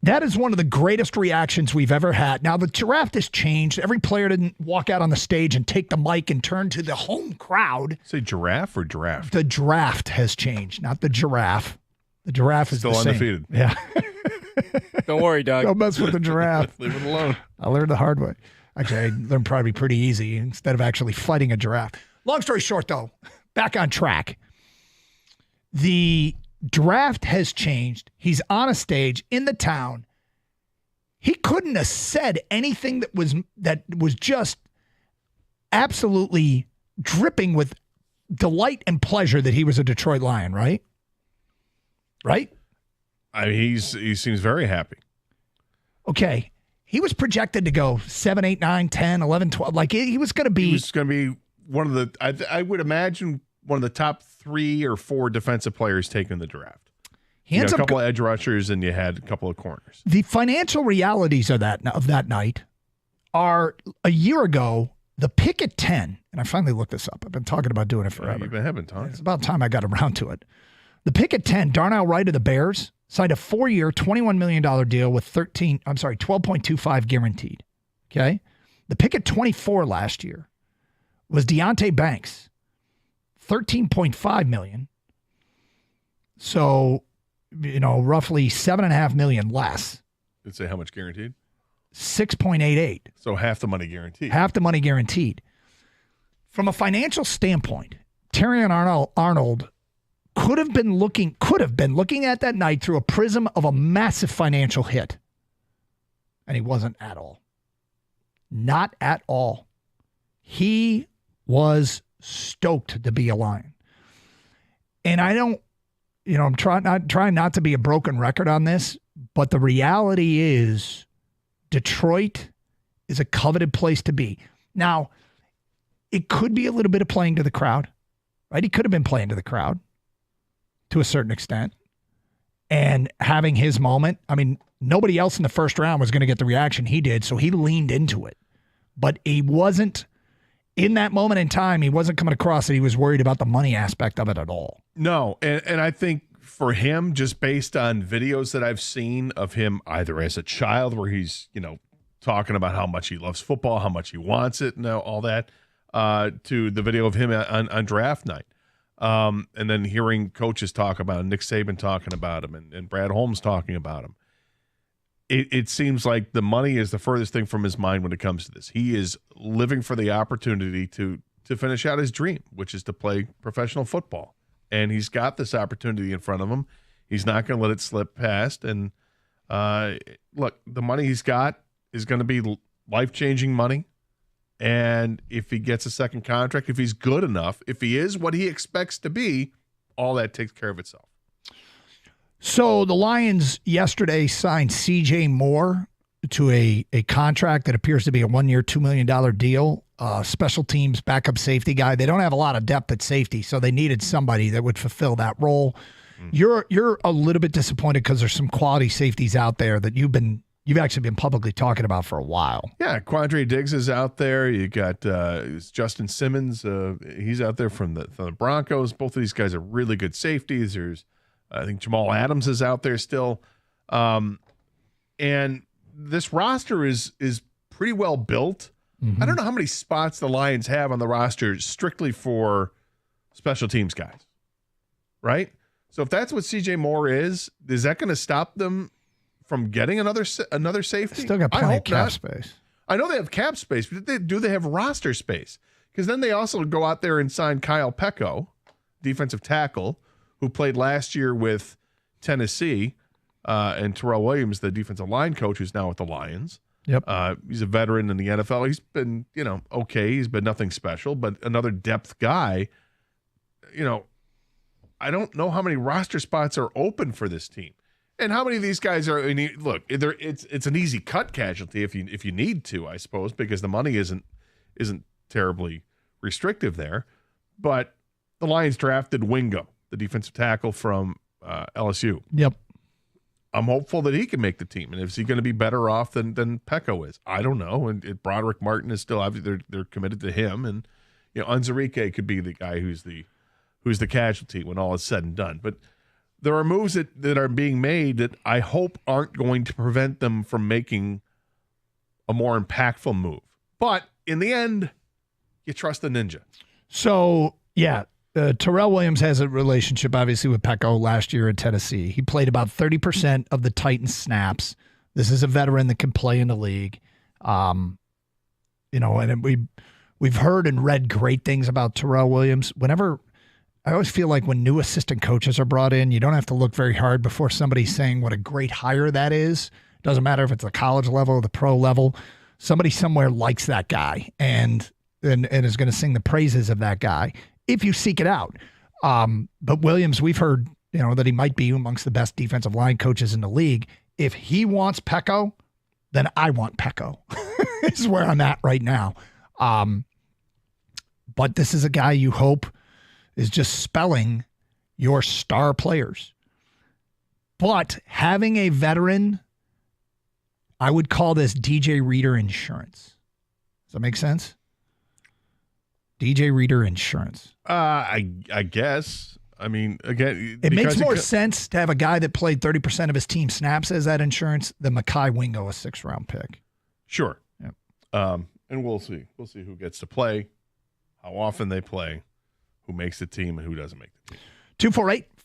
That is one of the greatest reactions we've ever had. Now, the draft has changed. Every player didn't walk out on the stage and take the mic and turn to the home crowd. Say giraffe or giraffe? The draft has changed, not the giraffe. The giraffe is Still the same. undefeated. Yeah. Don't worry, Doug. Don't mess with the giraffe. Leave it alone. I learned the hard way. Actually, I learned probably pretty easy instead of actually fighting a giraffe. Long story short, though, back on track. The draft has changed. He's on a stage in the town. He couldn't have said anything that was just absolutely dripping with delight and pleasure that he was a Detroit Lion, right? Right? He seems very happy. Okay. He was projected to go 7, 8, 9, 10, 11, 12. Like he was going to be. He was going to be one of the, I would imagine, one of the top 3 or 4 defensive players taken in the draft. You had a couple of edge rushers and you had a couple of corners. The financial realities of that night are a year ago, the pick at 10, and I finally looked this up. I've been talking about doing it forever. You've been talking. It's about time I got around to it. The pick at 10, Darnell Wright of the Bears, signed a 4-year, $21 million deal with 12.25 guaranteed. Okay. The pick at 24 last year was Deonte Banks, $13.5 million. So, roughly $7.5 million less. Did it say how much guaranteed? 6.88. So half the money guaranteed. Half the money guaranteed. From a financial standpoint, Terrion Arnold could have been looking at that night through a prism of a massive financial hit. And he wasn't at all. Not at all. He was stoked to be a Lion. And I don't, I'm trying not to be a broken record on this, but the reality is Detroit is a coveted place to be. Now, it could be a little bit of playing to the crowd, right? He could have been playing to the crowd to a certain extent and having his moment. I mean, nobody else in the first round was going to get the reaction he did, so he leaned into it. But he wasn't, in that moment in time, he wasn't coming across that he was worried about the money aspect of it at all. No, and I think for him, just based on videos that I've seen of him either as a child where he's, talking about how much he loves football, how much he wants it, and all that, to the video of him on draft night. And then hearing coaches talk about him, Nick Saban talking about him, and Brad Holmes talking about him. It seems like the money is the furthest thing from his mind when it comes to this. He is living for the opportunity to finish out his dream, which is to play professional football. And he's got this opportunity in front of him. He's not going to let it slip past. And look, the money he's got is going to be life-changing money. And if he gets a second contract, if he's good enough, if he is what he expects to be, all that takes care of itself. So the Lions yesterday signed C.J. Moore to a contract that appears to be a 1-year, $2 million deal. Special teams backup safety guy. They don't have a lot of depth at safety, so they needed somebody that would fulfill that role. You're a little bit disappointed because there's some quality safeties out there that you've actually been publicly talking about for a while. Yeah, Quandre Diggs is out there. You got Justin Simmons. He's out there from the Broncos. Both of these guys are really good safeties. There's, I think, Jamal Adams is out there still. And this roster is pretty well built. Mm-hmm. I don't know how many spots the Lions have on the roster strictly for special teams guys, right? So if that's what C.J. Moore is that going to stop them from getting another safety? Still got plenty of cap space. I know they have cap space, but do they have roster space? Because then they also go out there and sign Kyle Peko, defensive tackle, who played last year with Tennessee, and Terrell Williams, the defensive line coach, who's now with the Lions. Yep. He's a veteran in the NFL. He's been, okay. He's been nothing special, but another depth guy. I don't know how many roster spots are open for this team. And how many of these guys are? Look, it's an easy cut casualty if you need to, I suppose, because the money isn't terribly restrictive there. But the Lions drafted Wingo, the defensive tackle from LSU. Yep. I'm hopeful that he can make the team. And is he going to be better off than Peko is? I don't know. And Broderick Martin is still obviously they're committed to him, and Unzarike could be the guy who's the casualty when all is said and done. But there are moves that are being made that I hope aren't going to prevent them from making a more impactful move. But in the end, you trust the ninja. So, yeah, Terrell Williams has a relationship, obviously, with Peko last year in Tennessee. He played about 30% of the Titans snaps. This is a veteran that can play in the league. And we've heard and read great things about Terrell Williams. I always feel like when new assistant coaches are brought in, you don't have to look very hard before somebody's saying what a great hire that is. Doesn't matter if it's the college level or the pro level. Somebody somewhere likes that guy and is going to sing the praises of that guy if you seek it out. But Williams, we've heard that he might be amongst the best defensive line coaches in the league. If he wants Peko, then I want Peko. This is where I'm at right now. But this is a guy you hope is just spelling your star players. But having a veteran, I would call this DJ Reader insurance. Does that make sense? DJ Reader insurance. I guess. I mean, again, It makes because more sense to have a guy that played 30% of his team snaps as that insurance than Mekhi Wingo, a 6th-round pick. Sure. Yep. And we'll see. We'll see who gets to play, how often they play, who makes the team, and who doesn't make the team.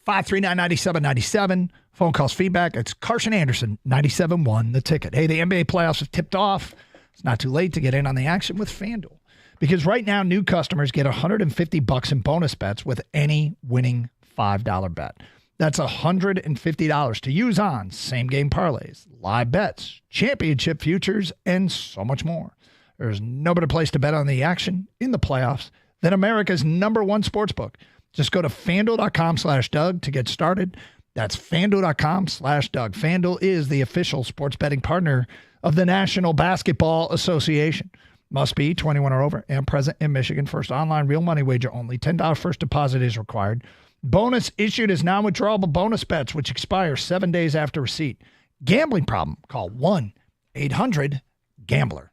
248-539-9797. Phone calls, feedback. It's Carson Anderson, 97.1 The Ticket. Hey, the NBA playoffs have tipped off. It's not too late to get in on the action with FanDuel. Because right now, new customers get $150 in bonus bets with any winning $5 bet. That's $150 to use on same-game parlays, live bets, championship futures, and so much more. There's no better place to bet on the action in the playoffs than America's #1 sportsbook. Just go to FanDuel.com/Doug to get started. That's FanDuel.com/Doug. FanDuel is the official sports betting partner of the National Basketball Association. Must be 21 or over and present in Michigan. First online real money wager only. $10 first deposit is required. Bonus issued as non-withdrawable bonus bets, which expire 7 days after receipt. Gambling problem? Call 1-800-GAMBLER.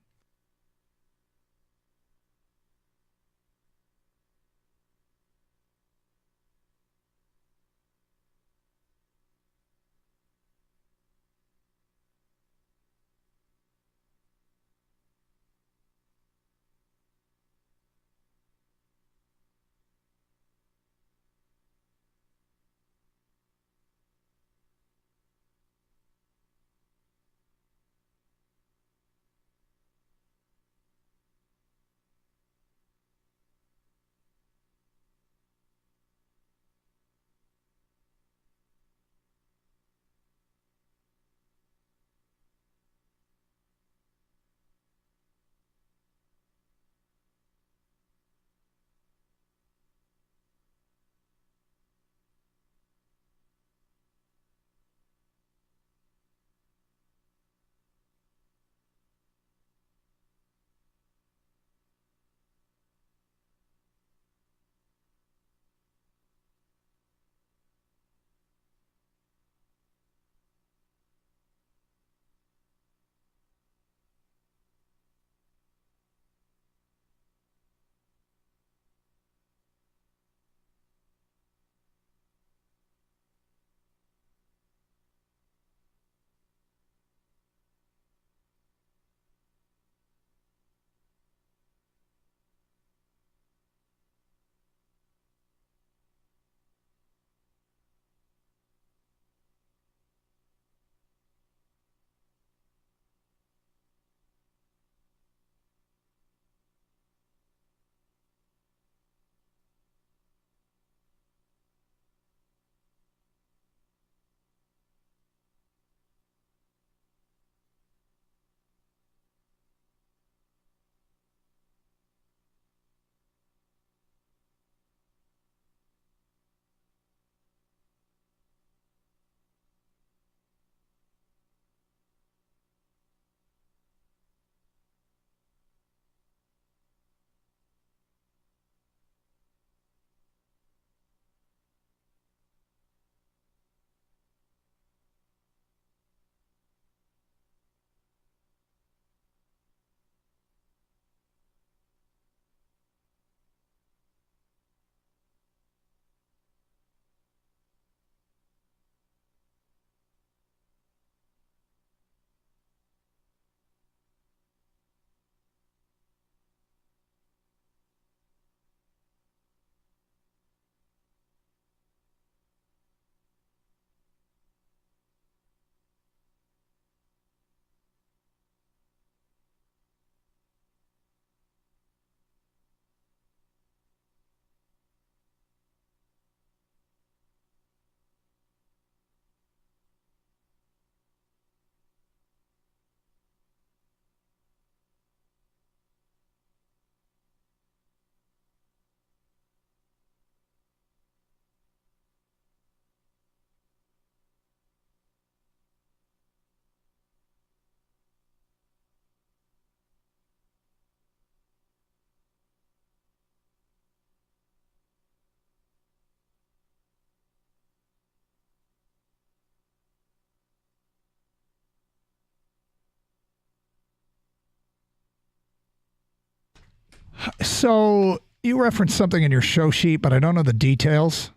So you referenced something in your show sheet, but I don't know the details.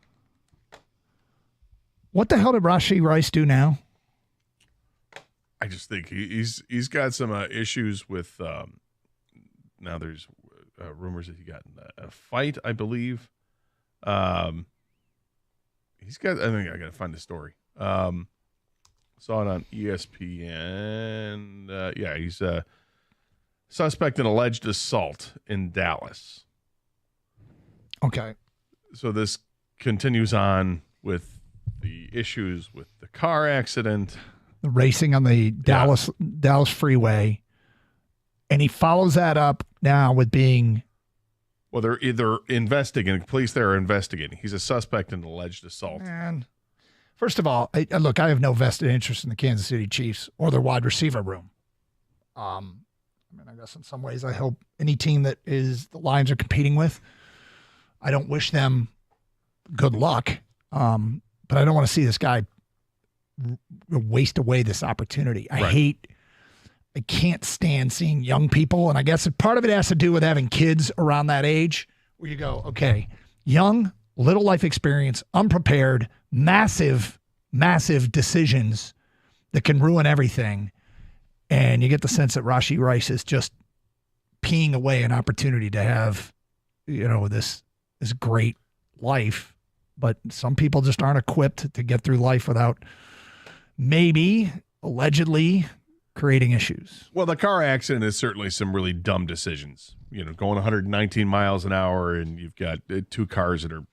What the hell did Rashee Rice do now? I just think he's got some issues with. Now there's rumors that he got in a fight, I believe. He's got. I think I got to find the story. Saw it on ESPN. Yeah, he's a suspect in alleged assault in Dallas. Okay. So this continues on with the issues with the car accident, the racing on the Dallas freeway, and he follows that up now with being. Well, they're either investigating. Police there are investigating. He's a suspect in alleged assault. Man, first of all, I have no vested interest in the Kansas City Chiefs or their wide receiver room. I guess in some ways, I hope any team that the Lions are competing with, I don't wish them good luck. But I don't want to see this guy waste away this opportunity. I can't stand seeing young people, and I guess part of it has to do with having kids around that age where you go, okay, young, little life experience, unprepared, massive decisions that can ruin everything. And you get the sense that Rashee Rice is just peeing away an opportunity to have, this great life. But some people just aren't equipped to get through life without allegedly creating issues. Well, the car accident is certainly some really dumb decisions. Going 119 miles an hour, and you've got two cars that are,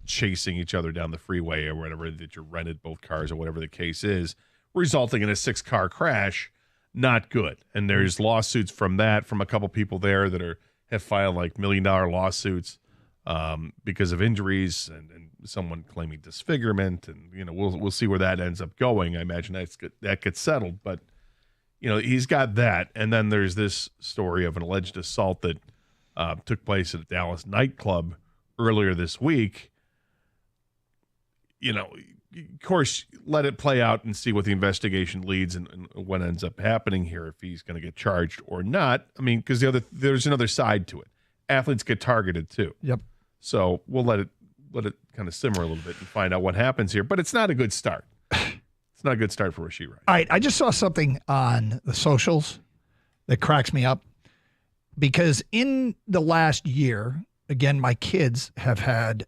chasing each other down the freeway or whatever, that you rented both cars or whatever the case is, resulting in a 6-car crash. Not good. And there's lawsuits from that, from a couple people there that have filed like $1 million lawsuits because of injuries and someone claiming disfigurement. And, we'll see where that ends up going. I imagine that gets settled. But, he's got that. And then there's this story of an alleged assault that took place at a Dallas nightclub earlier this week. Of course, let it play out and see what the investigation leads and what ends up happening here, if he's going to get charged or not. I mean, because there's another side to it. Athletes get targeted too. Yep. So we'll let it kind of simmer a little bit and find out what happens here. But it's not a good start. It's not a good start for Rashee Rice. All right, I just saw something on the socials that cracks me up, because in the last year, again, my kids have had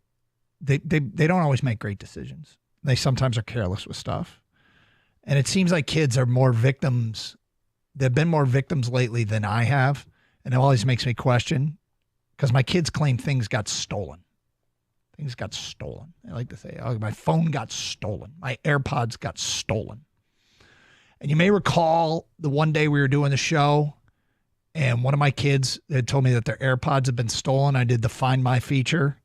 they don't always make great decisions. They sometimes are careless with stuff. And it seems like kids are more victims. They've been more victims lately than I have. And it always makes me question, because my kids claim things got stolen. Things got stolen. I like to say, oh, my phone got stolen. My AirPods got stolen. And you may recall the one day we were doing the show, and one of my kids had told me that their AirPods had been stolen. I did the Find My feature.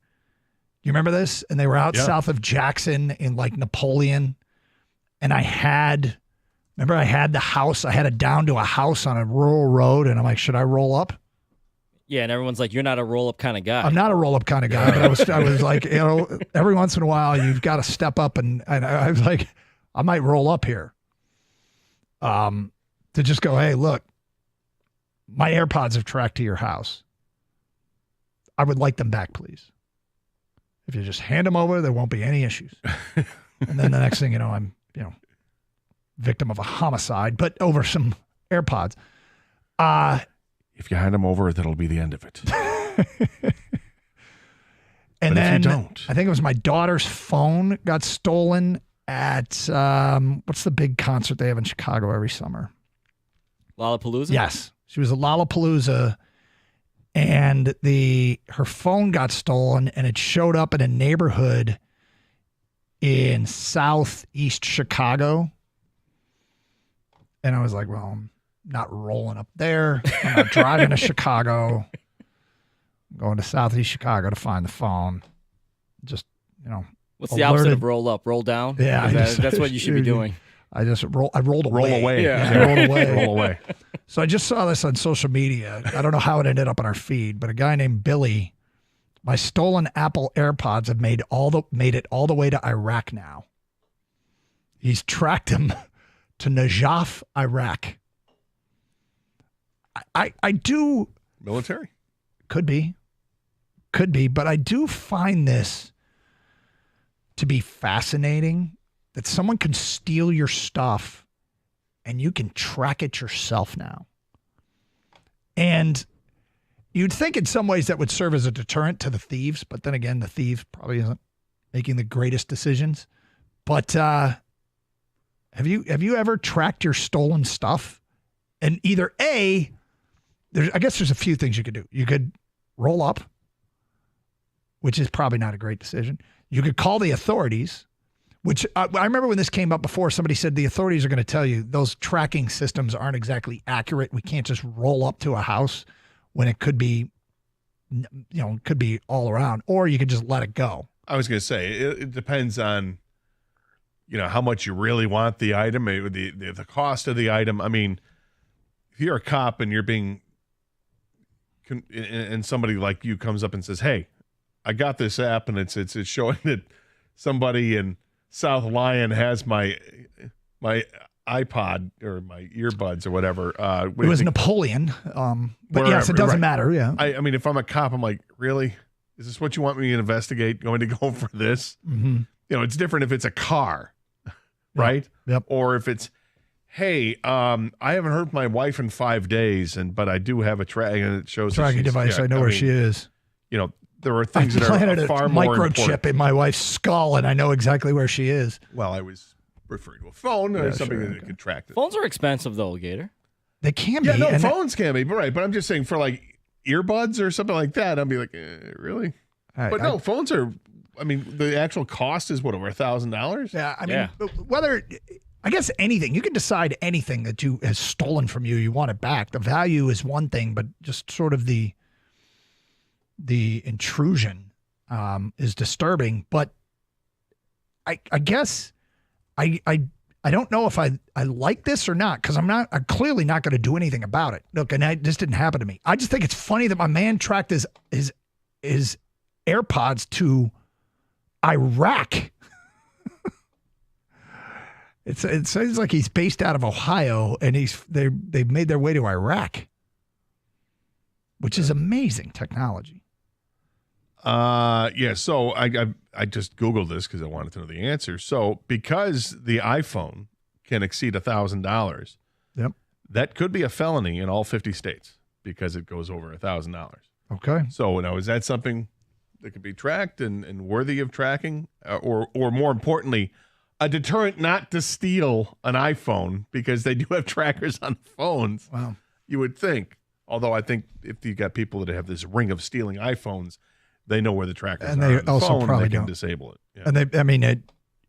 You remember this? And they were out south of Jackson in like Napoleon. And I had the house. I had it down to a house on a rural road. And I'm like, should I roll up? Yeah, and everyone's like, you're not a roll-up kind of guy. I'm not a roll-up kind of guy. But I was like, every once in a while, you've got to step up. And I was like, I might roll up here. To just go, hey, look, my AirPods have tracked to your house. I would like them back, please. If you just hand them over, there won't be any issues. And then the next thing you know, I'm, victim of a homicide, but over some AirPods. If you hand them over, that'll be the end of it. And but then if you don't, I think it was my daughter's phone got stolen at what's the big concert they have in Chicago every summer? Lollapalooza? Yes. She was at Lollapalooza, and her phone got stolen, and it showed up in a neighborhood in southeast Chicago. And I was like, well, I'm not rolling up there. I'm not driving to Chicago. I'm going to southeast Chicago to find the phone. Just, What's the opposite of roll up? Roll down? Yeah. That's what you should be doing. I rolled away. Roll away. Yeah. I rolled away. Roll away. So I just saw this on social media. I don't know how it ended up on our feed, but a guy named Billy, my stolen Apple AirPods have made it all the way to Iraq now. He's tracked them to Najaf, Iraq. I do. Military? Could be, but I do find this to be fascinating that someone can steal your stuff and you can track it yourself now. And you'd think in some ways that would serve as a deterrent to the thieves, but then again, the thief probably isn't making the greatest decisions. But have you ever tracked your stolen stuff? And either I guess there's a few things you could do. You could roll up, which is probably not a great decision. You could call the authorities, which I remember when this came up before, somebody said the authorities are going to tell you those tracking systems aren't exactly accurate. We can't just roll up to a house when it could be, could be all around, or you could just let it go. I was going to say, it depends on, how much you really want the item, the cost of the item. I mean, if you're a cop and you're being, and somebody like you comes up and says, hey, I got this app and it's showing that somebody in South Lyon has my iPod or my earbuds or whatever. It was Napoleon. But yes, it doesn't matter. Yeah. I mean, if I'm a cop, I'm like, really? Is this what you want me to investigate? Going to go for this? Mm-hmm. It's different if it's a car, right? Yep. Or if it's, hey, I haven't heard from my wife in 5 days, but I do have a tracking and it shows tracking device. I know where she is. There are things that are far more important. Microchip in my wife's skull, and I know exactly where she is. Well, I was referring to a phone or something that could track it. Phones are expensive, though, Gator. They can be. Yeah, no, phones can be, right. But I'm just saying for like earbuds or something like that, I'd be like, really? But no, phones are, the actual cost is what, over $1,000? Yeah, whether, I guess anything, you can decide anything that has stolen from you, you want it back. The value is one thing, but just sort of the intrusion is disturbing. But I guess I don't know if I like this or not, because I'm clearly not going to do anything about it. Look, and this didn't happen to me. I just think it's funny that my man tracked his AirPods to Iraq. It sounds like he's based out of Ohio, and they've made their way to Iraq, which is amazing technology. Yeah. So I just Googled this because I wanted to know the answer. So because the iPhone can exceed $1,000, yep, that could be a felony in all 50 states because it goes over $1,000. Okay. So now, is that something that could be tracked and worthy of tracking, or more importantly, a deterrent not to steal an iPhone, because they do have trackers on phones? Wow. You would think. Although I think if you got people that have this ring of stealing iPhones, they know where the trackers and are. they on the also phone, probably they can don't disable it. Yeah. And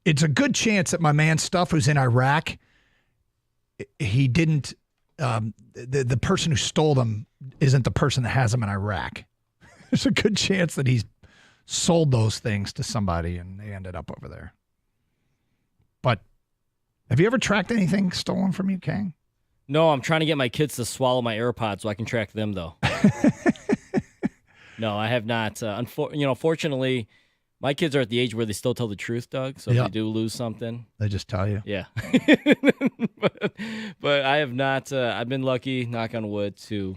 it's a good chance that my man's stuff who's in Iraq, he didn't. The person who stole them isn't the person that has them in Iraq. There's a good chance that he's sold those things to somebody and they ended up over there. But have you ever tracked anything stolen from you, Kang? No, I'm trying to get my kids to swallow my AirPods so I can track them, though. No, I have not. Fortunately, my kids are at the age where they still tell the truth, Doug. So if they do lose something, they just tell you. Yeah. but I have not. I've been lucky, knock on wood, to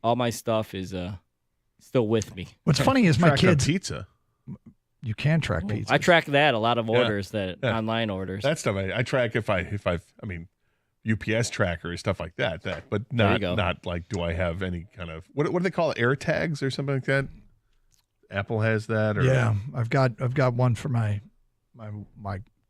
all my stuff is still with me. What's funny is my Track kids. pizza. You can track pizza. I track that, a lot of orders, online orders. That stuff I track if I've UPS tracker or stuff like that. But not like, do I have any kind of what do they call it? Air tags or something like that? Apple has that. Or yeah, I've got one for my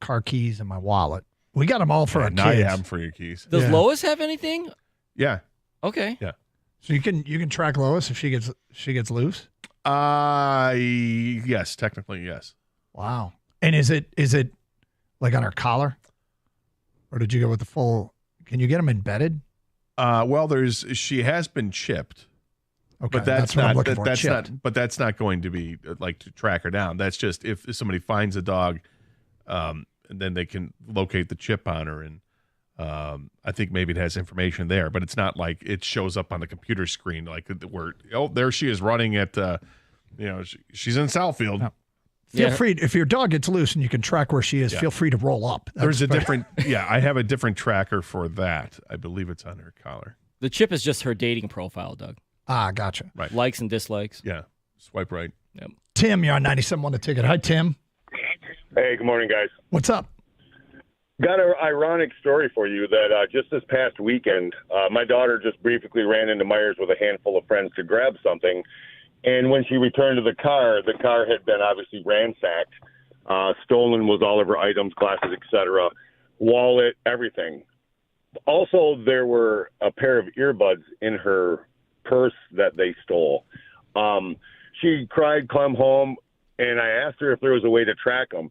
car keys and my wallet. We got them all for our now kids. you have them for your keys. Does Lois have anything? Yeah. Okay. Yeah. So you can track Lois if she gets loose. Yes, technically yes. Wow. And is it like on her collar, or did you go with the full? Can you get them embedded? Well, she has been chipped. Okay, but that's what not I'm looking for, that's chipped. not. But that's not going to be like to track her down. That's just if somebody finds a dog, and then they can locate the chip on her, and I think maybe it has information there. But it's not like it shows up on the computer screen like where there she is running at, she's in Southfield. No. Feel free, if your dog gets loose and you can track where she is, feel free to roll up. There's a different, I have a different tracker for that. I believe it's on her collar. The chip is just her dating profile, Doug. Ah, gotcha. Right. Likes and dislikes. Yeah. Swipe right. Yep. Tim, you're on 97.1 The Ticket. Hi, Tim. Hey, good morning, guys. What's up? Got an ironic story for you that just this past weekend, my daughter just briefly ran into Myers with a handful of friends to grab something. And when she returned to the car had been obviously ransacked. Stolen was all of her items, glasses, etc., wallet, everything. Also, there were a pair of earbuds in her purse that they stole. She cried, come home, and I asked her if there was a way to track them.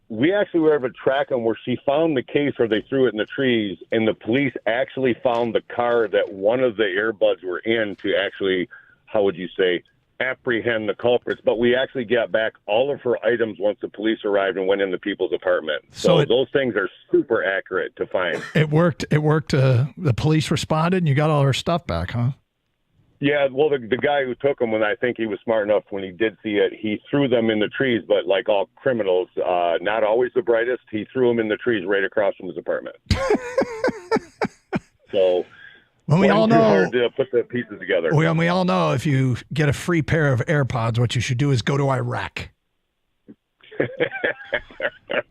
We actually were able to track them where she found the case where they threw it in the trees, and the police actually found the car that one of the earbuds were in to actually, how would you say, apprehend the culprits. But we actually got back all of her items once the police arrived and went into people's apartment. So those things are super accurate to find. It worked. The police responded, and you got all her stuff back, huh? Yeah, well, the guy who took them, when I think he was smart enough when he did see it, he threw them in the trees. But like all criminals, not always the brightest, he threw them in the trees right across from his apartment. So we all know, hard to put the pieces together. We all know if you get a free pair of AirPods, what you should do is go to Iraq.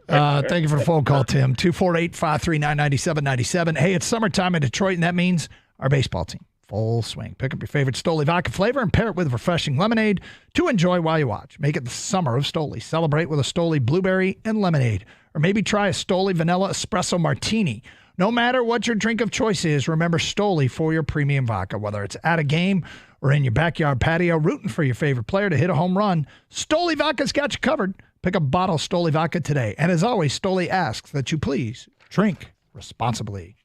Thank you for the phone call, Tim. 248-539-9797. Hey, it's summertime in Detroit, and that means our baseball team. Full swing. Pick up your favorite Stoli vodka flavor and pair it with refreshing lemonade to enjoy while you watch. Make it the summer of Stoli. Celebrate with a Stoli blueberry and lemonade. Or maybe try a Stoli vanilla espresso martini. No matter what your drink of choice is, remember Stoli for your premium vodka. Whether it's at a game or in your backyard patio, rooting for your favorite player to hit a home run, Stoli Vodka's got you covered. Pick up a bottle of Stoli Vodka today. And as always, Stoli asks that you please drink responsibly.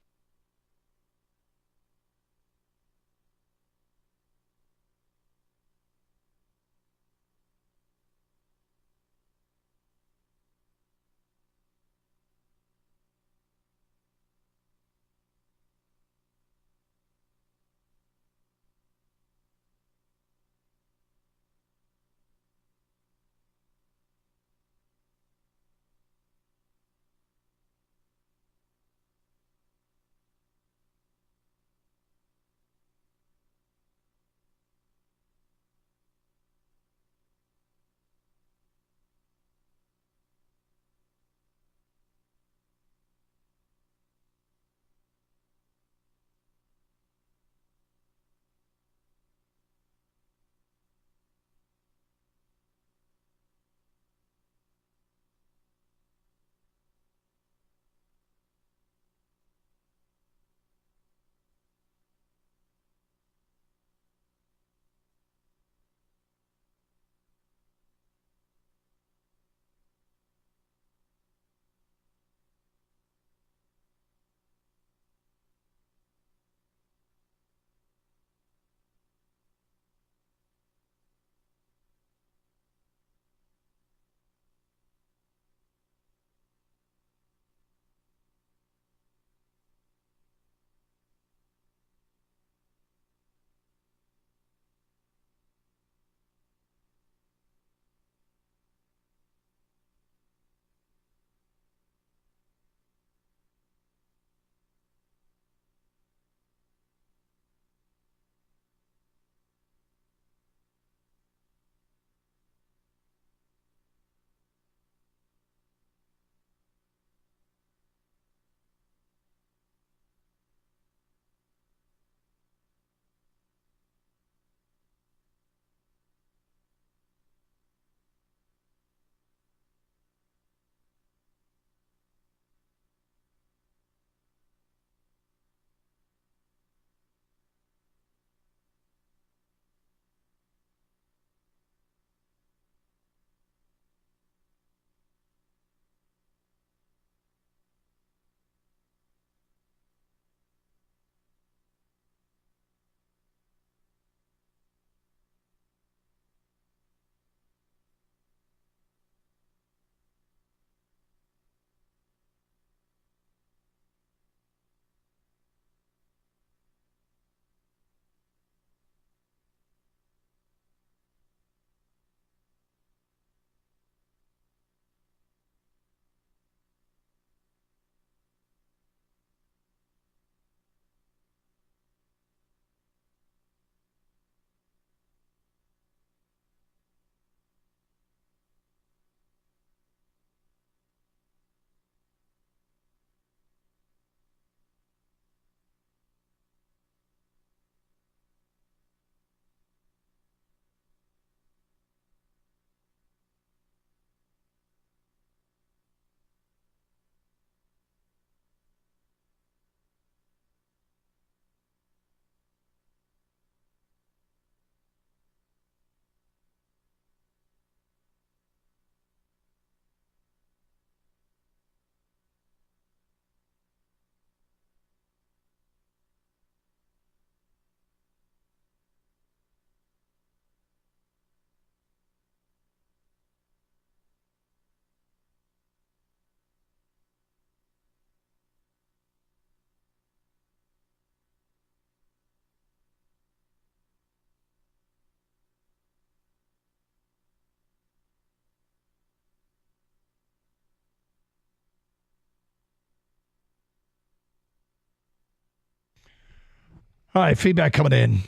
All right, feedback coming in.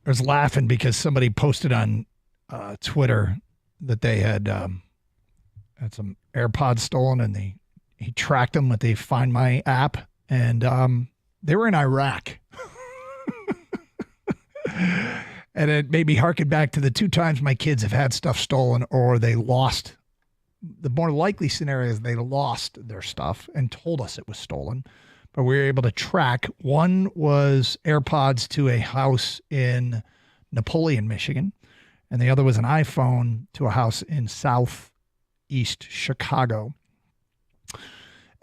I was laughing because somebody posted on Twitter that they had some AirPods stolen, and he tracked them with the Find My app, and they were in Iraq. And it made me harken back to the 2 times my kids have had stuff stolen or they lost. The more likely scenario is they lost their stuff and told us it was stolen. But we were able to track. One was AirPods to a house in Napoleon, Michigan. And the other was an iPhone to a house in southeast Chicago.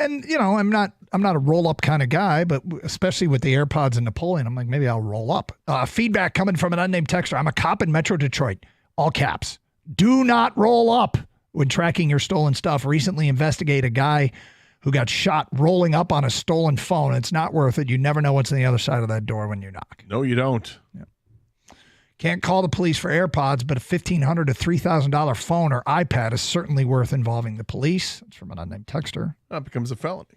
And, you know, I'm not a roll-up kind of guy, but especially with the AirPods in Napoleon, I'm like, maybe I'll roll up. Feedback coming from an unnamed texter. I'm a cop in Metro Detroit. All caps. Do not roll up when tracking your stolen stuff. Recently investigate a guy who got shot rolling up on a stolen phone. It's not worth it. You never know what's on the other side of that door when you knock. No, you don't. Yeah. Can't call the police for AirPods, but a $1,500 to $3,000 phone or iPad is certainly worth involving the police. It's from an unnamed texter. That becomes a felony.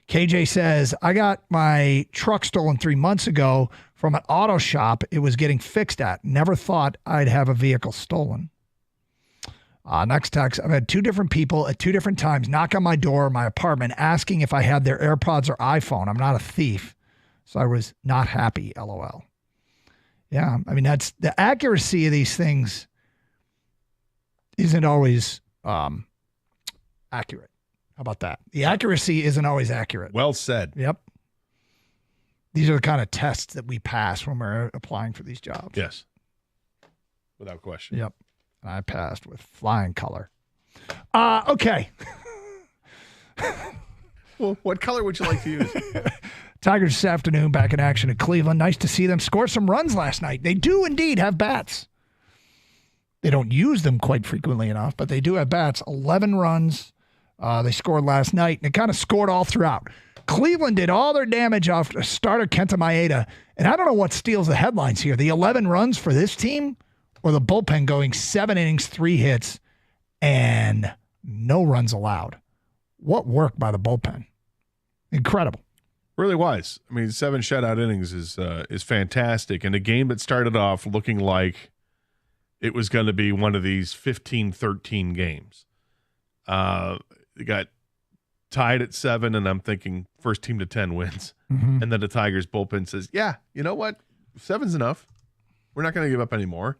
KJ says, I got my truck stolen 3 months ago from an auto shop it was getting fixed at. Never thought I'd have a vehicle stolen. Next text, I've had 2 different people at 2 different times knock on my door in my apartment asking if I had their AirPods or iPhone. I'm not a thief, so I was not happy, LOL. Yeah, I mean, that's the accuracy of these things isn't always accurate. How about that? The accuracy isn't always accurate. Well said. Yep. These are the kind of tests that we pass when we're applying for these jobs. Yes. Without question. Yep. And I passed with flying color. Okay. Well, what color would you like to use? Tigers this afternoon back in action at Cleveland. Nice to see them score some runs last night. They do indeed have bats. They don't use them quite frequently enough, but they do have bats. 11 runs they scored last night, and it kind of scored all throughout. Cleveland did all their damage off starter Kenta Maeda, and I don't know what steals the headlines here. The 11 runs for this team or the bullpen going 7 innings, 3 hits, and no runs allowed. What work by the bullpen. Incredible. Really was. I mean, 7 shutout innings is fantastic. And a game that started off looking like it was going to be one of these 15-13 games. It got tied at 7, and I'm thinking first team to 10 wins. Mm-hmm. And then the Tigers bullpen says, yeah, you know what? 7's enough. We're not going to give up anymore.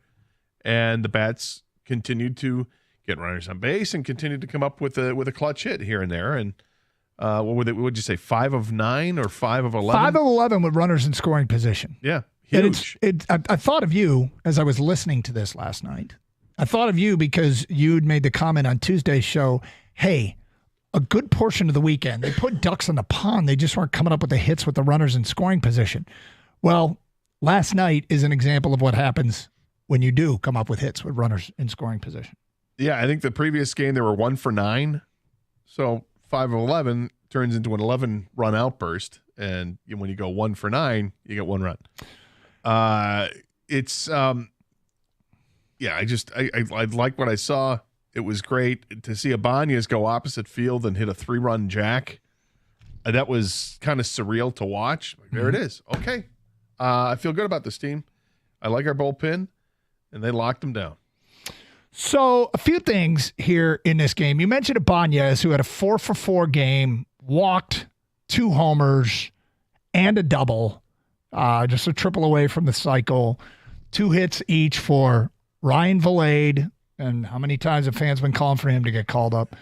And the bats continued to get runners on base and continued to come up with a clutch hit here and there. And what would you say, 5 of 9 or 5 of 11? 5 of 11 with runners in scoring position. Yeah, huge. I thought of you as I was listening to this last night. I thought of you because you'd made the comment on Tuesday's show, hey, a good portion of the weekend, they put ducks in the pond. They just weren't coming up with the hits with the runners in scoring position. Well, last night is an example of what happens when you do come up with hits with runners in scoring position. Yeah, I think the previous game they were 1 for 9. So 5 of 11 turns into an 11-run outburst. And when you go 1 for 9, you get 1 run. I like what I saw. It was great to see Ibanez go opposite field and hit a 3-run jack. That was kind of surreal to watch. There it is. Okay. I feel good about this team. I like our bullpen, and they locked them down. So a few things here in this game. You mentioned Ibanez, who had a 4-for-4 game, walked 2 homers and a double, just a triple away from the cycle. 2 hits each for Ryan Vilade, and how many times have fans been calling for him to get called up?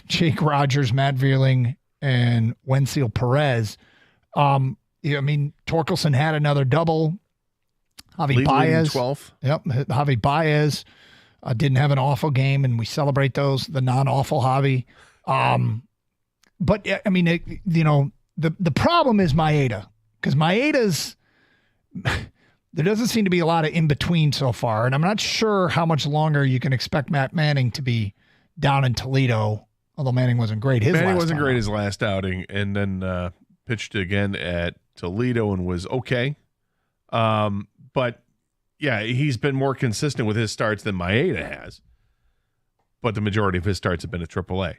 Jake Rogers, Matt Vierling, and Wenzel Perez. Torkelson had another double. Javi Baez. 12th. Yep, Javi Baez didn't have an awful game, and we celebrate those, the non-awful Javi. But, I mean, the problem is Maeda, because Maeda's there doesn't seem to be a lot of in-between so far, and I'm not sure how much longer you can expect Matt Manning to be down in Toledo, although Manning wasn't great his last outing, and then pitched again at Toledo and was okay. But, yeah, he's been more consistent with his starts than Maeda has, but the majority of his starts have been at AAA.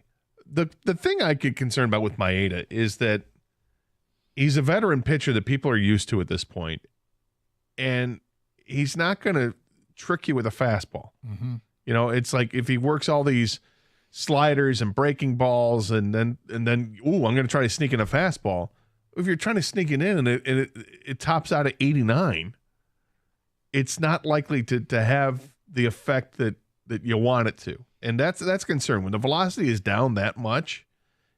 The thing I get concerned about with Maeda is that he's a veteran pitcher that people are used to at this point, and he's not going to trick you with a fastball. Mm-hmm. You know, it's like if he works all these sliders and breaking balls and then ooh, I'm going to try to sneak in a fastball. If you're trying to sneak it in and it tops out at 89, it's not likely to have the effect that you want it to. And that's a concern. When the velocity is down that much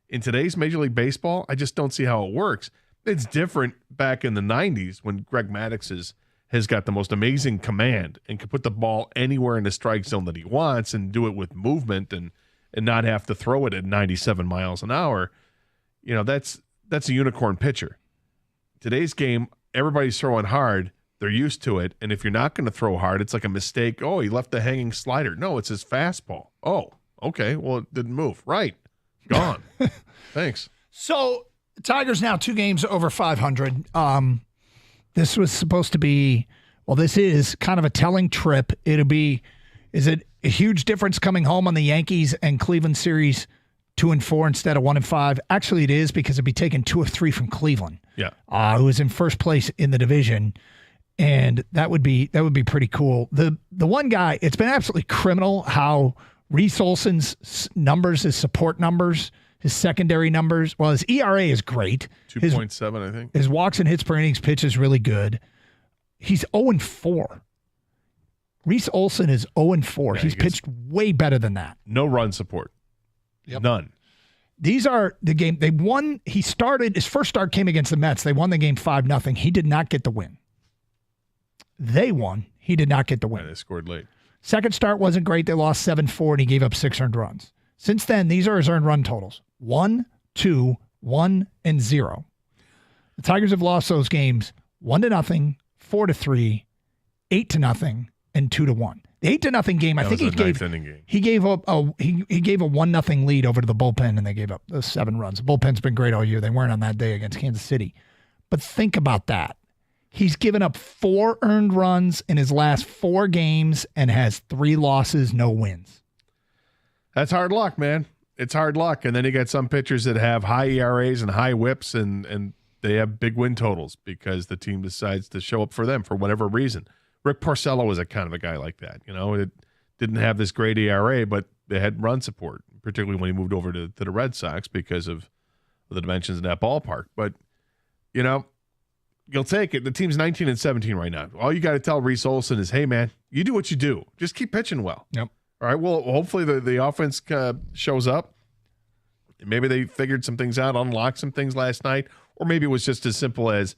in today's Major League Baseball, I just don't see how it works. It's different back in the 90s when Greg Maddux has got the most amazing command and can put the ball anywhere in the strike zone that he wants and do it with movement and not have to throw it at 97 miles an hour. You know, that's a unicorn pitcher. Today's game, everybody's throwing hard. They're used to it. And if you're not going to throw hard, it's like a mistake. Oh, he left the hanging slider. No, it's his fastball. Oh, okay. Well, it didn't move. Right. Gone. Thanks. So Tigers now 2 games over 500. This was supposed to be, well, this is kind of a telling trip. Is it a huge difference coming home on the Yankees and Cleveland series 2-4 instead of 1-5? Actually, it is, because it'd be taking 2 of 3 from Cleveland. Yeah. Who was in first place in the division. And that would be pretty cool. The one guy, it's been absolutely criminal how Reese Olson's numbers, his support numbers, his secondary numbers, well, his ERA is great. 2.7, I think. His walks and hits per innings pitch is really good. He's 0-4. Reese Olson is 0-4. Yeah, He's pitched way better than that. No run support. Yep. None. These are the game. They won. He started, his first start came against the Mets. They won the game 5-0. He did not get the win. They won. He did not get the win. Yeah, they scored late. Second start wasn't great. They lost 7-4, and he gave up 6 earned runs. Since then, these are his earned run totals: 1, 2, 1, and 0. The Tigers have lost those games 1-0, 4-3, 8-0, and 2-1. The 8-0 game, I think he gave up he gave a 1-0 lead over to the bullpen, and they gave up those 7 runs. The bullpen's been great all year. They weren't on that day against Kansas City. But think about that. He's given up 4 earned runs in his last 4 games and has 3 losses, no wins. That's hard luck, man. It's hard luck. And then you got some pitchers that have high ERAs and high whips, and they have big win totals because the team decides to show up for them for whatever reason. Rick Porcello was a kind of a guy like that. You know, it didn't have this great ERA, but they had run support, particularly when he moved over to the Red Sox because of the dimensions in that ballpark. But, you know, you'll take it. The team's 19-17 right now. All you got to tell Reese Olson is, hey, man, you do what you do. Just keep pitching well. Yep. All right, well, hopefully the offense shows up. Maybe they figured some things out, unlocked some things last night, or maybe it was just as simple as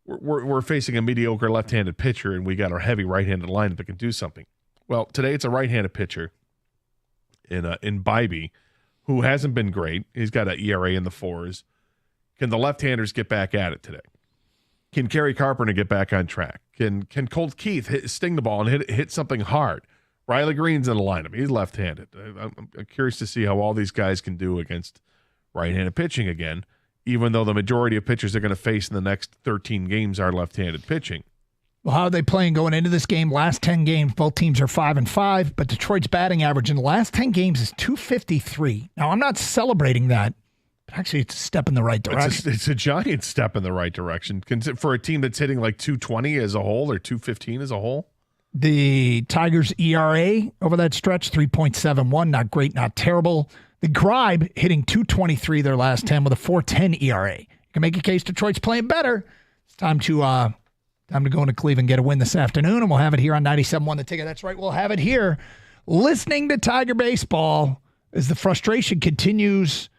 we're facing a mediocre left-handed pitcher and we got our heavy right-handed lineup that can do something. Well, today it's a right-handed pitcher in Bybee who hasn't been great. He's got an ERA in the 4s. Can the left-handers get back at it today? Can Kerry Carpenter get back on track? Can Colt Keith sting the ball and hit something hard? Riley Green's in the lineup. He's left-handed. I'm curious to see how all these guys can do against right-handed pitching again, even though the majority of pitchers they're going to face in the next 13 games are left-handed pitching. Well, how are they playing going into this game? Last 10 games, both teams are 5-5, but Detroit's batting average in the last 10 games is .253. Now, I'm not celebrating that, but actually it's a step in the right direction. It's a giant step in the right direction for a team that's hitting like .220 as a whole or .215 as a whole. The Tigers' ERA over that stretch, 3.71. Not great, not terrible. The Gribe hitting .223 their last 10 with a 4.10 ERA. You can make a case Detroit's playing better. It's time to go into Cleveland and get a win this afternoon, and we'll have it here on 97.1 The Ticket. That's right, we'll have it here. Listening to Tiger Baseball as the frustration continues.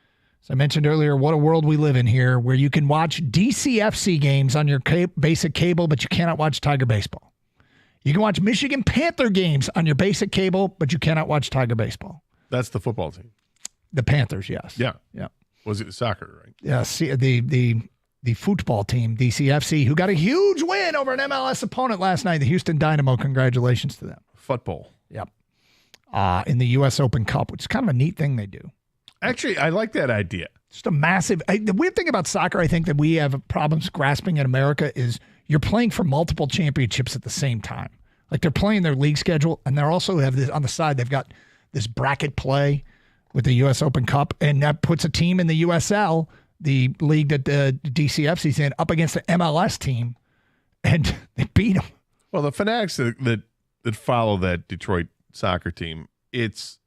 As I mentioned earlier, what a world we live in here, where you can watch DCFC games on your basic cable, but you cannot watch Tiger Baseball. You can watch Michigan Panther games on your basic cable, but you cannot watch Tiger Baseball. That's the football team. The Panthers, yes. Yeah. Yeah. Was it soccer, right? Yes. The football team, DCFC, who got a huge win over an MLS opponent last night, the Houston Dynamo. Congratulations to them. Football. Yep. In the U.S. Open Cup, which is kind of a neat thing they do. Actually, I like that idea. Just a massive. The weird thing about soccer, I think that we have problems grasping in America is you're playing for multiple championships at the same time. Like they're playing their league schedule, and they also have this on the side. They've got this bracket play with the U.S. Open Cup, and that puts a team in the USL, the league that the DCFC's in, up against the MLS team, and they beat them. Well, the fanatics that follow that Detroit soccer team, it's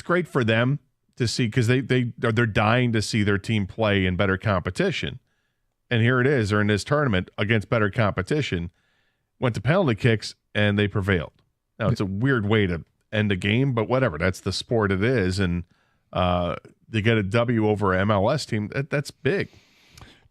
great for them to see, because they're dying to see their team play in better competition. And here it is, they're in this tournament against better competition, went to penalty kicks, and they prevailed. Now, it's a weird way to end a game, but whatever. That's the sport it is, and they get a W over an MLS team. That's big.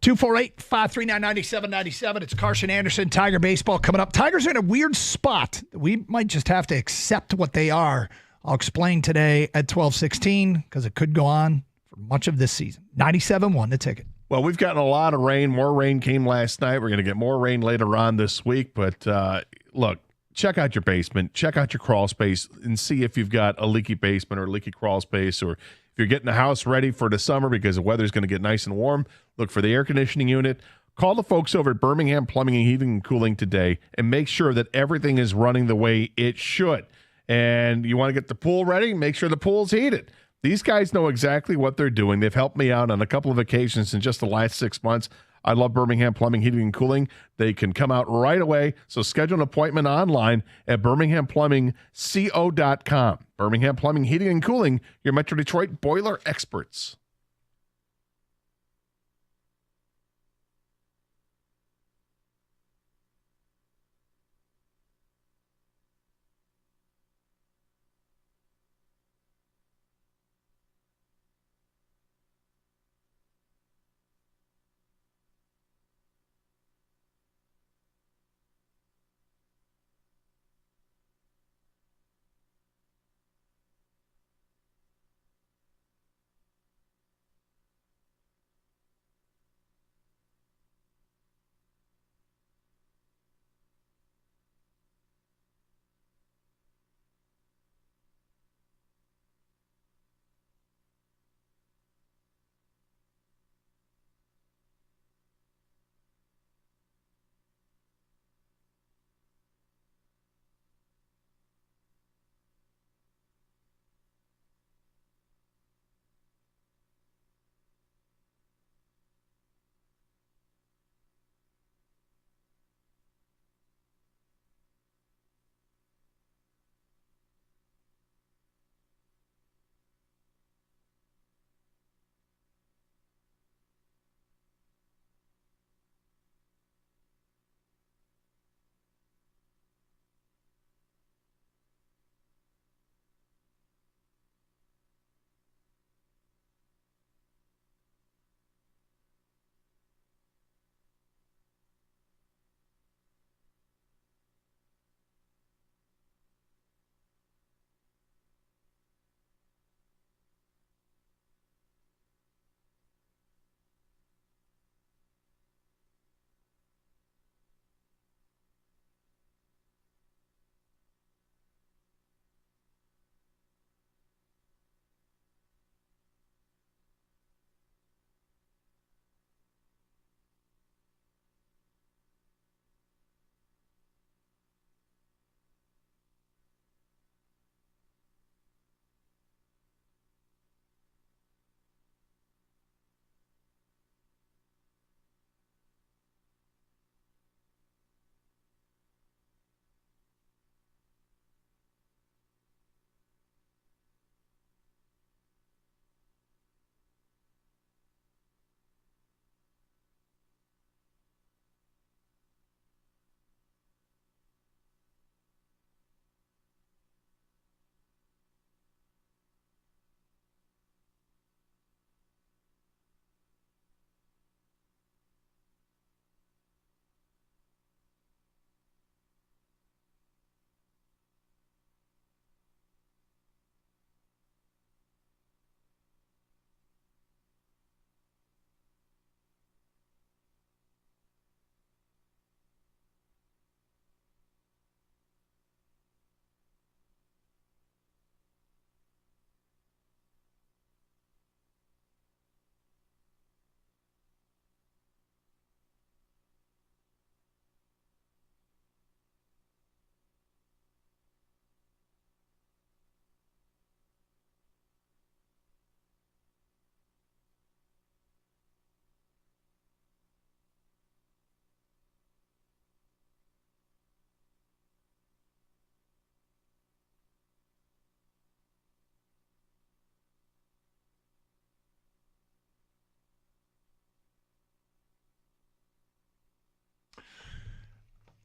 248-539-9797. It's Carson Anderson, Tiger Baseball coming up. Tigers are in a weird spot. We might just have to accept what they are. I'll explain today at 12:16 because it could go on for much of this season. 97-1 the ticket. Well, we've gotten a lot of rain. More rain came last night. We're going to get more rain later on this week. But look, check out your basement. Check out your crawl space and see if you've got a leaky basement or a leaky crawl space, or if you're getting the house ready for the summer because the weather's going to get nice and warm. Look for the air conditioning unit. Call the folks over at Birmingham Plumbing and Heating and Cooling today and make sure that everything is running the way it should. And you want to get the pool ready, make sure the pool's heated. These guys know exactly what they're doing. They've helped me out on a couple of occasions in just the last 6 months. I love Birmingham Plumbing, Heating, and Cooling. They can come out right away. So schedule an appointment online at birminghamplumbingco.com. Birmingham Plumbing, Heating, and Cooling, your Metro Detroit boiler experts.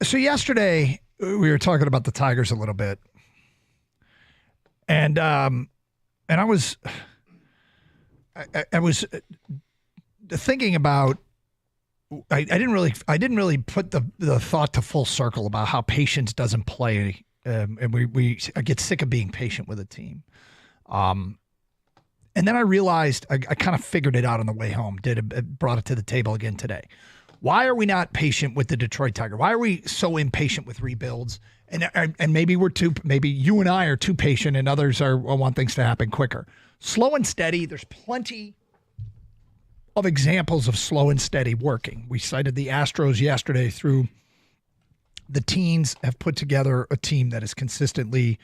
So yesterday we were talking about the Tigers a little bit, and I was thinking about. I didn't really put the thought to full circle about how patience doesn't play, and I get sick of being patient with a team. And then I realized I kind of figured it out on the way home. Brought it to the table again today. Why are we not patient with the Detroit Tigers? Why are we so impatient with rebuilds? And maybe maybe you and I are too patient, and others want things to happen quicker. Slow and steady. There's plenty of examples of slow and steady working. We cited the Astros yesterday through the teens have put together a team that is consistently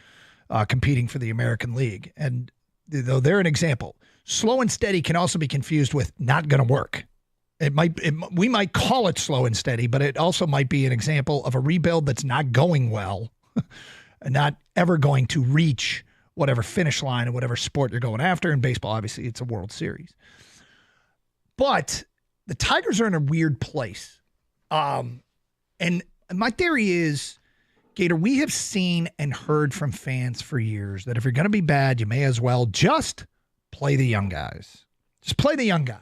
competing for the American League. And though they're an example, slow and steady can also be confused with not going to work. We might call it slow and steady, but it also might be an example of a rebuild that's not going well and not ever going to reach whatever finish line in whatever sport you're going after. In baseball, obviously, it's a World Series. But the Tigers are in a weird place. And my theory is, Gator, we have seen and heard from fans for years that if you're going to be bad, you may as well just play the young guys. Just play the young guys.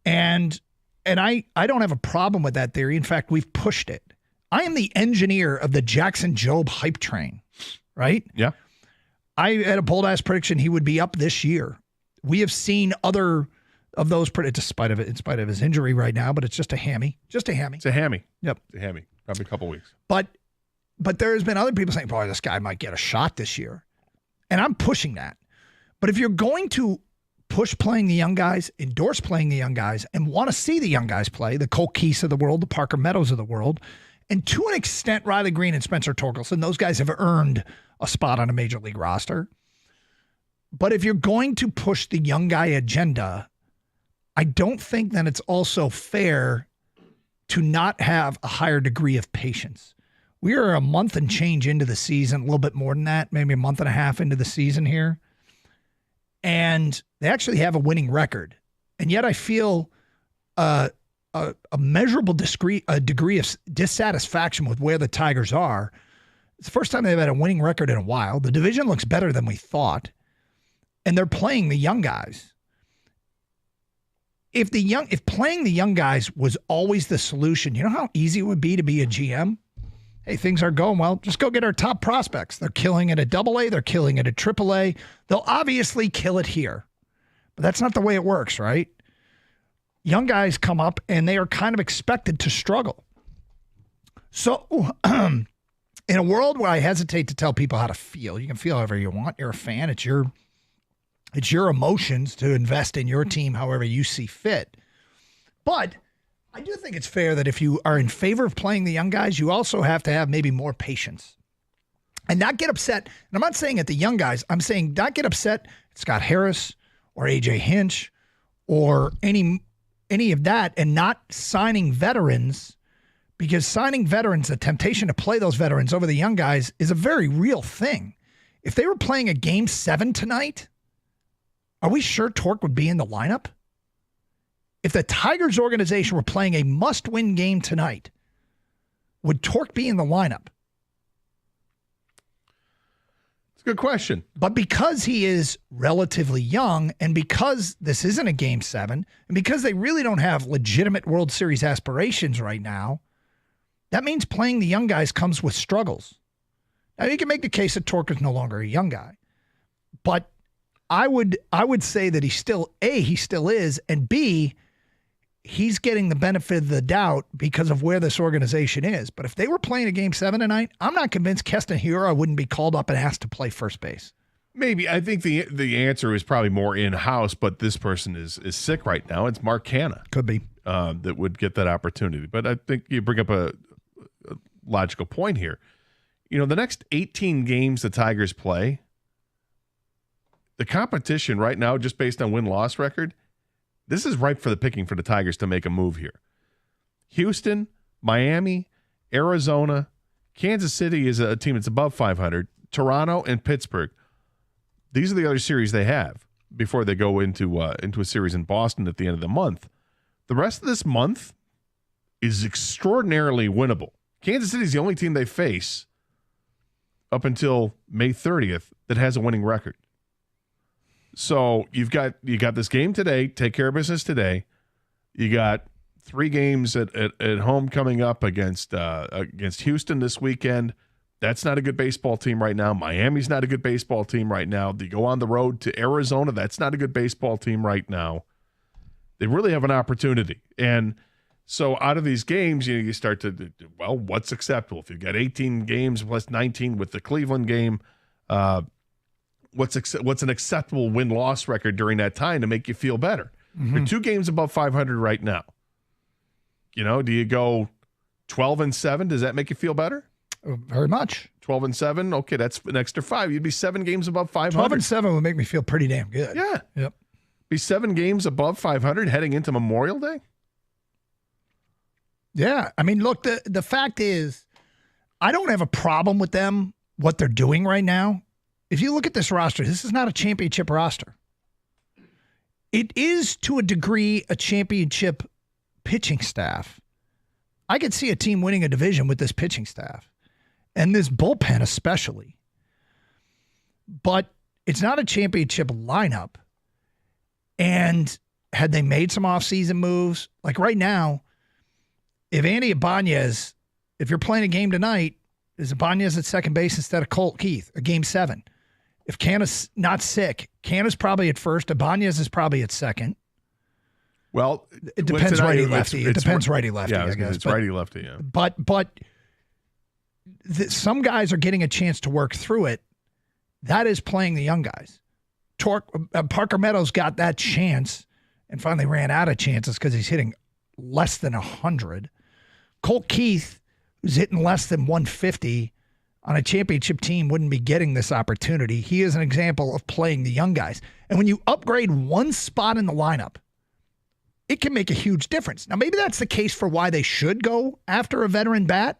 And I don't have a problem with that theory. In fact, we've pushed it. I am the engineer of the Jackson Jobe hype train, right? Yeah. I had a bold-ass prediction he would be up this year. We have seen other of those, in spite of his injury right now, but it's just a hammy. Just a hammy. It's a hammy. Yep. It's a hammy. Probably a couple weeks. But there's been other people saying, boy, this guy might get a shot this year. And I'm pushing that. But if you're going to push playing the young guys, endorse playing the young guys, and want to see the young guys play, the Cole Keese of the world, the Parker Meadows of the world, and to an extent, Riley Green and Spencer Torkelson, those guys have earned a spot on a major league roster. But if you're going to push the young guy agenda, I don't think that it's also fair to not have a higher degree of patience. We are a month and change into the season, a little bit more than that, maybe a month and a half into the season here. And they actually have a winning record. And yet I feel a measurable degree of dissatisfaction with where the Tigers are. It's the first time they've had a winning record in a while. The division looks better than we thought. And they're playing the young guys. If playing the young guys was always the solution, you know how easy it would be to be a GM? Hey, things are going well. Just go get our top prospects. They're killing it at AA. They're killing it at AAA. They'll obviously kill it here. But that's not the way it works, right? Young guys come up and they are kind of expected to struggle. So in a world where I hesitate to tell people how to feel, you can feel however you want. You're a fan. It's your emotions to invest in your team however you see fit. But I do think it's fair that if you are in favor of playing the young guys, you also have to have maybe more patience and not get upset. And I'm not saying at the young guys. I'm saying not get upset at Scott Harris or AJ Hinch or any of that, and not signing veterans, because signing veterans, the temptation to play those veterans over the young guys is a very real thing. If they were playing a Game 7 tonight, are we sure Torque would be in the lineup? If the Tigers organization were playing a must-win game tonight, would Torque be in the lineup? It's a good question. But because he is relatively young, and because this isn't a Game 7, and because they really don't have legitimate World Series aspirations right now, that means playing the young guys comes with struggles. Now, you can make the case that Torque is no longer a young guy, but I would say that he still is, and B, he's getting the benefit of the doubt because of where this organization is. But if they were playing a Game 7 tonight, I'm not convinced Keston Hiura wouldn't be called up and asked to play first base. Maybe. I think the answer is probably more in-house, but this person is sick right now. It's Mark Canha. Could be. That would get that opportunity. But I think you bring up a logical point here. You know, the next 18 games the Tigers play, the competition right now, just based on win-loss record, this is ripe for the picking for the Tigers to make a move here. Houston, Miami, Arizona, Kansas City is a team that's above 500, Toronto, and Pittsburgh. These are the other series they have before they go into a series in Boston at the end of the month. The rest of this month is extraordinarily winnable. Kansas City's the only team they face up until May 30th that has a winning record. So you got this game today. Take care of business today. You got 3 games at home coming up against Houston this weekend. That's not a good baseball team right now. Miami's not a good baseball team right now. You go on the road to Arizona. That's not a good baseball team right now. They really have an opportunity. And so out of these games, you start to, well, what's acceptable? If you've got 18 games plus 19 with the Cleveland game, what's an acceptable win-loss record during that time to make you feel better? Mm-hmm. You're 2 games above 500 right now. Do you go 12-7? Does that make you feel better? Very much. 12-7. Okay, that's an extra 5. You'd be 7 games above 500. 12-7 would make me feel pretty damn good. Yeah. Yep. Be 7 games above 500 heading into Memorial Day. Yeah. I mean, look, the fact is, I don't have a problem with them, what they're doing right now. If you look at this roster, this is not a championship roster. It is, to a degree, a championship pitching staff. I could see a team winning a division with this pitching staff and this bullpen especially. But it's not a championship lineup. And had they made some offseason moves, like right now, if Andy Ibanez, if you're playing a game tonight, is Ibanez at second base instead of Colt Keith, a game 7. If Canna's not sick, Canna's probably at first, Ibanez is probably at second. Well, it depends righty-lefty. It depends righty-lefty, I guess. It's righty-lefty, yeah. But some guys are getting a chance to work through it. That is playing the young guys. Parker Meadows got that chance and finally ran out of chances because he's hitting less than 100. Colt Keith, who's hitting less than 150 on a championship team, wouldn't be getting this opportunity. He is an example of playing the young guys. And when you upgrade one spot in the lineup, it can make a huge difference. Now, maybe that's the case for why they should go after a veteran bat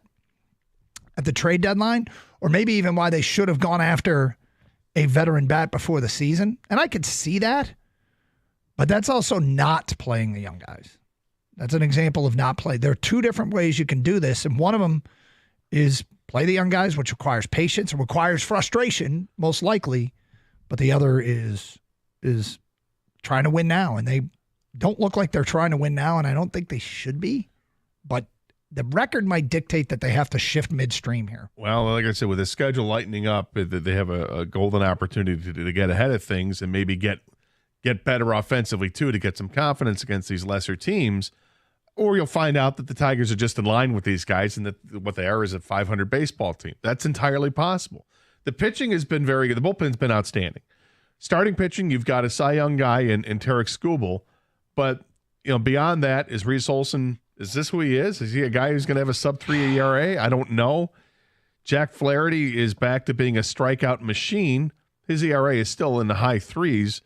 at the trade deadline, or maybe even why they should have gone after a veteran bat before the season. And I could see that, but that's also not playing the young guys. That's an example of not play. There are 2 different ways you can do this, and one of them is play the young guys, which requires patience and requires frustration, most likely, but the other is trying to win now, and they don't look like they're trying to win now, and I don't think they should be, but the record might dictate that they have to shift midstream here. Well, like I said, with the schedule lightening up, they have a golden opportunity to get ahead of things and maybe get better offensively, too, to get some confidence against these lesser teams. Or you'll find out that the Tigers are just in line with these guys and that what they are is a 500 baseball team. That's entirely possible. The pitching has been very good. The bullpen's been outstanding. Starting pitching, you've got a Cy Young guy in Tarek Skubal. But, beyond that, is Reese Olson, is this who he is? Is he a guy who's going to have a sub-3 ERA? I don't know. Jack Flaherty is back to being a strikeout machine. His ERA is still in the high 3s.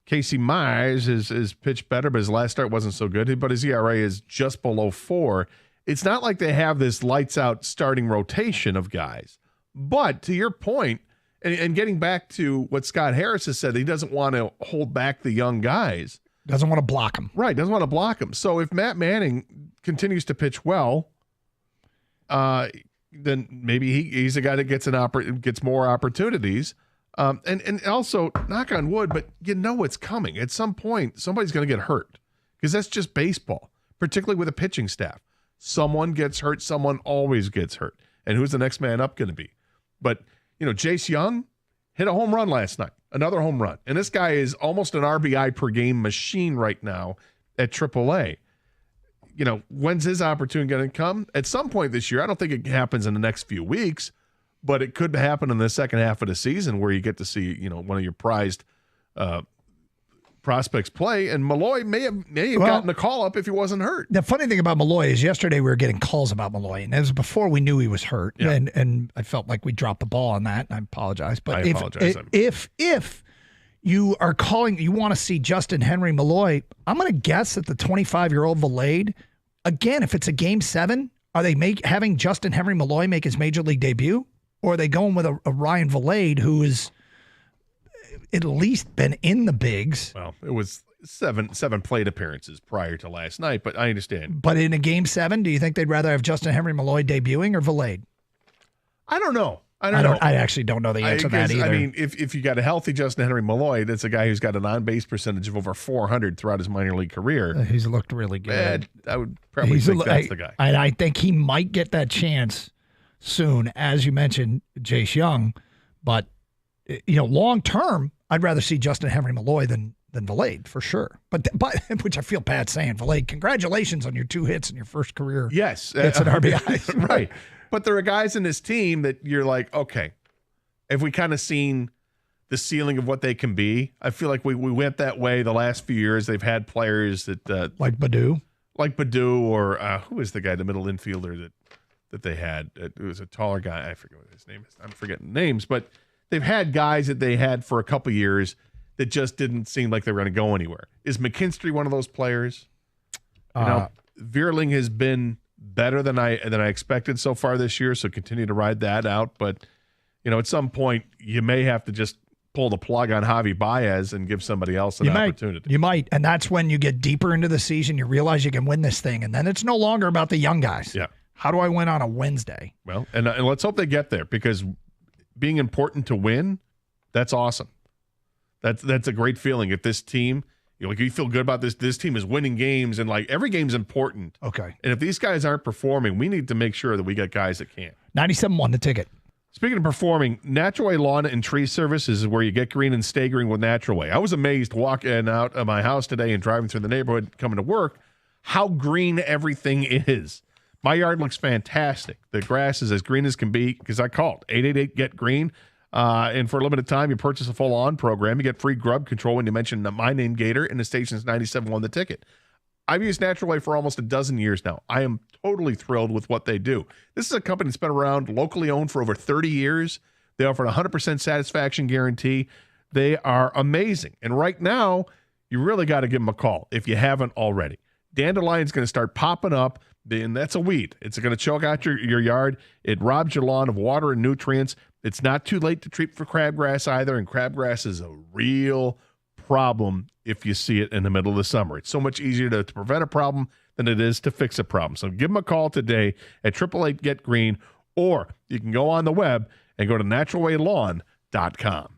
Casey Mize is pitched better, but his last start wasn't so good. But his ERA is just below 4. It's not like they have this lights-out starting rotation of guys. But to your point, and getting back to what Scott Harris has said, he doesn't want to hold back the young guys. Doesn't want to block them. Right, doesn't want to block them. So if Matt Manning continues to pitch well, then maybe he's a guy that gets more opportunities. And also, knock on wood, but it's coming. At some point, somebody's going to get hurt because that's just baseball, particularly with a pitching staff. Someone gets hurt. Someone always gets hurt. And who's the next man up going to be? But, Jace Young hit a home run last night, another home run. And this guy is almost an RBI per game machine right now at AAA. When's his opportunity going to come? At some point this year. I don't think it happens in the next few weeks. But it could happen in the second half of the season where you get to see, one of your prized prospects play. And Malloy may have gotten a call up if he wasn't hurt. The funny thing about Malloy is yesterday we were getting calls about Malloy, and it was before we knew he was hurt. Yeah. And I felt like we dropped the ball on that, and I apologize. But if you are calling, you want to see Justin Henry Malloy, I'm going to guess that the 25-year-old Valade, again, if it's a Game 7, are they having Justin Henry Malloy make his major league debut? Or are they going with a Ryan Valade who has at least been in the bigs? Well, it was seven plate appearances prior to last night, but I understand. But in a game 7, do you think they'd rather have Justin Henry Malloy debuting or Vilade? I don't know. I don't know. I actually don't know the answer to that either. I mean, if you got a healthy Justin Henry Malloy, that's a guy who's got an on-base percentage of over 400 throughout his minor league career. He's looked really good. I would probably think that's the guy. I think he might get that chance soon, as you mentioned, Jace Young. But, long term, I'd rather see Justin Henry Malloy than Vilade, for sure. But which I feel bad saying, Vilade, congratulations on your 2 hits in your first career. Yes. Hits at RBI. Right. But there are guys in this team that you're like, okay, have we kind of seen the ceiling of what they can be? I feel like we went that way the last few years. They've had players that like Baddoo, or who is the guy, the middle infielder that they had? It was a taller guy. I forget what his name is. I'm forgetting names, but they've had guys that they had for a couple years that just didn't seem like they were going to go anywhere. Is McKinstry one of those players? Vierling has been better than I expected so far this year, so continue to ride that out. But, at some point, you may have to just pull the plug on Javi Baez and give somebody else an opportunity. You might, and that's when you get deeper into the season, you realize you can win this thing, and then it's no longer about the young guys. Yeah. How do I win on a Wednesday? Well, and let's hope they get there, because being important to win, that's awesome. That's a great feeling. If this team, you feel good about this team is winning games, and every game's important. Okay. And if these guys aren't performing, we need to make sure that we got guys that can. 97-1 the ticket. Speaking of performing, Natural Way Lawn and Tree Services is where you get green and stay green with Natural Way. I was amazed walking out of my house today and driving through the neighborhood coming to work how green everything is. My yard looks fantastic. The grass is as green as can be because I called 888-GET-GREEN. And for a limited time, you purchase a full lawn program. You get free grub control when you mention my name, Gator, and the station's 97 the ticket. I've used Natural Way for almost a dozen years now. I am totally thrilled with what they do. This is a company that's been around, locally owned for over 30 years. They offer a 100% satisfaction guarantee. They are amazing. And right now, you really got to give them a call if you haven't already. Dandelion's going to start popping up, and that's a weed. It's going to choke out your yard. It robs your lawn of water and nutrients. It's not too late to treat for crabgrass either, and crabgrass is a real problem if you see it in the middle of the summer. It's so much easier to prevent a problem than it is to fix a problem. So give them a call today at 888-GET-GREEN, or you can go on the web and go to naturalwaylawn.com.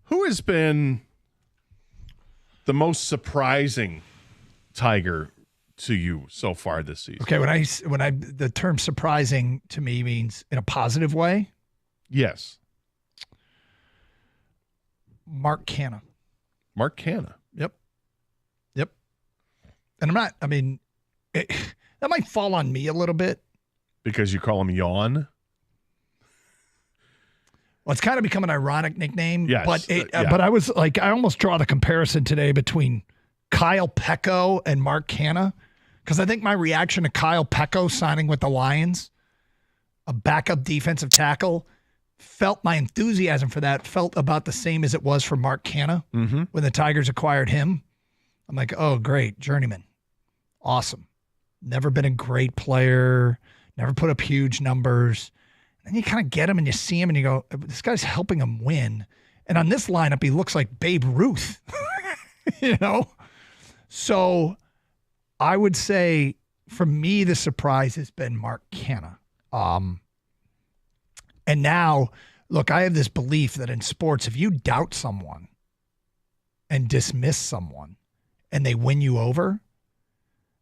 Who has been the most surprising Tiger to you so far this season? Okay, the term surprising to me means in a positive way. Yes. Mark Canha. Mark Canha. Yep. And that might fall on me a little bit. Because you call him Yawn? Well, it's kind of become an ironic nickname. Yes. But I was like, I almost draw the comparison today between Kyle Pecco and Mark Canha. Because I think my reaction to Kyle Pecco signing with the Lions, a backup defensive tackle, my enthusiasm for that felt about the same as it was for Mark Canha when the Tigers acquired him. I'm like, oh, great, journeyman. Awesome. Never been a great player, never put up huge numbers. And then you kind of get him and you see him and you go, this guy's helping him win. And on this lineup, he looks like Babe Ruth, So I would say for me, the surprise has been Mark Canha. And now, look, I have this belief that in sports, if you doubt someone and dismiss someone and they win you over,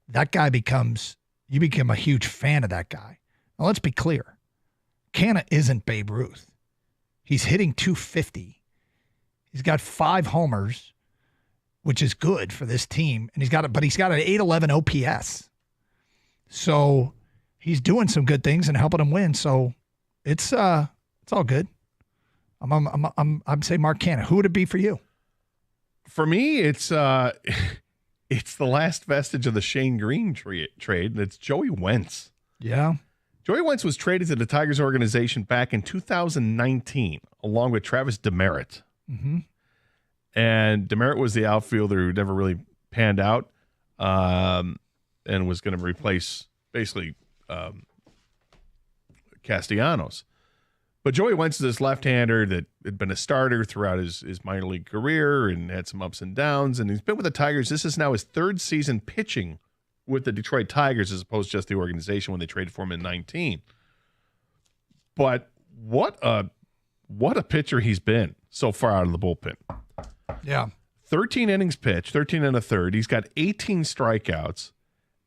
you become a huge fan of that guy. Now, let's be clear. Canha isn't Babe Ruth. He's hitting 250. He's got 5 homers, which is good for this team. And he's got an 811 OPS. So he's doing some good things and helping them win. So it's all good. I'm saying Mark Canha. Who would it be for you? For me, it's the last vestige of the Shane Green trade. It's Joey Wentz. Yeah. Joey Wentz was traded to the Tigers organization back in 2019, along with Travis Demeritte. Mm-hmm. And Demeritte was the outfielder who never really panned out, and was going to replace basically Castellanos. But Joey Wentz is this left-hander that had been a starter throughout his minor league career and had some ups and downs. And he's been with the Tigers. This is now his 3rd season pitching with the Detroit Tigers as opposed to just the organization when they traded for him in 19. But what a pitcher he's been so far out of the bullpen. Yeah. 13 innings pitched, 13 and a third. He's got 18 strikeouts.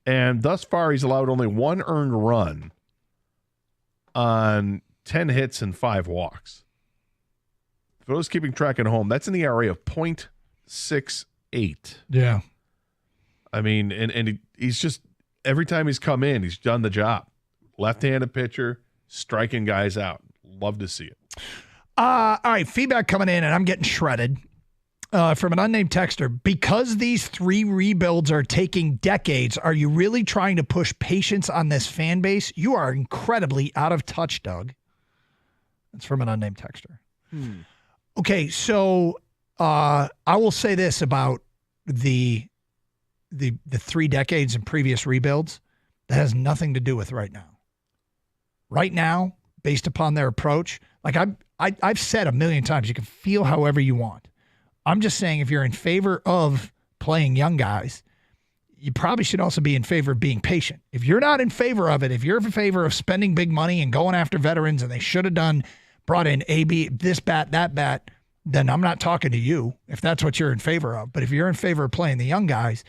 And thus far, he's allowed only 1 earned run on 10 hits and 5 walks. For those keeping track at home, that's in the ERA of .68. Yeah. I mean, and he's just, every time he's come in, he's done the job. Left-handed pitcher, striking guys out. Love to see it. All right, feedback coming in, and I'm getting shredded from an unnamed texter. Because these 3 rebuilds are taking decades, are you really trying to push patience on this fan base? You are incredibly out of touch, Doug. That's from an unnamed texter. Okay, so I will say this about the 3 decades and previous rebuilds. That has nothing to do with right now. Right now, based upon their approach, like I've said a million times, you can feel however you want. I'm just saying if you're in favor of playing young guys, you probably should also be in favor of being patient. If you're not in favor of it, if you're in favor of spending big money and going after veterans and they should have brought in AB, this bat, that bat, then I'm not talking to you if that's what you're in favor of. But if you're in favor of playing the young guys,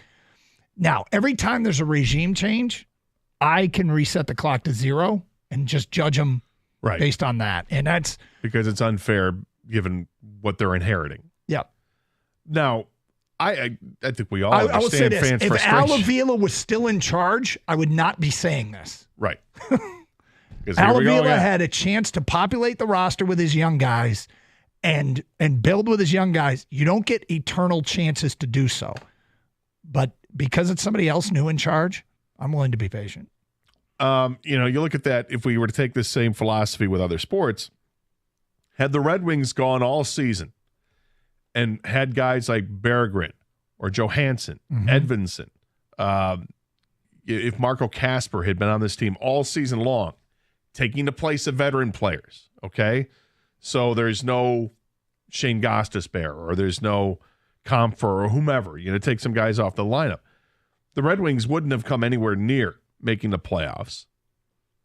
now, every time there's a regime change, I can reset the clock to 0 and just judge them based on that. And that's because it's unfair given what they're inheriting. Yeah. Now, I think we all I will say understand this. fans' If frustration. Al Avila was still in charge, I would not be saying this. Right. Al Avila had a chance to populate the roster with his young guys and build with his young guys. You don't get eternal chances to do so. But because it's somebody else new in charge, I'm willing to be patient. You look at that, if we were to take this same philosophy with other sports, had the Red Wings gone all season and had guys like Berggren or Johansson, Edvinson, if Marco Casper had been on this team all season long, taking the place of veteran players, okay? So there's no Shane Gostisbehere or there's no Comfer or whomever, take some guys off the lineup. The Red Wings wouldn't have come anywhere near making the playoffs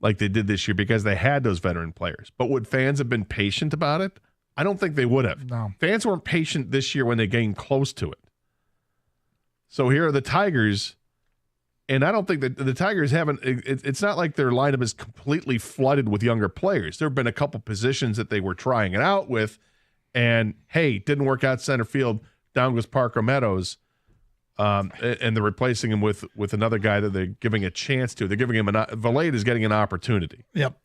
like they did this year because they had those veteran players. But would fans have been patient about it? I don't think they would have. No. Fans weren't patient this year when they came close to it. So here are the Tigers, and I don't think that the Tigers haven't. It's not like their lineup is completely flooded with younger players. There have been a couple positions that they were trying it out with, and hey, didn't work out center field. Down goes Parker Meadows, and they're replacing him with another guy that they're giving a chance to. They're giving him Valade is getting an opportunity. Yep.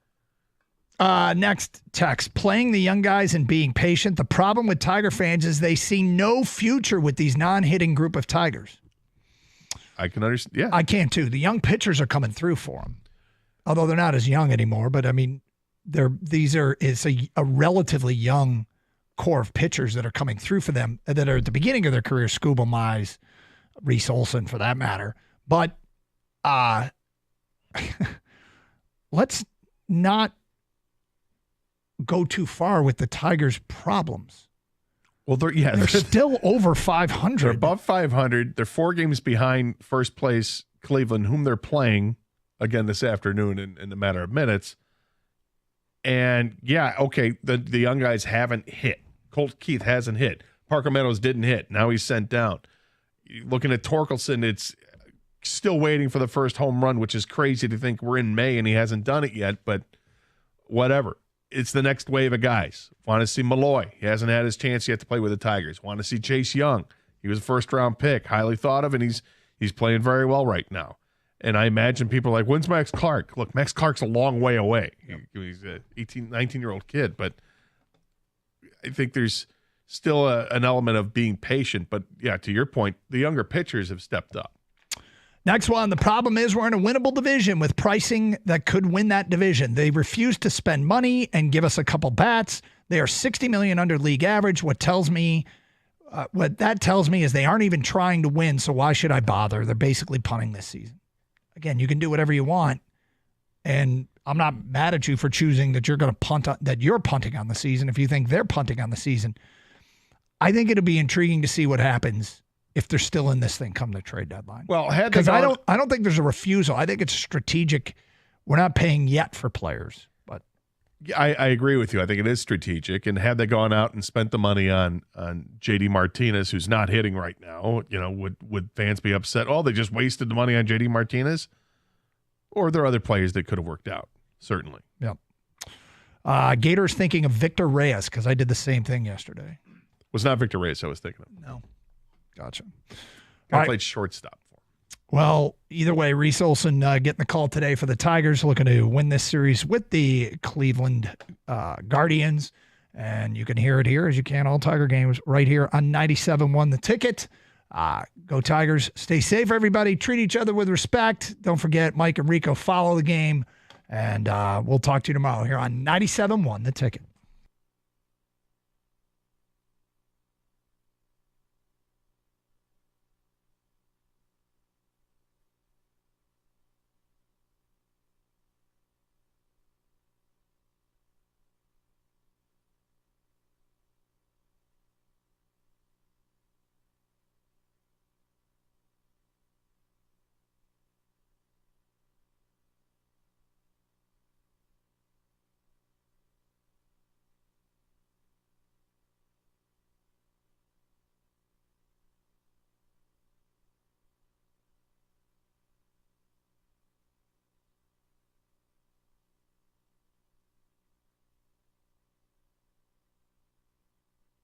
Next text, playing the young guys and being patient. The problem with Tiger fans is they see no future with these non-hitting group of Tigers. I can understand. Yeah, I can too. The young pitchers are coming through for them, although they're not as young anymore. But I mean, it's a relatively young core of pitchers that are coming through for them that are at the beginning of their career. Scuba Mize, Reese Olson, for that matter. But let's not go too far with the Tigers' problems. Well, they're still over 500. They're above 500. They're 4 games behind first place Cleveland, whom they're playing again this afternoon in a matter of minutes. And yeah, okay, the young guys haven't hit. Colt Keith hasn't hit. Parker Meadows didn't hit. Now he's sent down. Looking at Torkelson, it's still waiting for the first home run, which is crazy to think we're in May and he hasn't done it yet, but whatever. It's the next wave of guys. Want to see Malloy. He hasn't had his chance yet to play with the Tigers. Want to see Chase Young. He was a first-round pick, highly thought of, and he's playing very well right now. And I imagine people are like, when's Max Clark? Look, Max Clark's a long way away. He's an 18, 19-year-old kid, but I think there's still an element of being patient. But, yeah, to your point, the younger pitchers have stepped up. Next one, the problem is we're in a winnable division with pricing that could win that division. They refuse to spend money and give us a couple bats. They are $60 million under league average. What that tells me is they aren't even trying to win, so why should I bother? They're basically punting this season. Again, you can do whatever you want, and I'm not mad at you for choosing that you're going to punt on, that you're punting on the season if you think they're punting on the season. I think it'll be intriguing to see what happens if they're still in this thing come the trade deadline. Well, because I don't think there's a refusal. I think it's strategic. We're not paying yet for players, but I agree with you. I think it is strategic. And had they gone out and spent the money on JD Martinez, who's not hitting right now, would fans be upset? Oh, they just wasted the money on JD Martinez? Or are there other players that could have worked out? Certainly. Yep. Gators thinking of Victor Reyes because I did the same thing yesterday. Was not Victor Reyes I was thinking of. No. Gotcha. I played shortstop for him. Well, either way, Reese Olson getting the call today for the Tigers, looking to win this series with the Cleveland Guardians. And you can hear it here, as you can, all Tiger games right here on 97.1 The Ticket. Go Tigers. Stay safe, everybody. Treat each other with respect. Don't forget, Mike and Rico follow the game. And we'll talk to you tomorrow here on 97.1 The Ticket.